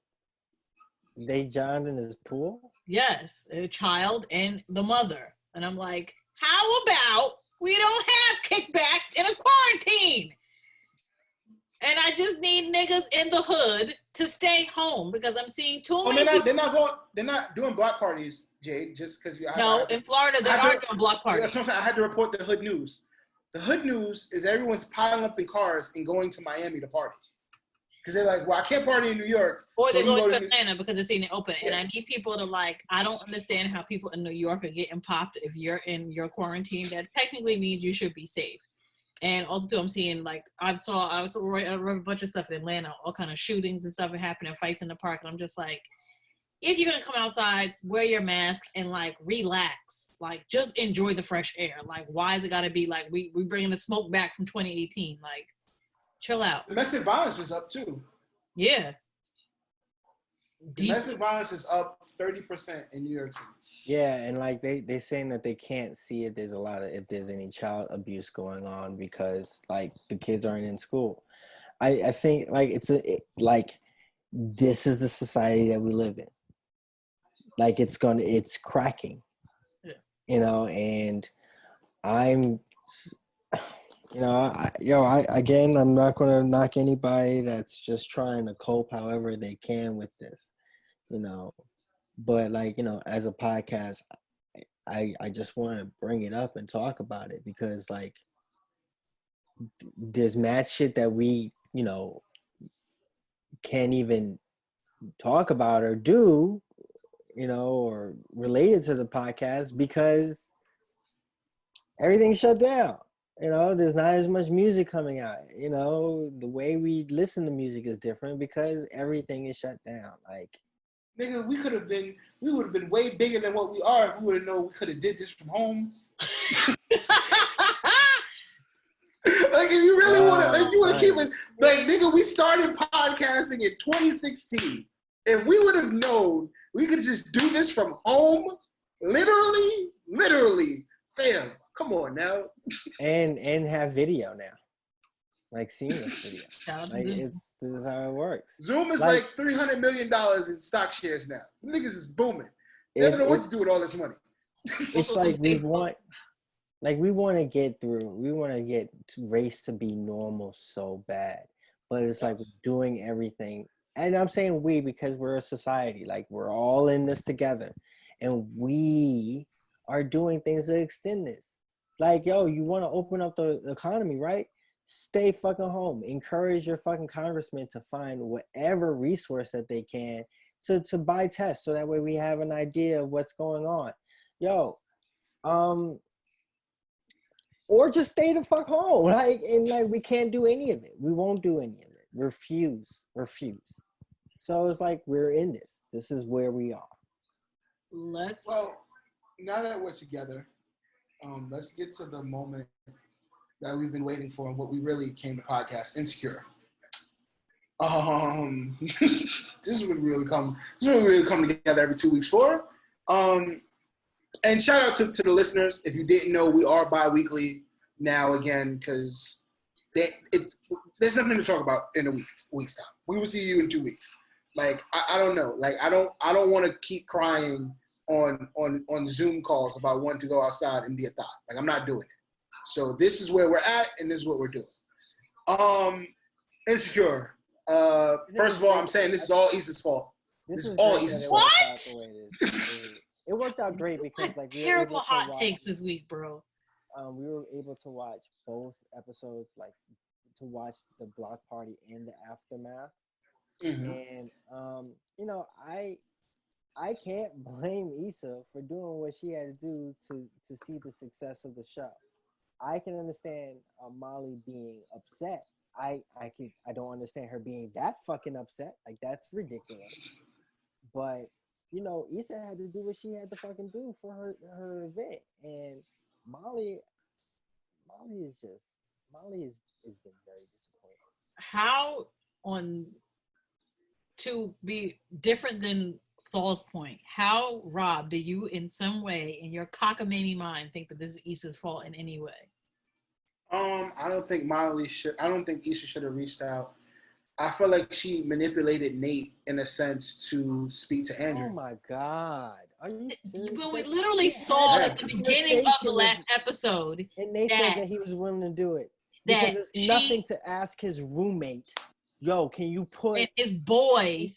They drowned in his pool? Yes, a child and the mother. And I'm like, how about we don't have kickbacks in a quarantine? And I just need niggas in the hood to stay home because I'm seeing too many people. They're not doing block parties, Jade, just because you. No, in Florida, they are doing block parties. That's what I'm saying. I had to report the hood news. The hood news is everyone's piling up in cars and going to Miami to party. Because they're like, well, I can't party in New York. Or they're going to Atlanta because they're seeing it open. Yeah. And I need people to I don't understand how people in New York are getting popped if you're in your quarantine. That technically means you should be safe. And also, too, I'm seeing, I read a bunch of stuff in Atlanta, all kind of shootings and stuff happening, fights in the park. And I'm just like, if you're going to come outside, wear your mask and, relax. Just enjoy the fresh air. Why is it got to be, we bringing the smoke back from 2018? Chill out. Domestic violence is up too. Yeah. Domestic violence is up 30% in New York City. Yeah, and they saying that they can't see if there's any child abuse going on because the kids aren't in school. I think this is the society that we live in. It's cracking. Yeah. And I'm, again, I'm not gonna knock anybody that's just trying to cope however they can with this, but as a podcast, I just want to bring it up and talk about it because there's mad shit that we can't even talk about or do, or related to the podcast because everything's shut down. There's not as much music coming out. The way we listen to music is different because everything is shut down. Nigga, we would have been way bigger than what we are if we would have known we could have did this from home. If you really want to, you want to keep it, nigga, we started podcasting in 2016. If we would have known we could just do this from home, literally, fam, come on now. And have video now, seamless video. Shout out to Zoom. This is how it works. Zoom is like $300 million in stock shares now. The niggas is booming. They don't know what to do with all this money. It's we want to get through. We want to get race to be normal so bad, but it's we're doing everything. And I'm saying we because we're a society. We're all in this together, and we are doing things to extend this. You want to open up the economy, right? Stay fucking home. Encourage your fucking congressman to find whatever resource that they can to buy tests, so that way we have an idea of what's going on. Or just stay the fuck home, we can't do any of it. We won't do any of it. Refuse. So it's we're in this. This is where we are. Well, now that we're together, let's get to the moment that we've been waiting for and what we really came to podcast, Insecure. This is what we really come together every 2 weeks for. And shout out to the listeners. If you didn't know, we are bi-weekly now again because there's nothing to talk about in a week's time. We will see you in 2 weeks. I don't know. I don't want to keep crying on Zoom calls about wanting to go outside and be a thought. I'm not doing it. So this is where we're at, and this is what we're doing. Insecure. First of all, I'm saying this is all Issa's fault. This is all Issa's fault. What? It worked out great because terrible hot takes this week, bro. We were able to watch both episodes, to watch the block party and the aftermath. Mm-hmm. And I can't blame Issa for doing what she had to do to see the success of the show. I can understand Molly being upset. I don't understand her being that fucking upset. That's ridiculous. But Issa had to do what she had to fucking do for her event, and Molly has been very disappointing. How to be different than Saul's point? How, Rob, do you in some way in your cockamamie mind think that this is Issa's fault in any way? I don't think Issa should have reached out. I feel like she manipulated Nate in a sense to speak to Andrew. Oh my God. Are you serious? Well, we literally saw at the beginning of the last episode. And Nate said that he was willing to do it. Because it's nothing to ask his roommate. Yo, can you put... And his boy...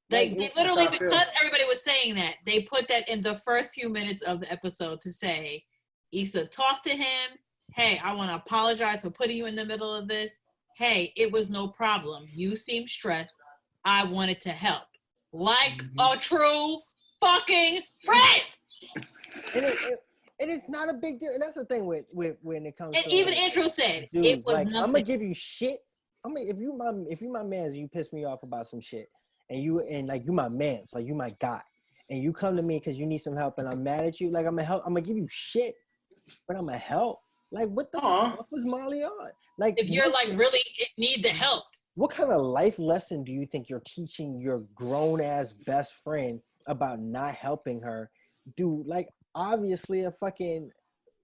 They literally, because everybody was saying that, they put that in the first few minutes of the episode to say, Issa, talk to him. Hey, I want to apologize for putting you in the middle of this. Hey, it was no problem. You seem stressed. I wanted to help. A true fucking friend. And it's not a big deal. And that's the thing with when it comes to... And even Intro said, dudes, it was nothing. I'm going to give you shit. If you my mans, you piss me off about some shit. And you my mans, you my guy. And you come to me because you need some help and I'm mad at you. I'm going to give you shit. But I'm going to help. What the fuck was Molly on? If you're really need the help. What kind of life lesson do you think you're teaching your grown-ass best friend about not helping her? Dude, obviously a fucking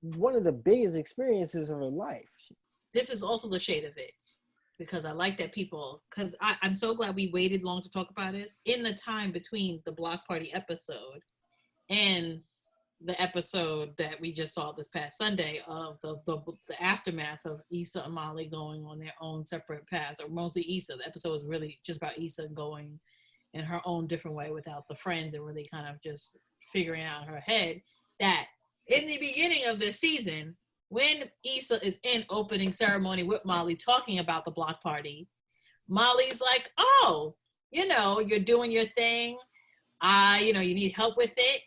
one of the biggest experiences of her life. This is also the shade of it. Because I like that because I'm so glad we waited long to talk about this. In the time between the block party episode and the episode that we just saw this past Sunday of the aftermath of Issa and Molly going on their own separate paths, or mostly Issa. The episode was really just about Issa going in her own different way without the friends and really kind of just figuring out her head. That in the beginning of this season, when Issa is in opening ceremony with Molly talking about the block party, Molly's like, oh, you're doing your thing. You need help with it.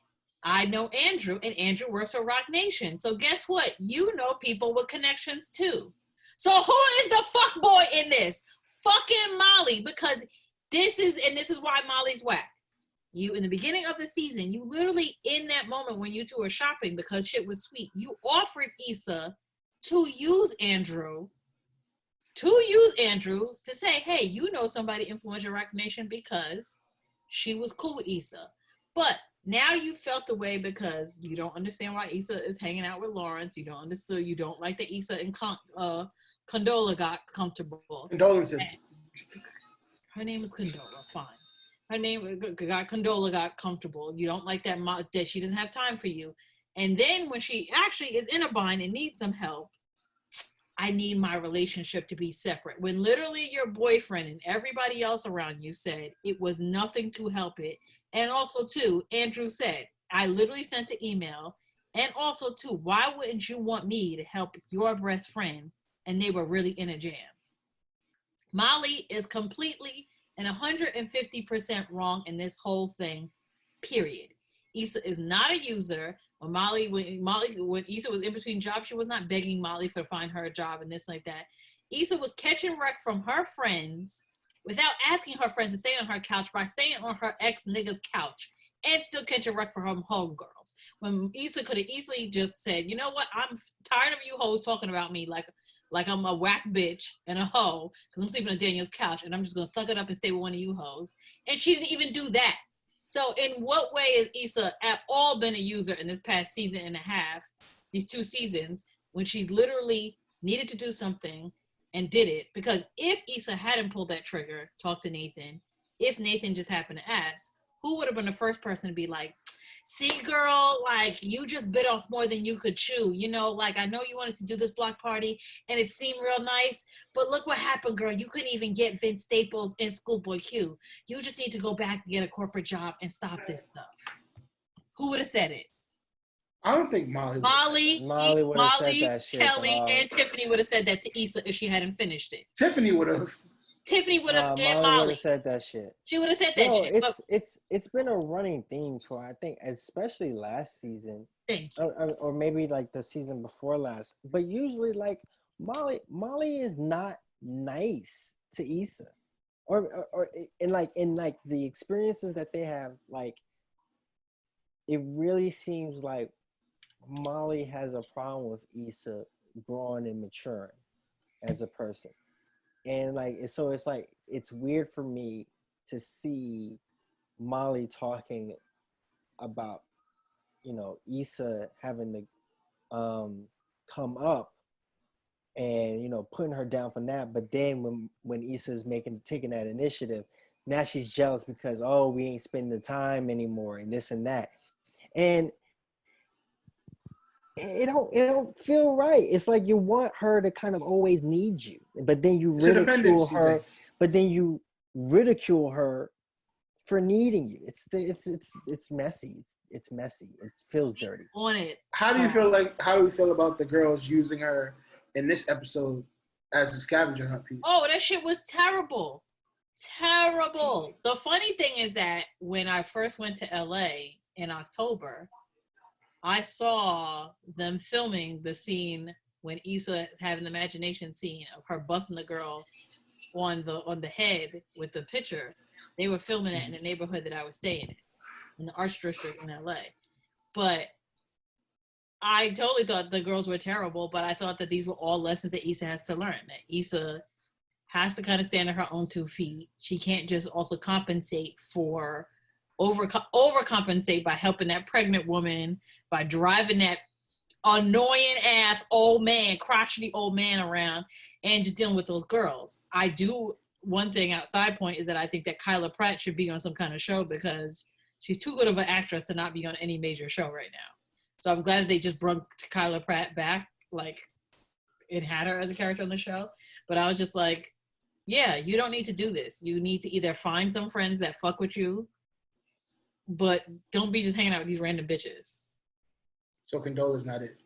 I know Andrew, and Andrew works for Rock Nation. So guess what? You know people with connections too. So who is the fuck boy in this? Fucking Molly, because this is why Molly's whack. You, in the beginning of the season, you literally, in that moment when you two are shopping because shit was sweet, you offered Issa to use Andrew to say, hey, you know somebody influential Rock Nation, because she was cool with Issa. But now you felt away because you don't understand why Issa is hanging out with Lawrence. You don't like that Issa and Condola got comfortable. Condolences. Her name is Condola, fine. Her name Condola got comfortable. You don't like that she doesn't have time for you. And then when she actually is in a bind and needs some help, I need my relationship to be separate. When literally your boyfriend and everybody else around you said it was nothing to help it. And also, too, Andrew said, I literally sent an email. And also, too, why wouldn't you want me to help your best friend? And they were really in a jam. Molly is completely and 150% wrong in this whole thing, period. Issa is not a user. When Issa was in between jobs, she was not begging Molly to find her a job and this like that. Issa was catching wreck from her friends without asking her friends to stay on her couch by staying on her ex-nigga's couch and still catching wreck from her homegirls. When Issa could have easily just said, you know what, I'm tired of you hoes talking about me like I'm a whack bitch and a hoe because I'm sleeping on Daniel's couch and I'm just going to suck it up and stay with one of you hoes. And she didn't even do that. So in what way has Issa at all been a user in this past season and a half, these 2 seasons, when she's literally needed to do something and did it? Because if Issa hadn't pulled that trigger, talked to Nathan, if Nathan just happened to ask, who would have been the first person to be like, see, girl, like, you just bit off more than you could chew. I know you wanted to do this block party and it seemed real nice, but look what happened, girl. You couldn't even get Vince Staples and Schoolboy Q. You just need to go back and get a corporate job and stop this stuff. Who would have said it? I don't think Molly would have said that shit. Kelly, and Tiffany would have said that to Issa if she hadn't finished it. Tiffany would have. And Molly would have said that shit. She would have said that shit. It's been a running theme for, I think, especially last season, or maybe like the season before last. But usually, like Molly is not nice to Issa, or in the experiences that they have. Like, it really seems like Molly has a problem with Issa growing and maturing as a person. And so it's weird for me to see Molly talking about, Issa having to come up and, putting her down for that. But then when Issa's taking that initiative, now she's jealous because, oh, we ain't spending the time anymore and this and that. And it don't feel right. It's like you want her to kind of always need you, but then you ridicule her. But then you ridicule her for needing you. It's messy. It's messy. It feels dirty. On it. How do you feel about the girls using her in this episode as a scavenger hunt piece? Oh, that shit was terrible. Terrible. The funny thing is that when I first went to LA in October, I saw them filming the scene when Issa is having the imagination scene of her busting the girl on the head with the picture. They were filming it in the neighborhood that I was staying in the Arts District in LA. But I totally thought the girls were terrible, but I thought that these were all lessons that Issa has to learn. That Issa has to kind of stand on her own 2 feet. She can't just also compensate for overcompensate by helping that pregnant woman, by driving that annoying ass old man, crotchety old man around, and just dealing with those girls. One thing outside point is that I think that Kyla Pratt should be on some kind of show because she's too good of an actress to not be on any major show right now. So I'm glad they just brought Kyla Pratt back, like, and had her as a character on the show. But I was just like, yeah, you don't need to do this. You need to either find some friends that fuck with you, but don't be just hanging out with these random bitches. So Condola's not it.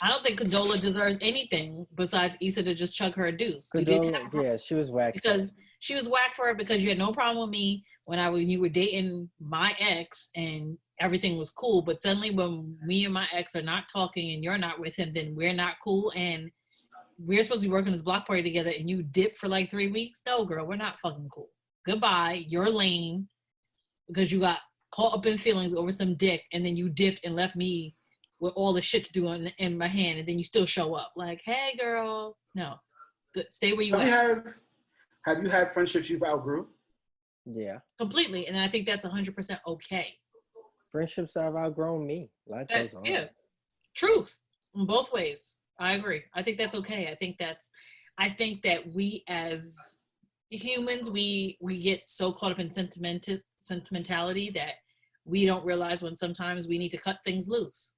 I don't think Condola deserves anything besides Issa to just chug her a deuce. Condola, she was whack. Because she was whack for it because you had no problem with me when you were dating my ex and everything was cool. But suddenly when me and my ex are not talking and you're not with him, then we're not cool. And we're supposed to be working this block party together and you dip for like 3 weeks. No, girl, we're not fucking cool. Goodbye. You're lame because you got caught up in feelings over some dick and then you dipped and left me with all the shit to do in my hand, and then you still show up. Like, hey, girl. No. Good. Stay where you at. Have you had friendships you've outgrew? Yeah. Completely. And I think that's 100% okay. Friendships that have outgrown me. Life goes on. Yeah. Truth. In both ways. I agree. I think that's okay. I think that we as humans, we get so caught up in sentimentality that we don't realize when sometimes we need to cut things loose.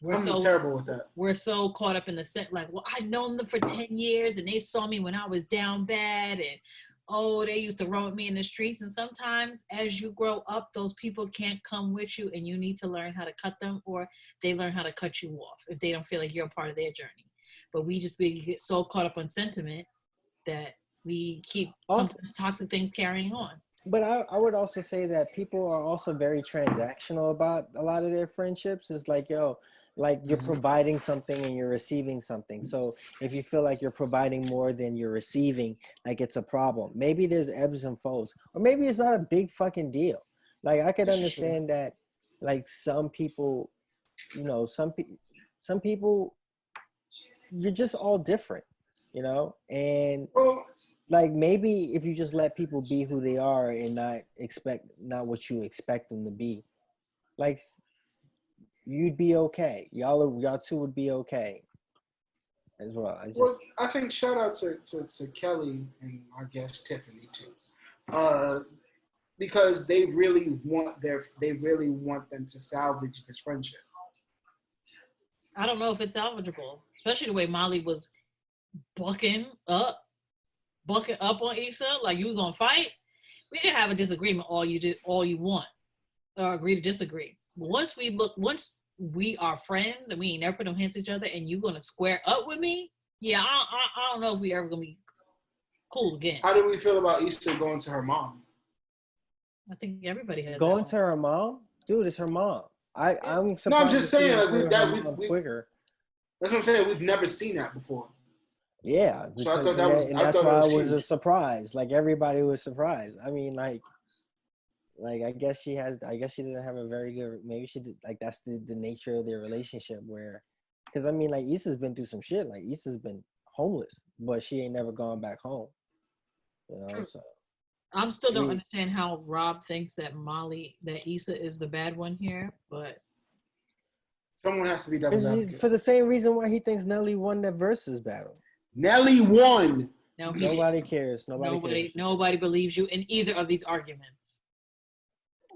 I'm terrible with that. We're so caught up in the set, like, well, I've known them for 10 years and they saw me when I was down bad and, oh, they used to run with me in the streets. And sometimes as you grow up, those people can't come with you and you need to learn how to cut them or they learn how to cut you off if they don't feel like you're a part of their journey. But we get so caught up on sentiment that we keep sometimes toxic things carrying on. But I would also say that people are also very transactional about a lot of their friendships. It's like, yo, like you're providing something and you're receiving something. So if you feel like you're providing more than you're receiving, like it's a problem. Maybe there's ebbs and flows, or maybe it's not a big fucking deal. Like I could understand that, like some people, you know, some people, you're just all different, you know, and like maybe if you just let people be who they are and not what you expect them to be, like you'd be okay. Y'all two would be okay as well. I think shout out to Kelly and our guest Tiffany too, because they really want them to salvage this friendship. I don't know if it's salvageable, especially the way Molly was bucking up on Issa, like you were gonna fight. We can have a disagreement all you want, or agree to disagree. Once we are friends and we ain't never put no hands to each other, and you gonna square up with me, yeah, I don't know if we ever gonna be cool again. How do we feel about Issa going to her mom? I think everybody has going to her mom, dude. It's her mom. I'm surprised. No, I'm just saying like we've quicker. That's what I'm saying. We've never seen that before. Yeah, so I thought that was. And that's why it was a surprise. Like everybody was surprised. I mean, like I guess she doesn't have a very good. Maybe she did. Like that's the nature of their relationship. Where, because I mean, like Issa's been through some shit. Like Issa's been homeless, but she ain't never gone back home. You know, so. I'm still don't understand how Rob thinks that Issa is the bad one here, but someone has to be devil's advocate. For the same reason why he thinks Nelly won that versus battle. Nelly won. No, nobody cares. Nobody believes you in either of these arguments.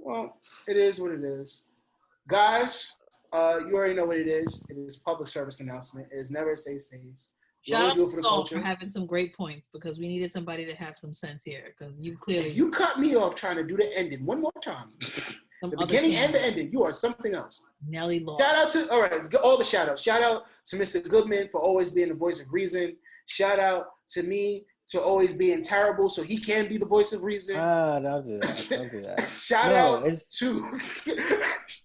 Well, it is what it is. Guys, you already know what it is. It is public service announcement. It is never a safe space. Shout out to Saul for having some great points because we needed somebody to have some sense here because you clearly... If you cut me off trying to do the ending one more time. The beginning and the ending. You are something else. Nelly Law. Shout out to, all right, all the shout outs. Shout out to Mr. Goodman for always being the voice of reason. Shout out to me to always being terrible so he can be the voice of reason. Don't do that. Don't do that. Shout out to,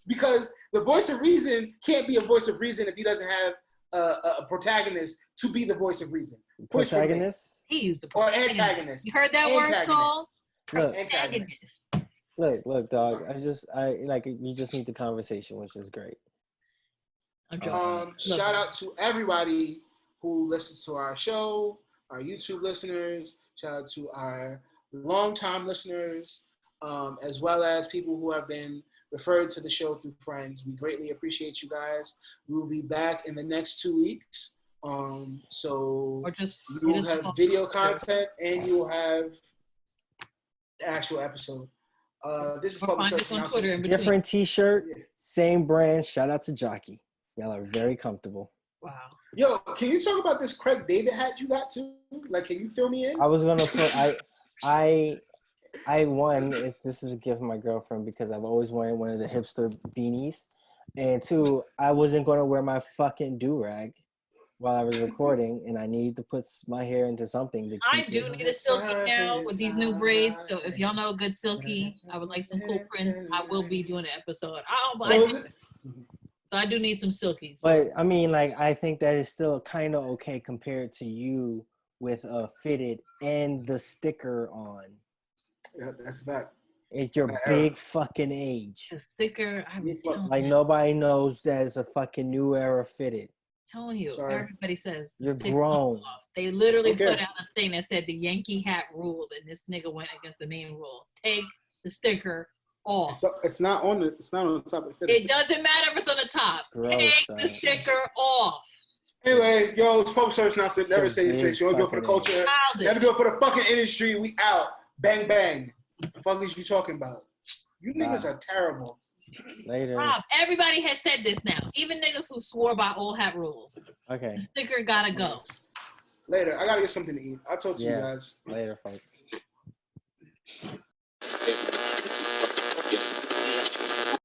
because the voice of reason can't be a voice of reason if he doesn't have a protagonist to be the voice of reason. Protagonist? He used the protagonist. Or antagonist. You heard that word, Paul? Antagonist. Look, dog. You just need the conversation, which is great. Shout out to everybody who listens to our show, our YouTube listeners. Shout out to our longtime listeners, as well as people who have been referred to the show through friends. We greatly appreciate you guys. We will be back in the next 2 weeks. So you'll have video content and you'll have the actual episode. This is Or public find service us on Twitter in announcement. between. Different T-shirt, same brand. Shout out to Jockey. Y'all are very comfortable. Wow. Yo, can you talk about this Craig David hat you got too? Like, can you fill me in? I was gonna put I won. This is a gift from my girlfriend because I've always wanted one of the hipster beanies, and two, I wasn't gonna wear my fucking do-rag while I was recording, and I need to put my hair into something to I keep do it. need a silky now with these new braids. So if y'all know a good silky, I would like some cool prints. I will be doing an episode. So I do need some silkies. But I mean, like, I think that is still kind of okay compared to you with a fitted and the sticker on. Yeah, that's a fact. It's your big fucking age. The sticker, I mean, Like, nobody knows that it's a fucking new era fitted. Telling you, Sorry. everybody says the You're sticker grown. off. They literally Okay. put out a thing that said the Yankee hat rules, and this nigga went against the main rule. Take the sticker off. It's not on the top of the fitted. It doesn't matter if it's on the top. Gross, Take the sticker off. Anyway, yo, it's public service announcement. Never say your face. You want to do it for the culture. Childish. Never do it for the fucking industry. We out. Bang, bang. The fuck is you talking about? You niggas are terrible. Later. Rob, everybody has said this now. Even niggas who swore by old hat rules. Okay. The sticker gotta go. Later. I gotta get something to eat. I'll talk to you Yeah. guys. Later, folks.